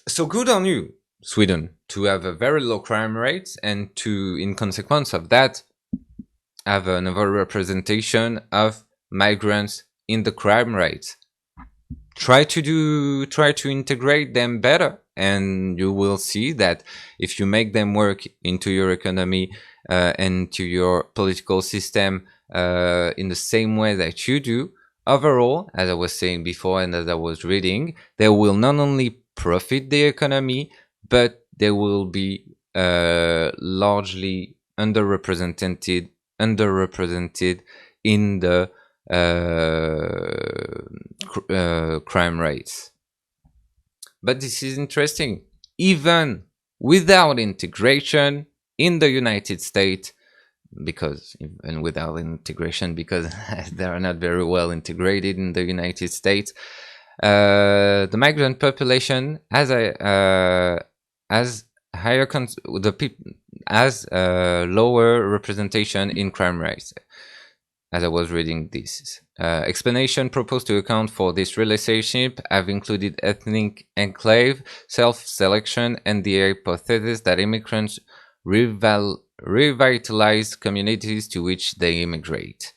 So good on you, Sweden, to have a very low crime rate and to, in consequence of that, have an overrepresentation of migrants in the crime rate. Try to integrate them better, and you will see that if you make them work into your economy and to your political system in the same way that you do, overall, as I was saying before and as I was reading, they will not only profit the economy, but they will be largely underrepresented in the crime rates. But this is interesting. Even without integration in the United States, because they are not very well integrated in the United States, the migrant population has lower representation in crime rates. As I was reading this, explanation proposed to account for this relationship have included ethnic enclave, self-selection, and the hypothesis that immigrants revitalize communities to which they immigrate.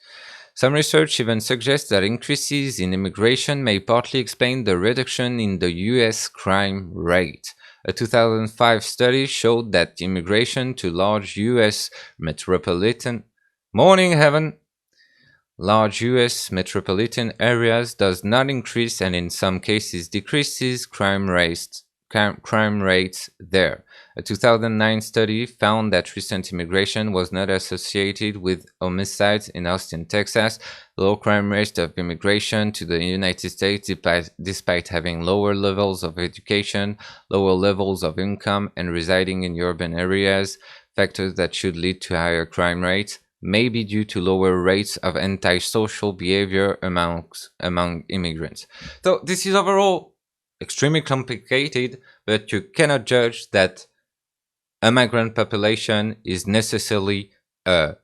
Some research even suggests that increases in immigration may partly explain the reduction in the US crime rate. A 2005 study showed that immigration to large US metropolitan areas does not increase and in some cases decreases crime rates there. A 2009 study found that recent immigration was not associated with homicides in Austin, Texas. Low crime rate of immigration to the United States, despite having lower levels of education, lower levels of income, and residing in urban areas, factors that should lead to higher crime rates, may be due to lower rates of antisocial behavior among immigrants. So this is overall extremely complicated, but you cannot judge that a migrant population is necessarily a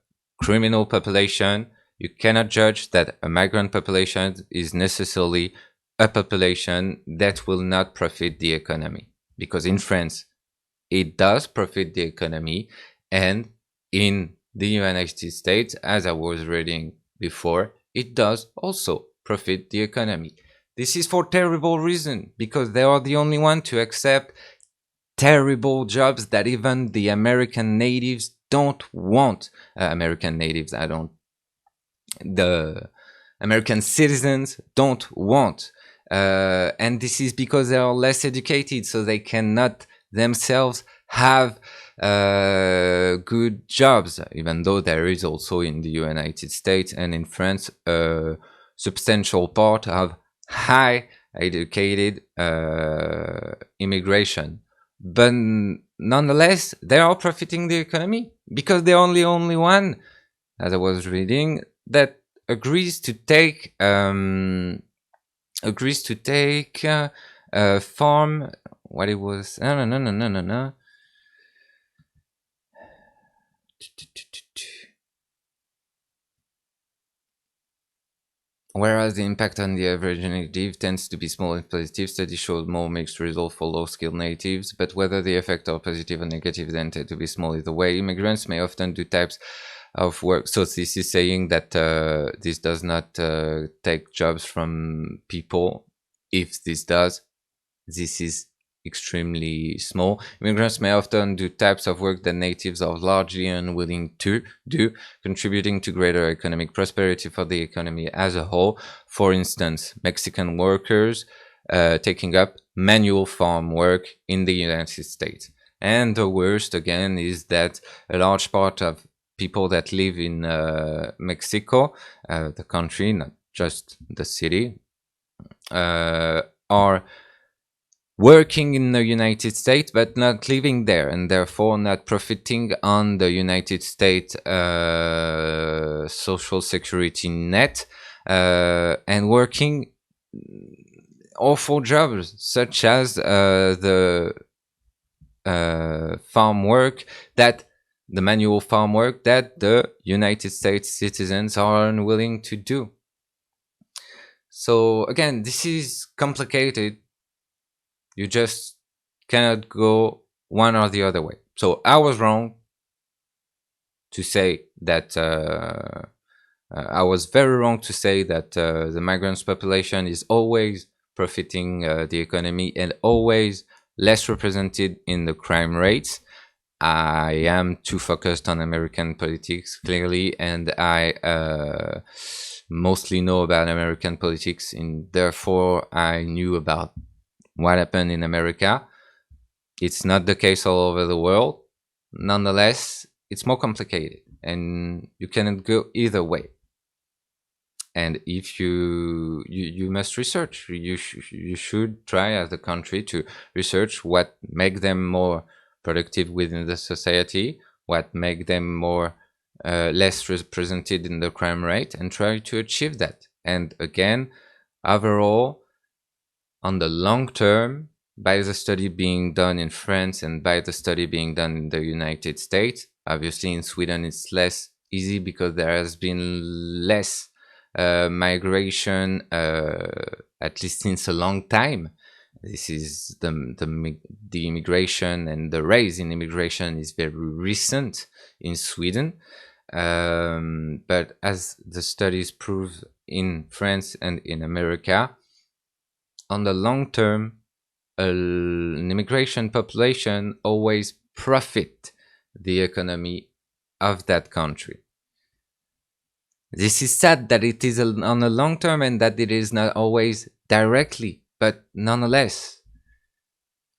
criminal population. You cannot judge that a migrant population is necessarily a population that will not profit the economy. Because in France, it does profit the economy, and in the United States, as I was reading before, it does also profit the economy. This is for terrible reason, because they are the only one to accept terrible jobs that even the American natives don't want. The American citizens don't want. And this is because they are less educated, so they cannot themselves have good jobs, even though there is also in the United States and in France a substantial part of high educated immigration. But nonetheless, they are profiting the economy because they're only one, as I was reading, that agrees to take a farm. What it was? No. Whereas the impact on the average native tends to be small and positive, studies showed more mixed results for low-skilled natives, but whether the effects are positive or negative then tend to be small either way. Immigrants may often do types of work. So this is saying that this does not take jobs from people. If this does, this is extremely small. Immigrants may often do types of work that natives are largely unwilling to do, contributing to greater economic prosperity for the economy as a whole. For instance, Mexican workers taking up manual farm work in the United States. And the worst, again, is that a large part of people that live in Mexico, the country, not just the city, are working in the United States but not living there, and therefore not profiting on the United States social security net, and working awful jobs such as the farm work, that the manual farm work that the United States citizens are unwilling to do. So again, this is complicated. You just cannot go one or the other way. So I was wrong to say that I was very wrong to say that the migrants population is always profiting the economy and always less represented in the crime rates. I am too focused on American politics, clearly, and I mostly know about American politics, and therefore I knew about what happened in America. It's not the case all over the world. Nonetheless, it's more complicated, and you cannot go either way. And if you must research, you should try as a country to research what make them more productive within the society, what make them more less represented in the crime rate, and try to achieve that. And again, overall, on the long term, by the study being done in France and by the study being done in the United States, obviously in Sweden it's less easy because there has been less migration, at least since a long time. This is the immigration, and the rise in immigration is very recent in Sweden. But as the studies prove in France and in America, on the long term, an immigration population always profit the economy of that country. This is sad that it is on the long term and that it is not always directly, but nonetheless,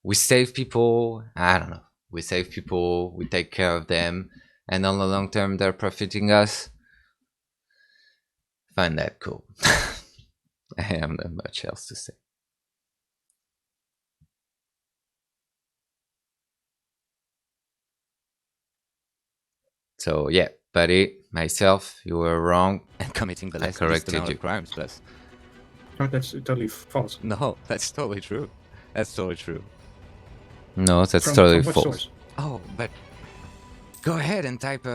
we save people, I don't know, we save people, we take care of them, and on the long term they're profiting us. Find that cool. I have not much else to say. So yeah, buddy, myself, you were wrong and committing the less amount of crimes. Plus, oh, that's totally false. No, that's totally true. That's totally true. No, that's totally from false. Source? Oh, but go ahead and type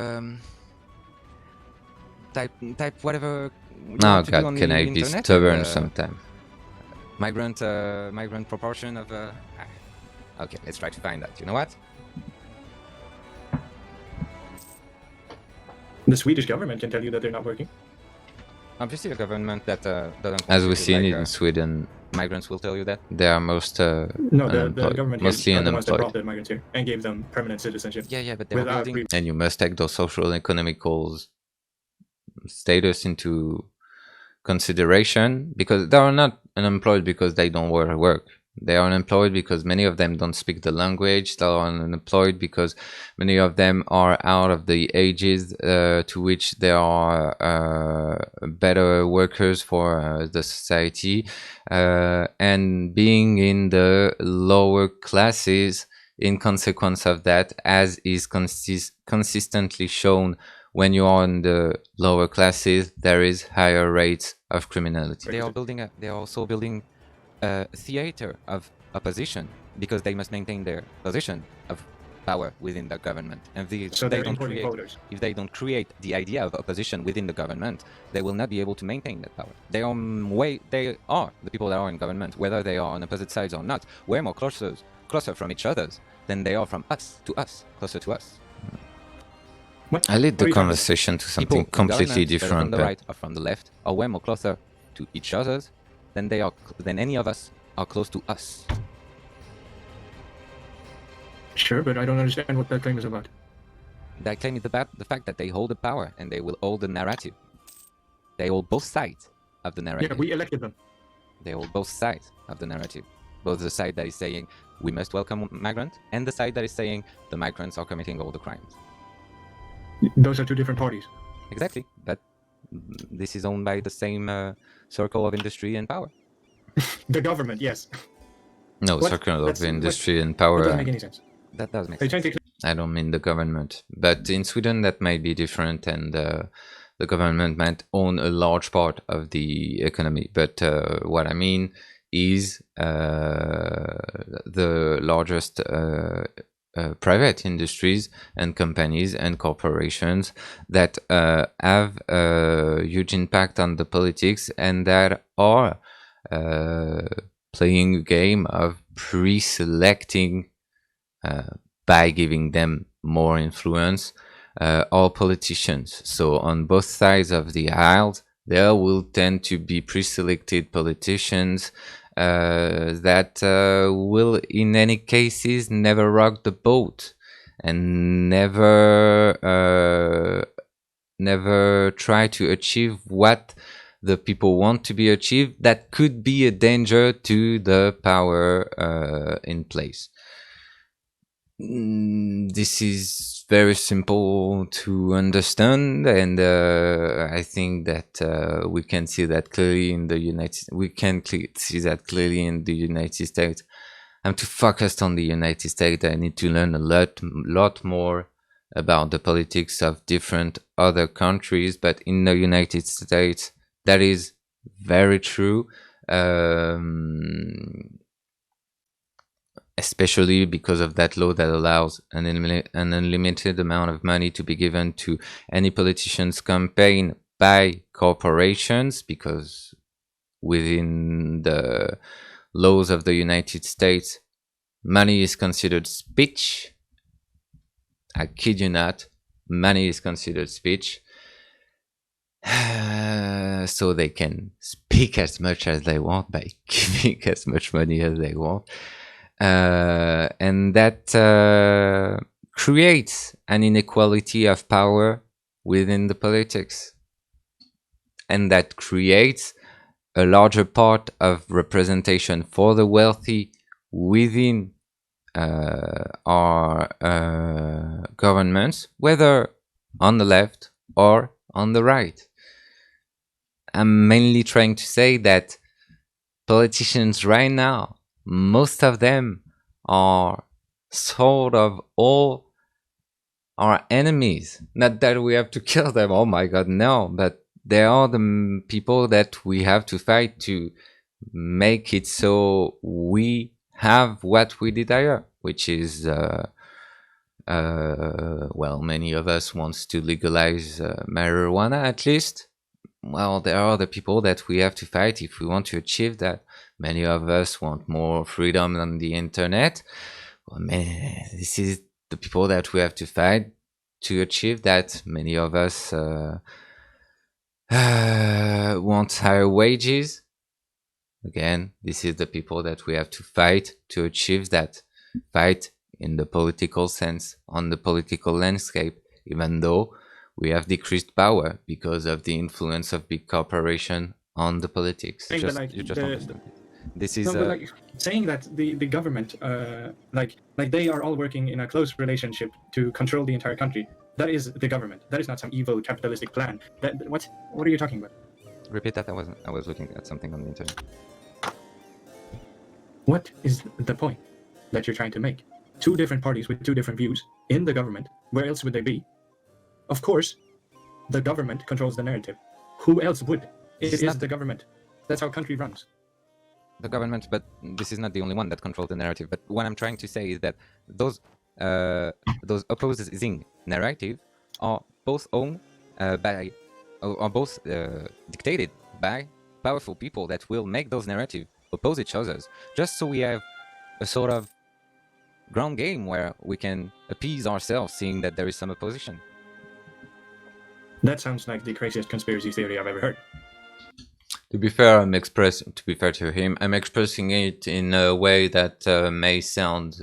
whatever. Oh God, can I be stubborn sometime? Migrant proportion of. Okay, let's try to find that. You know what? The Swedish government can tell you that they're not working. Obviously, a government that doesn't. As we see in Sweden, migrants will tell you that they are most no, the government mostly are the ones that unemployed. brought the migrants here and gave them permanent citizenship. Yeah, but they're building. And you must take those social and economical status into consideration, because they are not unemployed because they don't work. They are unemployed because many of them don't speak the language. They are unemployed because many of them are out of the ages to which they are better workers for the society. And being in the lower classes, in consequence of that, as is consistently shown, when you are in the lower classes, there is higher rates of criminality. They are also building a theater of opposition because they must maintain their position of power within the government. And if they don't create the idea of opposition within the government, they will not be able to maintain that power. They are the people that are in government, whether they are on opposite sides or not, way more closer from each other than they are from us, closer to us. What? I lead the conversation to something completely different. From the right or from the left are way more closer to each other than any of us are close to us. Sure, but I don't understand what that claim is about. That claim is about the fact that they hold the power and they will hold the narrative. They hold both sides of the narrative. Yeah, we elected them. They hold both sides of the narrative. Both the side that is saying we must welcome migrants and the side that is saying the migrants are committing all the crimes. Those are two different parties. Exactly, but this is owned by the same circle of industry and power. The government, yes. No, What? circle of industry and That power. doesn't make any sense. That does make They're sense. trying to I don't mean the government, but in Sweden that might be different, and the government might own a large part of the economy. But what I mean is the largest private industries and companies and corporations that have a huge impact on the politics and that are playing a game of pre-selecting by giving them more influence all politicians. So on both sides of the aisle, there will tend to be pre-selected politicians that will, in any cases, never rock the boat and never try to achieve what the people want to be achieved. That could be a danger to the power in place. This is very simple to understand, and I think that we can see that clearly in the see that clearly in the United States. I'm too focused on the United States. I need to learn a lot more about the politics of different other countries, but in the United States, that is very true. Especially because of that law that allows an unlimited amount of money to be given to any politician's campaign by corporations, because within the laws of the United States, money is considered speech. I kid you not, money is considered speech. So they can speak as much as they want by giving as much money as they want. And that creates an inequality of power within the politics, and that creates a larger part of representation for the wealthy within our governments, whether on the left or on the right. I'm mainly trying to say that politicians right now, most of them are sort of all our enemies. Not that we have to kill them, oh my god, no, but they are the people that we have to fight to make it so we have what we desire, which is, well, many of us wants to legalize marijuana at least. Well, there are the people that we have to fight if we want to achieve that. Many of us want more freedom on the internet. Well, man, this is the people that we have to fight to achieve that. Many of us want higher wages. Again, this is the people that we have to fight to achieve that. Fight in the political sense, on the political landscape, even though we have decreased power because of the influence of big corporation on the politics. saying that, You just understand. This is no, but like saying that the government, like they are all working in a close relationship to control the entire country. That is the government. That is not some evil capitalistic plan. What are you talking about? Repeat that. I was looking at something on the internet. What is the point that you're trying to make? Two different parties with two different views in the government. Where else would they be? Of course, the government controls the narrative. Who else would? It is the government. That's how country runs. The government, but this is not the only one that controls the narrative. But what I'm trying to say is that those opposing narrative are both owned by, are both dictated by powerful people that will make those narratives oppose each other, just so we have a sort of ground game where we can appease ourselves, seeing that there is some opposition. That sounds like the craziest conspiracy theory I've ever heard. To be fair, to be fair to him, I'm expressing it in a way that may sound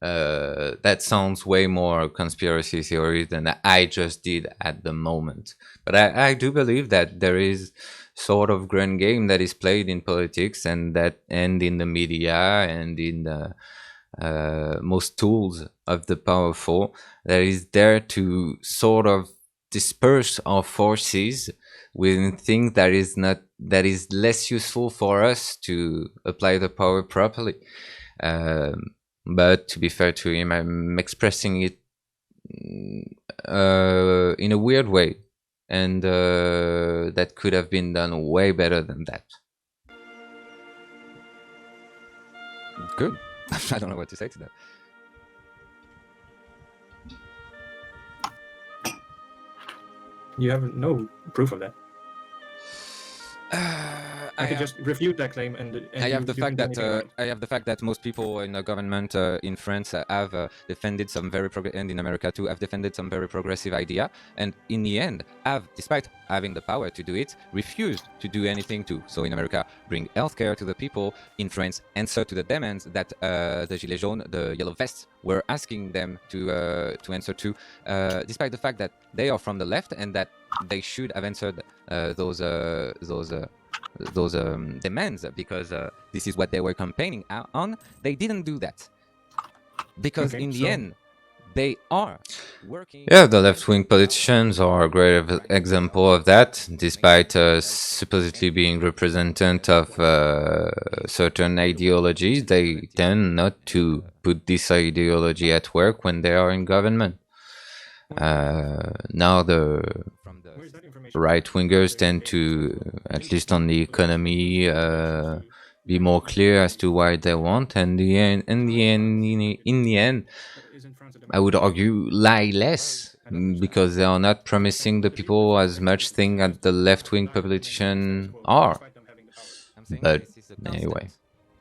that sounds way more conspiracy theory than I just did at the moment. But I do believe that there is sort of grand game that is played in politics and in the media and in the most tools of the powerful that is there to sort of disperse our forces within things that is less useful for us to apply the power properly. But to be fair to him, I'm expressing it in a weird way, and that could have been done way better than that. Good. I don't know what to say to that. You have no proof of that. I could just refute that claim, and I have the fact that it. I have the fact that most people in the government in France have defended some very and in America too have defended some very progressive idea, and in the end have, despite having the power to do it, refused to do anything to. So in America, bring healthcare to the people. In France, answer to the demands that the Gilets jaunes, the yellow vests, were asking them to answer to, despite the fact that they are from the left and that they should have answered those demands, because this is what they were campaigning on. They didn't do that because in the end they are working. Yeah, the left-wing politicians are a great example of that. Despite supposedly being representative of certain ideologies, they tend not to put this ideology at work when they are in government. Now the right-wingers tend to, at least on the economy, be more clear as to what they want, and in the end, I would argue lie less, because they are not promising the people as much thing as the left-wing politicians are. But anyway,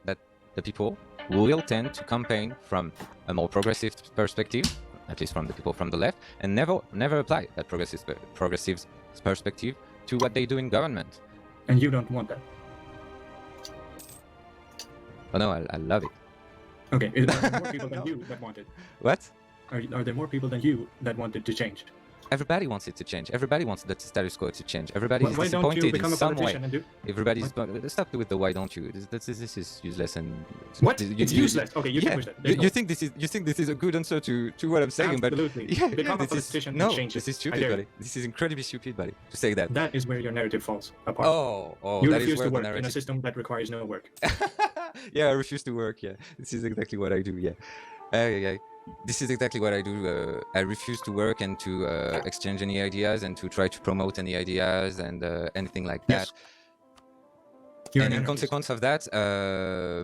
that the people will tend to campaign from a more progressive perspective, at least from the people from the left, and never apply that progressive perspective to what they do in government. And you don't want that? Oh no, I love it. Okay, are there more people than you that want it? What? Are there more people than you that want it to change? Everybody wants it to change. Everybody wants the status quo to change. Everybody is disappointed in some way. Everybody's stop with the why don't you? This is useless and what? It's useless. Okay, you finish that. You think this is a good answer to what I'm saying? Absolutely. But yeah, become a politician. No, change this is stupid, buddy. This is incredibly stupid, buddy. To say that. That is where your narrative falls apart. Oh, you that refuse is where to work the in a system that requires no work. Yeah, I refuse to work. Yeah, this is exactly what I do. Yeah. This is exactly what I do. I refuse to work and to exchange any ideas and to try to promote any ideas and anything like that. You're and in anarchist. consequence of that,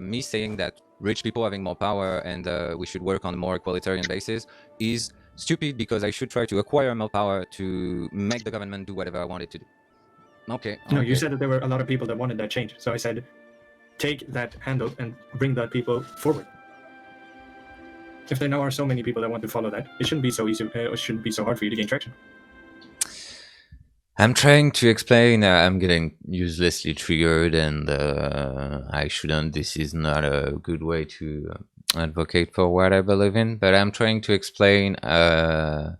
me saying that rich people having more power and we should work on a more egalitarian basis is stupid, because I should try to acquire more power to make the government do whatever I want it to do. Okay. No, you said that there were a lot of people that wanted that change. So I said, take that handle and bring that people forward. If there now are so many people that want to follow that, it shouldn't be so easy. It shouldn't be so hard for you to gain traction. I'm trying to explain. I'm getting uselessly triggered, and I shouldn't. This is not a good way to advocate for what I believe in. But I'm trying to explain how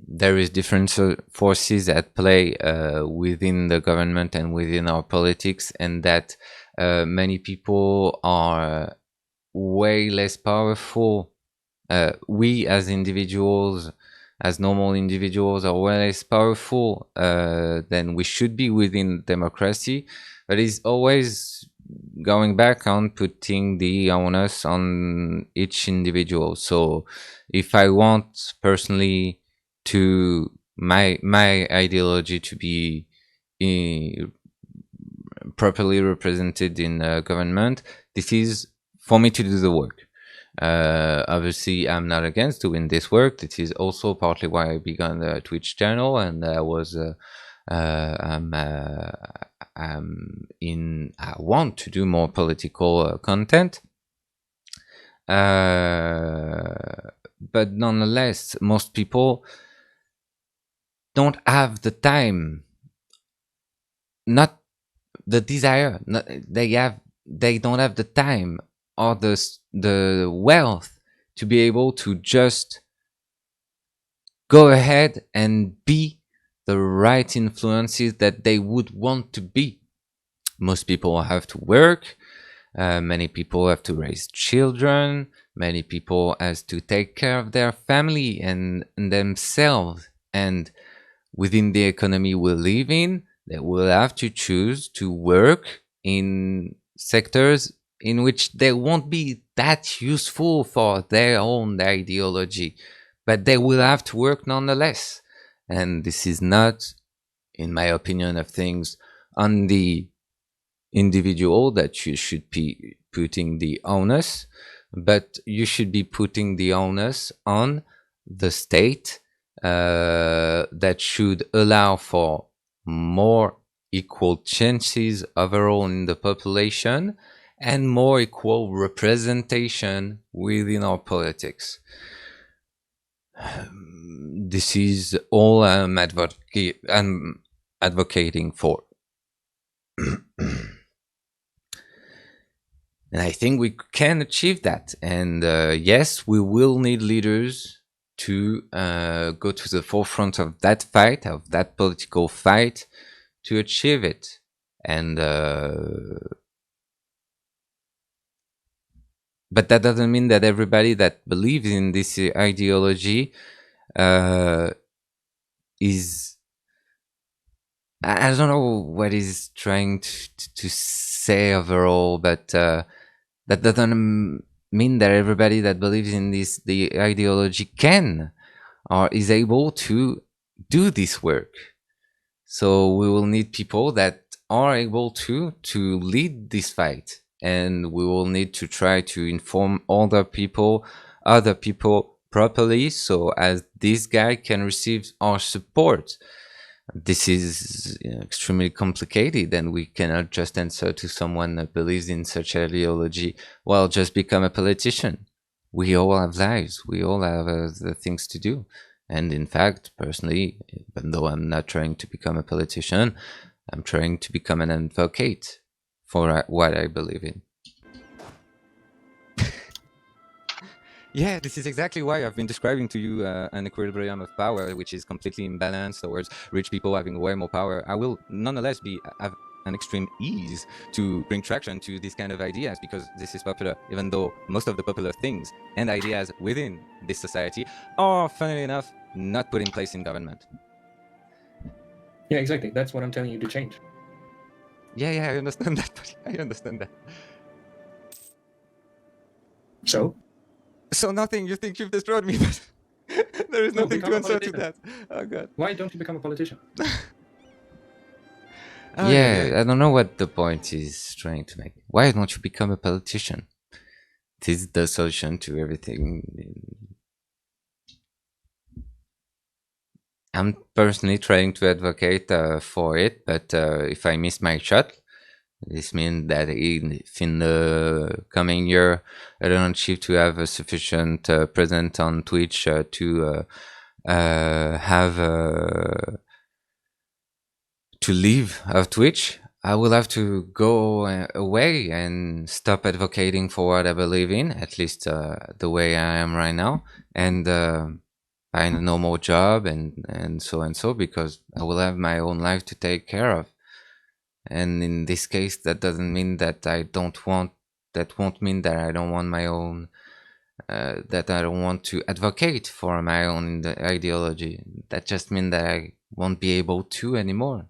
there is different forces at play within the government and within our politics, and that many people are way less powerful. We as individuals, as normal individuals, are way less powerful than we should be within democracy. But it's always going back on putting the onus on each individual. So if I want personally to my ideology to be properly represented in government, this is for me to do the work. Obviously, I'm not against doing this work. This is also partly why I began the Twitch channel, and I want to do more political content. But nonetheless, most people don't have the time, not the desire. They don't have the time or the wealth to be able to just go ahead and be the right influences that they would want to be. Most people have to work. Many people have to raise children. Many people have to take care of their family and themselves And within the economy we live in, they will have to choose to work in sectors in which they won't be that useful for their own ideology, but they will have to work nonetheless. And this is not, in my opinion of things, on the individual that you should be putting the onus, but you should be putting the onus on the state, that should allow for more equal chances overall in the population and more equal representation within our politics. This is all I'm advocating for. And I think we can achieve that. And yes, we will need leaders to go to the forefront of that fight, of that political fight, to achieve it. And but that doesn't mean that everybody that believes in this ideology is, I don't know what he's trying to say overall, but that doesn't mean that everybody that believes in the ideology can or is able to do this work. So we will need people that are able to lead this fight, and we will need to try to inform other people properly, so as this guy can receive our support. This is extremely complicated, and we cannot just answer to someone that believes in such ideology, well, just become a politician. We all have lives. We all have the things to do. And in fact, personally, even though I'm not trying to become a politician, I'm trying to become an advocate for what I believe in. Yeah, this is exactly why I've been describing to you an equilibrium of power, which is completely imbalanced towards rich people having way more power. I will nonetheless have an extreme ease to bring traction to these kind of ideas, because this is popular, even though most of the popular things and ideas within this society are, funnily enough, not put in place in government. Yeah, exactly. That's what I'm telling you to change. Yeah, I understand that. I understand that. So nothing. You think you've destroyed me, but there is nothing to answer to that. Oh god. Why don't you become a politician? Yeah, I don't know what the point is trying to make. Why don't you become a politician? This is the solution to everything. I'm personally trying to advocate for it, but if I miss my shot, this means that if in the coming year I don't achieve to have a sufficient presence on Twitch to leave of Twitch, I will have to go away and stop advocating for what I believe in, at least the way I am right now, and find a normal job and so, because I will have my own life to take care of. And in this case, that doesn't mean that that won't mean that I don't want my own, that I don't want to advocate for my own ideology. That just means that I won't be able to anymore.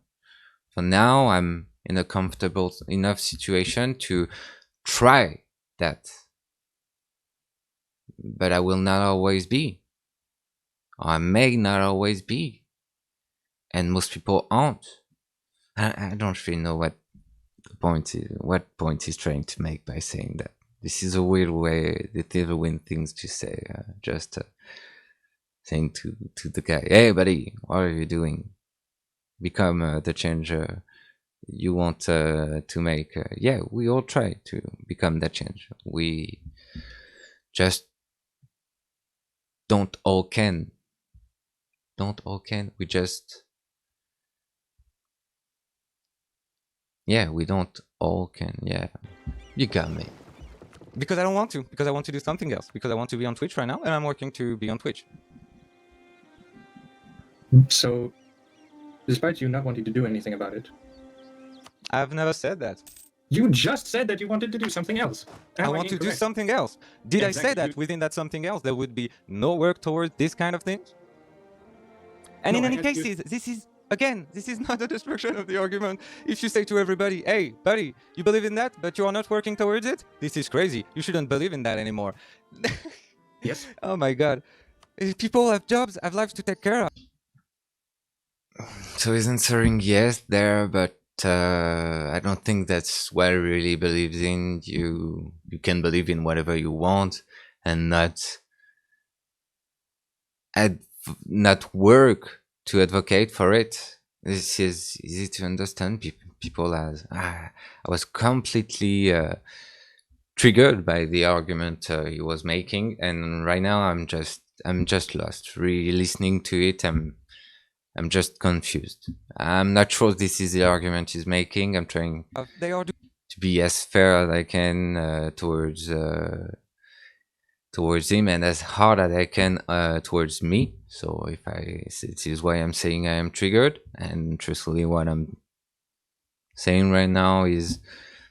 For now, I'm in a comfortable enough situation to try that. But I will not always be. Or I may not always be. And most people aren't. I don't really know what point he's trying to make by saying that. This is a weird way, the things to say. Just saying to the guy, "Hey, buddy, what are you doing? Become the change you want to make." Yeah, we all try to become that change. We just don't all can. We just, yeah, we don't all can. Yeah, you got me. Because I don't want to. Because I want to do something else. Because I want to be on Twitch right now, and I'm working to be on Twitch. So, despite you not wanting to do anything about it, I've never said that. You just said that you wanted to do something else. I want to do something else. Did I say that within that something else there would be no work towards this kind of things? And No, in I any asked you- cases, this is not a destruction of the argument. If you say to everybody, hey, buddy, you believe in that, but you are not working towards it, this is crazy. You shouldn't believe in that anymore. Yes. Oh my god. People have jobs, have lives to take care of. So he's answering yes there, but I don't think that's what he really believes in. You can believe in whatever you want and not work to advocate for it. This is easy to understand. People as I was completely triggered by the argument he was making, and right now I'm just lost. Really listening to it, I'm just confused. I'm not sure this is the argument he's making. I'm trying They are to be as fair as I can towards him and as hard as I can towards me. So this is why I'm saying I am triggered. And truthfully, what I'm saying right now is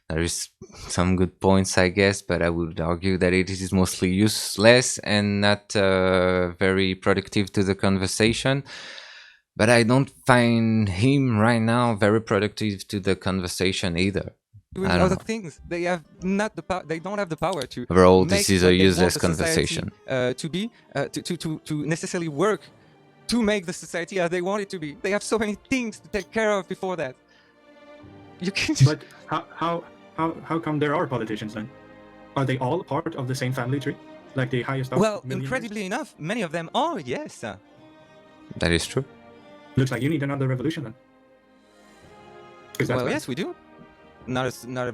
there is some good points, I guess, but I would argue that it is mostly useless and not very productive to the conversation. But I don't find him right now very productive to the conversation either. doing I don't other know. things. They have not the power. They don't have the power to. Overall, make this is what a they want useless the society, conversation. To be to necessarily work to make the society as they want it to be. They have so many things to take care of before that. You can. But how come there are politicians then? Are they all part of the same family tree? Like the highest up Well, millionaires? incredibly enough, many of them are. Yes. That is true. Looks like you need another revolution then. 'Cause that's Well, bad. yes, we do. Not a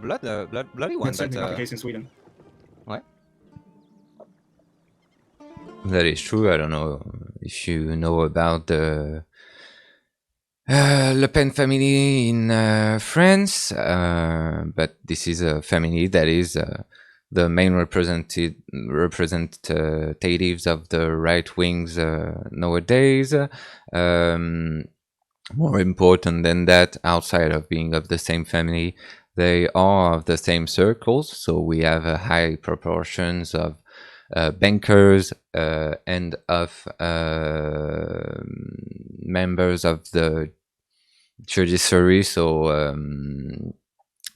bloody one, That's certainly but not the case in Sweden. what? That is true. I don't know if you know about the Le Pen family in France, but this is a family that is the main representatives of the right wings nowadays. More important than that, outside of being of the same family, they are of the same circles. So we have high proportions of bankers and of members of the judiciary, so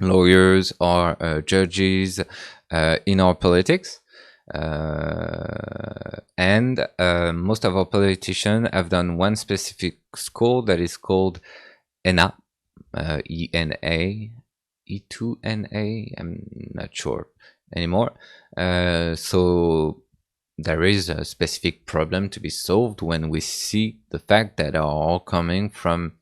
lawyers or judges in our politics. And most of our politicians have done one specific school that is called ENA, ENA, E2NA, I'm not sure anymore. So there is a specific problem to be solved when we see the fact that are all coming from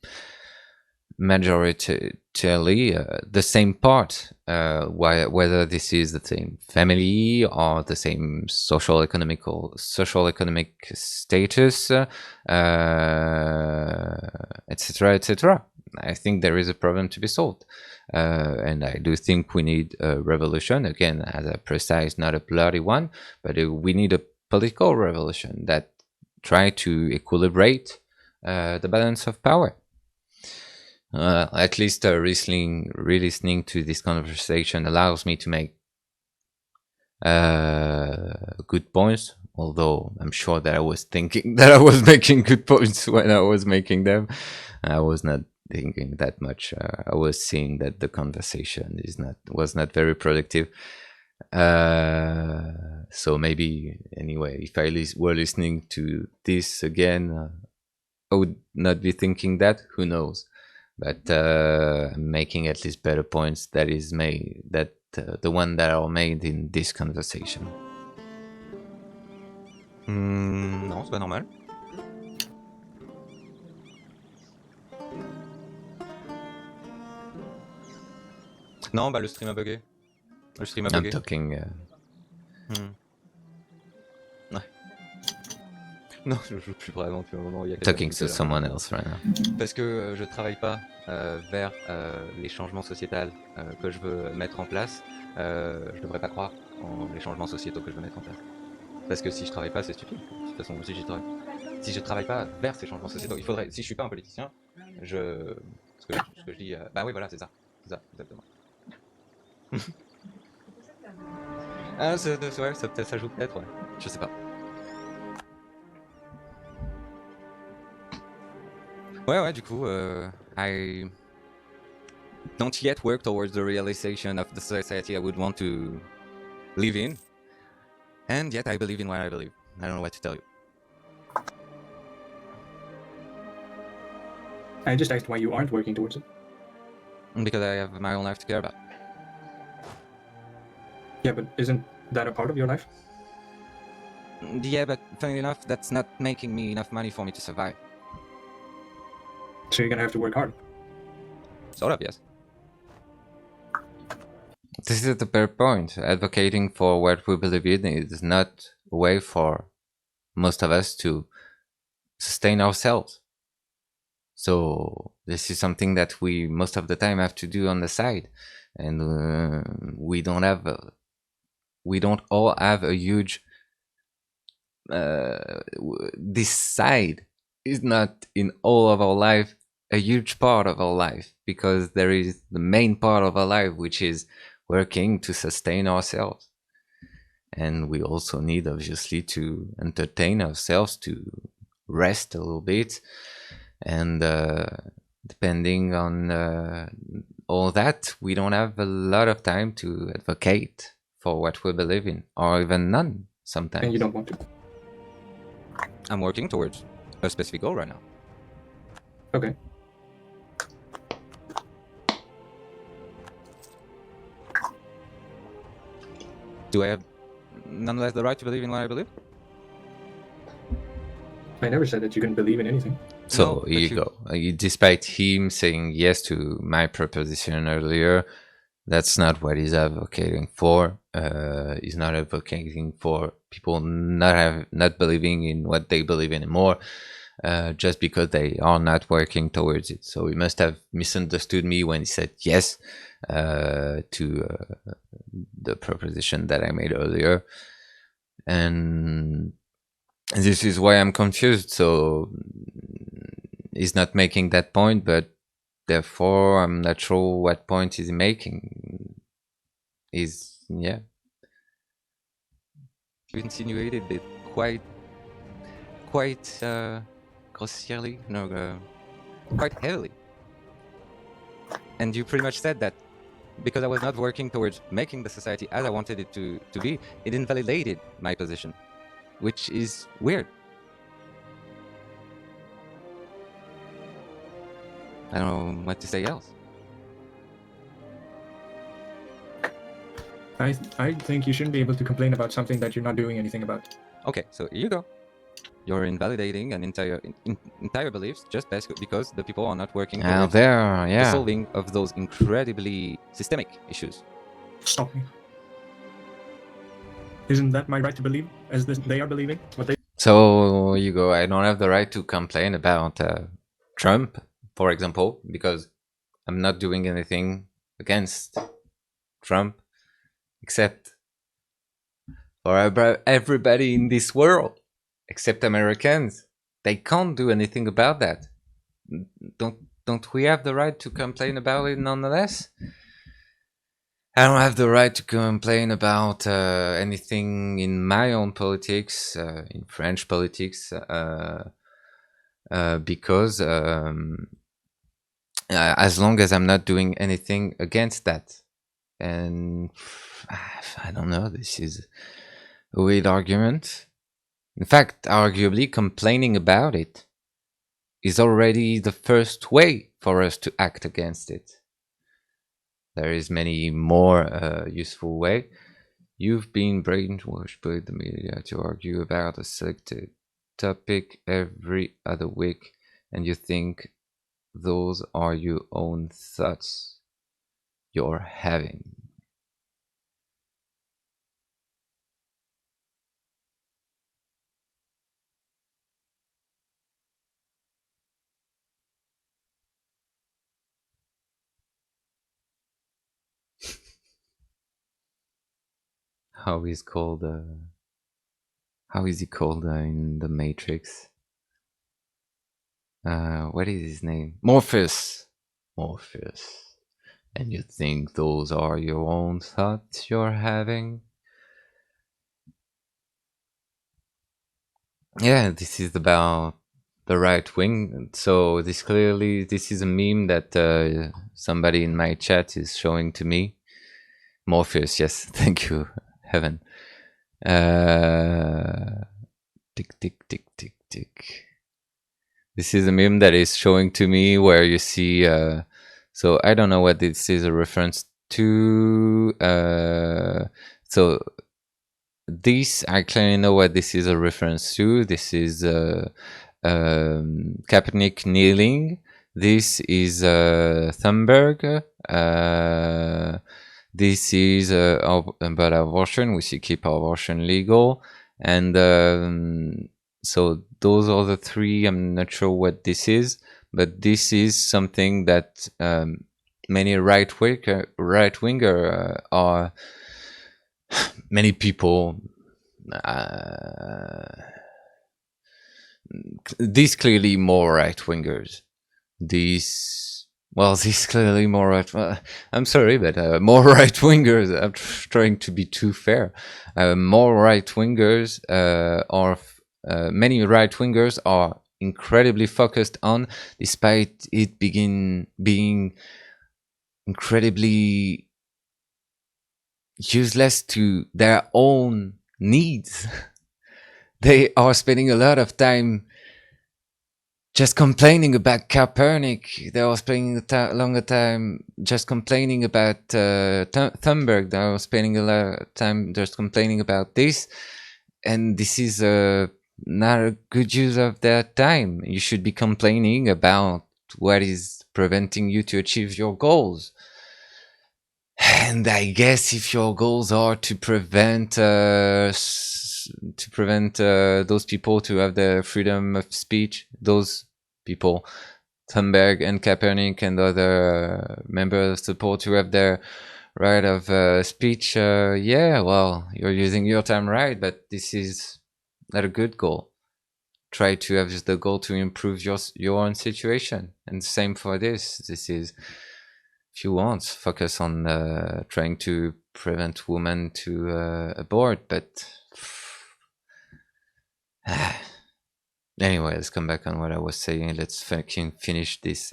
majoritarily the same part, whether this is the same family or the same social economic status, etc., etc. I think there is a problem to be solved, and I do think we need a revolution, again, as a precise, not a bloody one, but we need a political revolution that try to equilibrate the balance of power. At least re-listening to this conversation allows me to make good points, although I'm sure that I was thinking that I was making good points when I was making them. I was not thinking that much. I was seeing that the conversation was not very productive. So maybe, anyway, if I were listening to this again, I would not be thinking that. Who knows? But making at least better points that is made the one that are made in this conversation. Non, c'est pas normal. Non, bah le stream a bugué. Le stream a bugué. I'm talking. Ouais. Non, je joue plus vraiment depuis un moment. Il y a Talking to someone else right now. Parce que je travaille pas vers les changements sociétals que je veux mettre en place. Je devrais pas croire en les changements sociétaux que je veux mettre en place. Parce que si je travaille pas, c'est stupide. De toute façon, si je travaille pas vers ces changements sociétaux, il faudrait. Si je suis pas un politicien, ce que je dis. Bah oui, voilà, c'est ça. C'est ça, exactement. Ah, ouais, ça joue peut-être, ouais. Je sais pas. Ouais, du coup, I don't yet work towards the realization of the society I would want to live in. And yet I believe in what I believe. I don't know what to tell you. I just asked why you aren't working towards it. Because I have my own life to care about. Yeah, but isn't that a part of your life? Yeah, but funny enough, that's not making me enough money for me to survive. So you're gonna have to work hard. Sort of, yes. This is the bare point. Advocating for what we believe in is not a way for most of us to sustain ourselves. So this is something that we most of the time have to do on the side, and we don't all have a huge. This side is not in all of our life a huge part of our life, because there is the main part of our life, which is working to sustain ourselves, and we also need obviously to entertain ourselves, to rest a little bit, and depending on all that, we don't have a lot of time to advocate for what we believe in, or even none sometimes. And you don't want to. I'm working towards a specific goal right now. Okay. Do I have nonetheless the right to believe in what I believe? I never said that you can believe in anything. So No, here you go. Despite him saying yes to my proposition earlier, that's not what he's advocating for. He's not advocating for people not believing in what they believe anymore, just because they are not working towards it. So he must have misunderstood me when he said yes to the proposition that I made earlier, and this is why I'm confused. So he's not making that point, but therefore I'm not sure what point he's making. Yeah. You insinuated it quite grossly, quite heavily. And you pretty much said that because I was not working towards making the society as I wanted it to be, it invalidated my position, which is weird. I don't know what to say else. I think you shouldn't be able to complain about something that you're not doing anything about. Okay, so here you go. You're invalidating an entire beliefs just because the people are not working towards the solving of those incredibly systemic issues. Stop me. Isn't that my right to believe, as they are believing what they? So you go. I don't have the right to complain about Trump, for example, because I'm not doing anything against Trump, except for everybody in this world, except Americans. They can't do anything about that. Don't we have the right to complain about it nonetheless? I don't have the right to complain about anything in my own politics, in French politics, because as long as I'm not doing anything against that. And I don't know, this is a weird argument. In fact, arguably, complaining about it is already the first way for us to act against it. There is many more useful way. You've been brainwashed by the media to argue about a selected topic every other week, and you think those are your own thoughts you're having. How is he called in the Matrix? What is his name? Morpheus. And you think those are your own thoughts you're having? Yeah, this is about the right wing. So this is a meme that somebody in my chat is showing to me. Morpheus, yes, thank you, Heaven. Tick, tick, tick, tick, tick. This is a meme that is showing to me where you see, so I don't know what this is a reference to. So this, I clearly know what this is a reference to. This is Kaepernick kneeling. This is Thunberg. This is about abortion. We should keep abortion legal. And so those are the three. I'm not sure what this is, but this is something that many right-winger are. Many people. These clearly more right-wingers. These clearly more right. I'm sorry, but more right-wingers. I'm trying to be too fair. More right-wingers are many right-wingers are incredibly focused on, despite it being incredibly useless to their own needs. They are spending a lot of time just complaining about Kaepernick. They are spending a longer time just complaining about Thunberg. They are spending a lot of time just complaining about this. And this is not a good use of their time. You should be complaining about what is preventing you to achieve your goals. And I guess if your goals are to prevent those people to have the freedom of speech, those people, Thunberg and Kaepernick and other members of support to have their right of speech, yeah, well, you're using your time right, but this is not a good goal. Try to have just the goal to improve your own situation. And same for this. This is, if you want, focus on trying to prevent women to abort, but anyway, let's come back on what I was saying. Let's fucking finish this.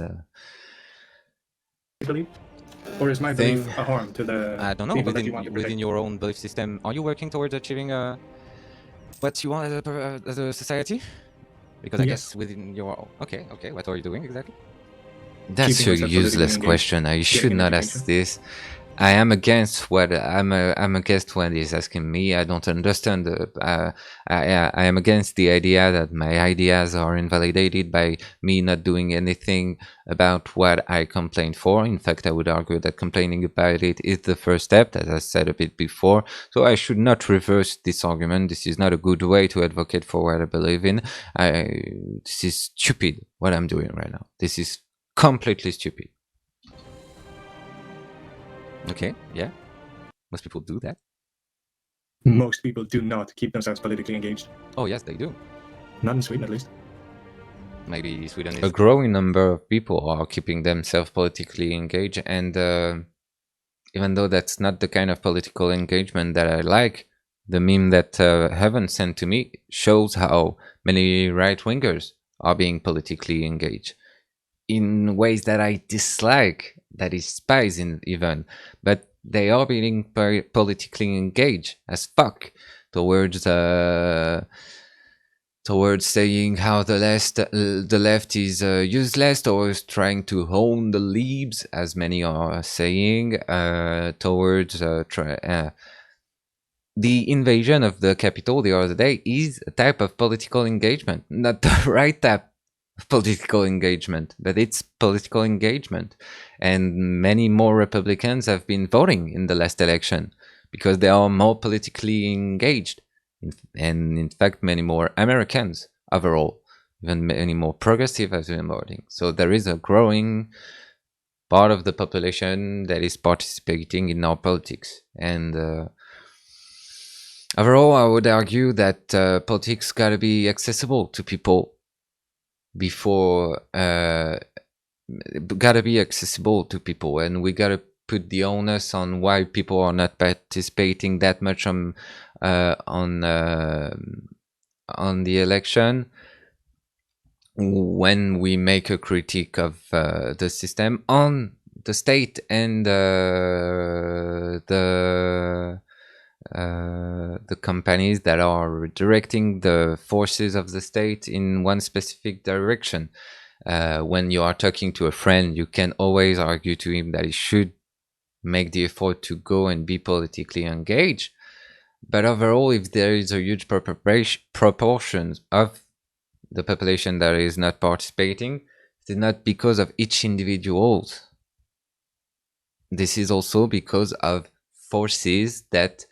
Or is my belief a harm to the I don't know, people that you want to protect? within your own belief system, are you working towards achieving what you want as a society? Because I guess within your... Okay, what are you doing exactly? That's a useless question. I should not ask this. I am against what I'm against what he's asking me. I don't understand. I am against the idea that my ideas are invalidated by me not doing anything about what I complained for. In fact, I would argue that complaining about it is the first step, as I said a bit before. So I should not reverse this argument. This is not a good way to advocate for what I believe in. This is stupid what I'm doing right now. This is completely stupid. Okay, yeah. Most people do that. Most people do not keep themselves politically engaged. Oh, yes, they do. Not in Sweden, at least. Maybe Sweden is... A growing number of people are keeping themselves politically engaged, and even though that's not the kind of political engagement that I like, the meme that Heaven sent to me shows how many right-wingers are being politically engaged in ways that I dislike, that is spies even, but they are being politically engaged as fuck towards saying how the left is useless, towards trying to own the libs, as many are saying, towards the invasion of the Capitol the other day is a type of political engagement, not the right type of political engagement, but it's political engagement. And many more Republicans have been voting in the last election because they are more politically engaged. And in fact, many more Americans overall, even many more progressive have been voting. So there is a growing part of the population that is participating in our politics. And overall, I would argue that politics gotta be accessible to people before gotta be accessible to people, and we gotta put the onus on why people are not participating that much on the election when we make a critique of the system on the state and the companies that are directing the forces of the state in one specific direction. When you are talking to a friend, you can always argue to him that he should make the effort to go and be politically engaged. But overall, if there is a huge proportion of the population that is not participating, it's not because of each individual. This is also because of forces that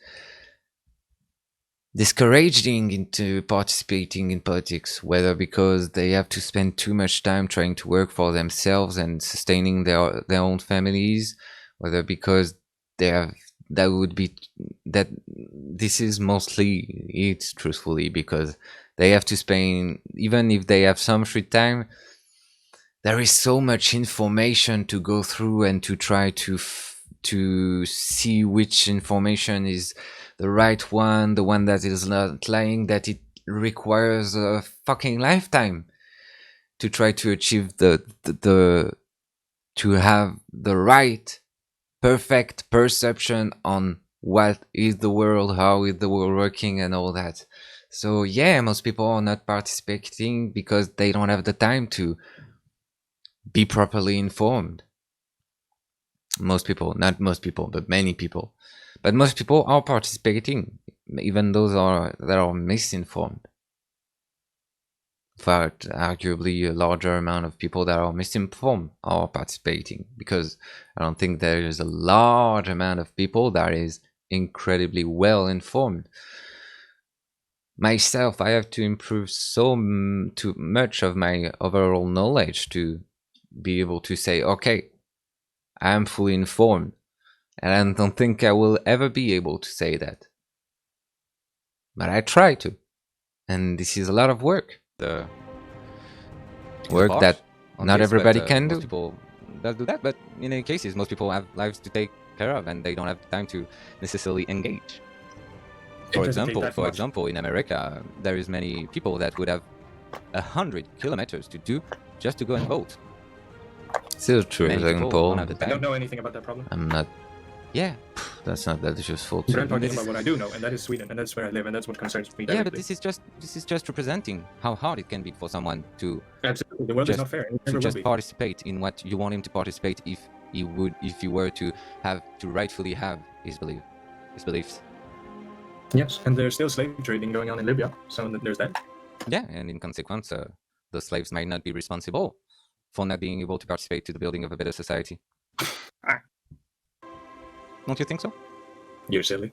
discouraging into participating in politics, whether because they have to spend too much time trying to work for themselves and sustaining their own families, whether because they have this is mostly it, truthfully, because they have to spend, even if they have some free time, there is so much information to go through and to try to see which information is the right one, the one that is not lying, that it requires a fucking lifetime to try to achieve to have the right perfect perception on what is the world, how is the world working, and all that. So yeah, most people are not participating because they don't have the time to be properly informed. Most people, not most people, but many people. But most people are participating, even those that are misinformed. In fact, arguably a larger amount of people that are misinformed are participating, because I don't think there is a large amount of people that is incredibly well informed. Myself, I have to improve too much of my overall knowledge to be able to say, okay, I am fully informed. And I don't think I will ever be able to say that. But I try to. And this is a lot of work. The work that not everybody can do. Most people does do that, but in any cases, most people have lives to take care of and they don't have time to necessarily engage. For example, in America, there is many people that would have 100 kilometers to do just to go and vote. Still true, example. I don't know anything about that problem. I'm not. Yeah, that's not that useful. But I'm talking about what I do know, and that is Sweden, and that's where I live, and that's what concerns me directly. Yeah, but this is just representing how hard it can be for someone to absolutely the world is not fair. To just participate in what you want him to participate if he were to rightfully have his beliefs. Yes, and there's still slave trading going on in Libya, so there's that. Yeah, and in consequence, the slaves might not be responsible for not being able to participate to the building of a better society. Don't you think so? You're silly.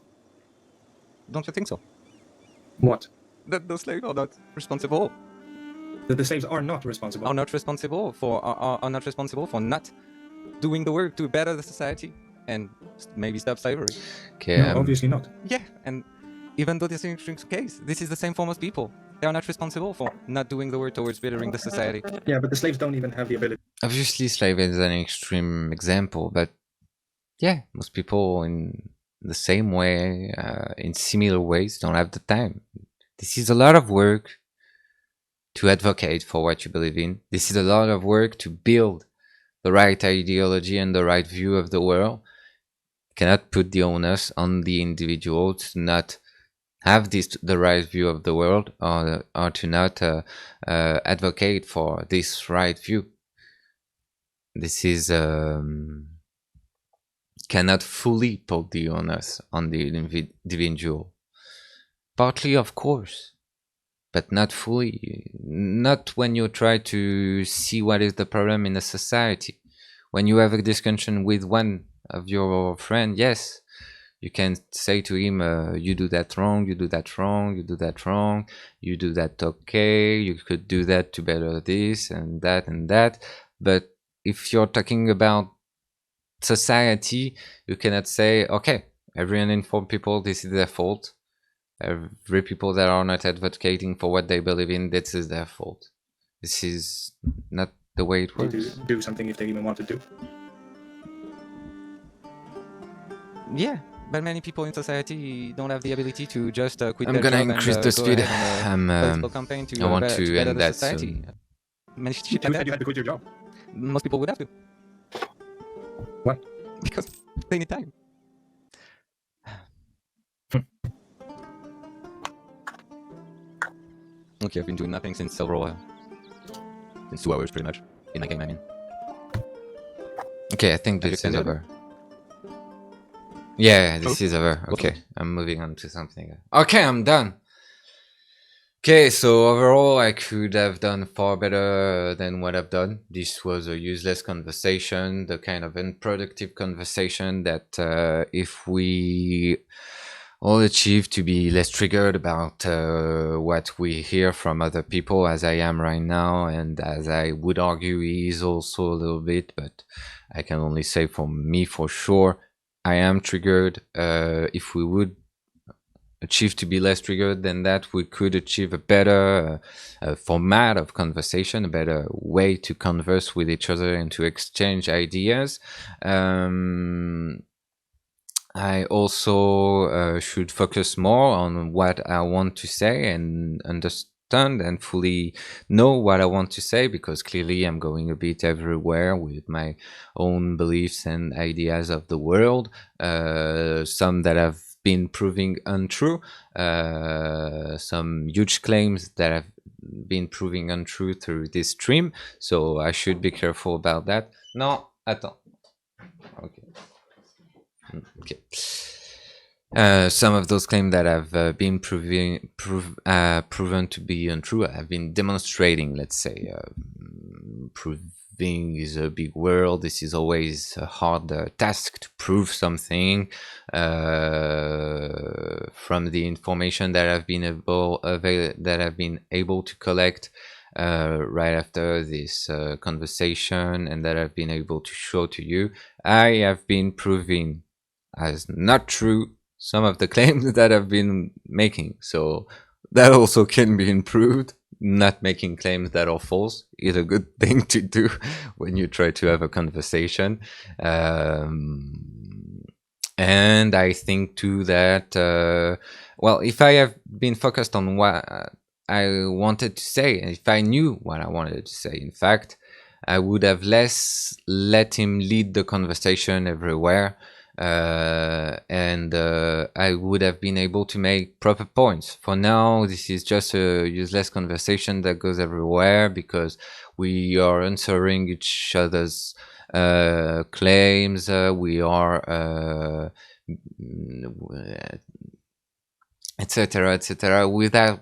Don't you think so? What? That the slaves are not responsible. That the slaves are not responsible. Are not responsible for not doing the work to better the society and maybe stop slavery. Okay, no, obviously not. Yeah, and even though this is the case, this is the same for most people. They are not responsible for not doing the work towards bettering the society. Yeah, but the slaves don't even have the ability. Obviously, slavery is an extreme example, but yeah, most people in the same way, in similar ways, don't have the time. This is a lot of work to advocate for what you believe in. This is a lot of work to build the right ideology and the right view of the world. You cannot put the onus on the individual to not have the right view of the world, or to not advocate for this right view. This is cannot fully put the onus on the individual. Partly, of course, but not fully. Not when you try to see what is the problem in a society. When you have a discussion with one of your friends, yes, you can say to him, you do that wrong, you do that wrong, you do that wrong, you do that okay, you could do that to better this and that and that. But if you're talking about society, you cannot say, okay, every uninformed people, this is their fault. Every people that are not advocating for what they believe in, this is their fault. This is not the way it works. To do something if they even want to do. Yeah, but many people in society don't have the ability to just quit I'm their gonna job increase and the speed. political campaign to I want to better end the that society. soon. manage shit Who like said that. you had to quit your job? Most people would have to. Why? Because they need time. Okay, I've been doing nothing since since 2 hours pretty much. In my game, I mean. Okay, I think this is over. Yeah, this is over. Okay, I'm moving on to something. Okay, I'm done. Okay, so overall, I could have done far better than what I've done. This was a useless conversation, the kind of unproductive conversation that if we all achieve to be less triggered about what we hear from other people, as I am right now, and as I would argue he is also a little bit, but I can only say for me for sure, I am triggered. If we would achieve to be less triggered than that, we could achieve a better format of conversation, a better way to converse with each other and to exchange ideas. I also should focus more on what I want to say and understand and fully know what I want to say, because clearly I'm going a bit everywhere with my own beliefs and ideas of the world, some that have been proving untrue, some huge claims that have been proving untrue through this stream, so I should be careful about that. No, attends. Okay. Okay. Some of those claims that have been proven to be untrue have been demonstrating, let's say. Proving is a big word. This is always a hard task to prove something from the information that I've been able to collect right after this conversation, and that I've been able to show to you. I have been proving as not true some of the claims that I've been making, so that also can be improved. Not making claims that are false is a good thing to do when you try to have a conversation. And I think too that well, if I have been focused on what I wanted to say, and if I knew what I wanted to say, in fact, I would have less let him lead the conversation everywhere. And I would have been able to make proper points. For now, this is just a useless conversation that goes everywhere because we are answering each other's claims. We are etc., etc., without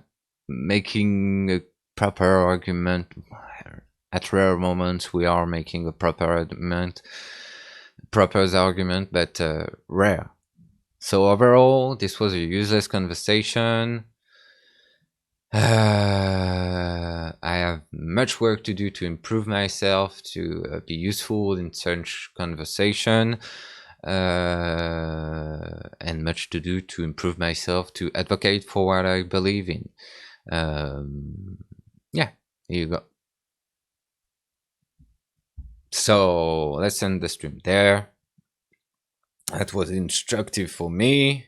making a proper argument. At rare moments, we are making a proper argument, but rare. So overall, this was a useless conversation. I have much work to do to improve myself, to be useful in such conversation, and much to do to improve myself, to advocate for what I believe in. Yeah, here you go. So let's end the stream there. That was instructive for me.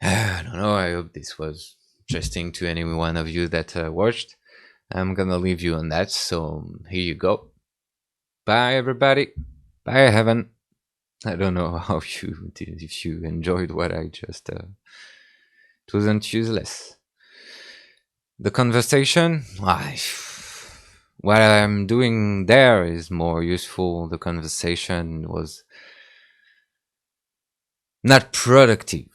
I don't know, I hope this was interesting to any one of you that watched. I'm gonna leave you on that, so here you go. Bye everybody. Bye heaven. I don't know how you did, if you enjoyed what I just it wasn't useless. The conversation, what I'm doing there is more useful. The conversation was not productive.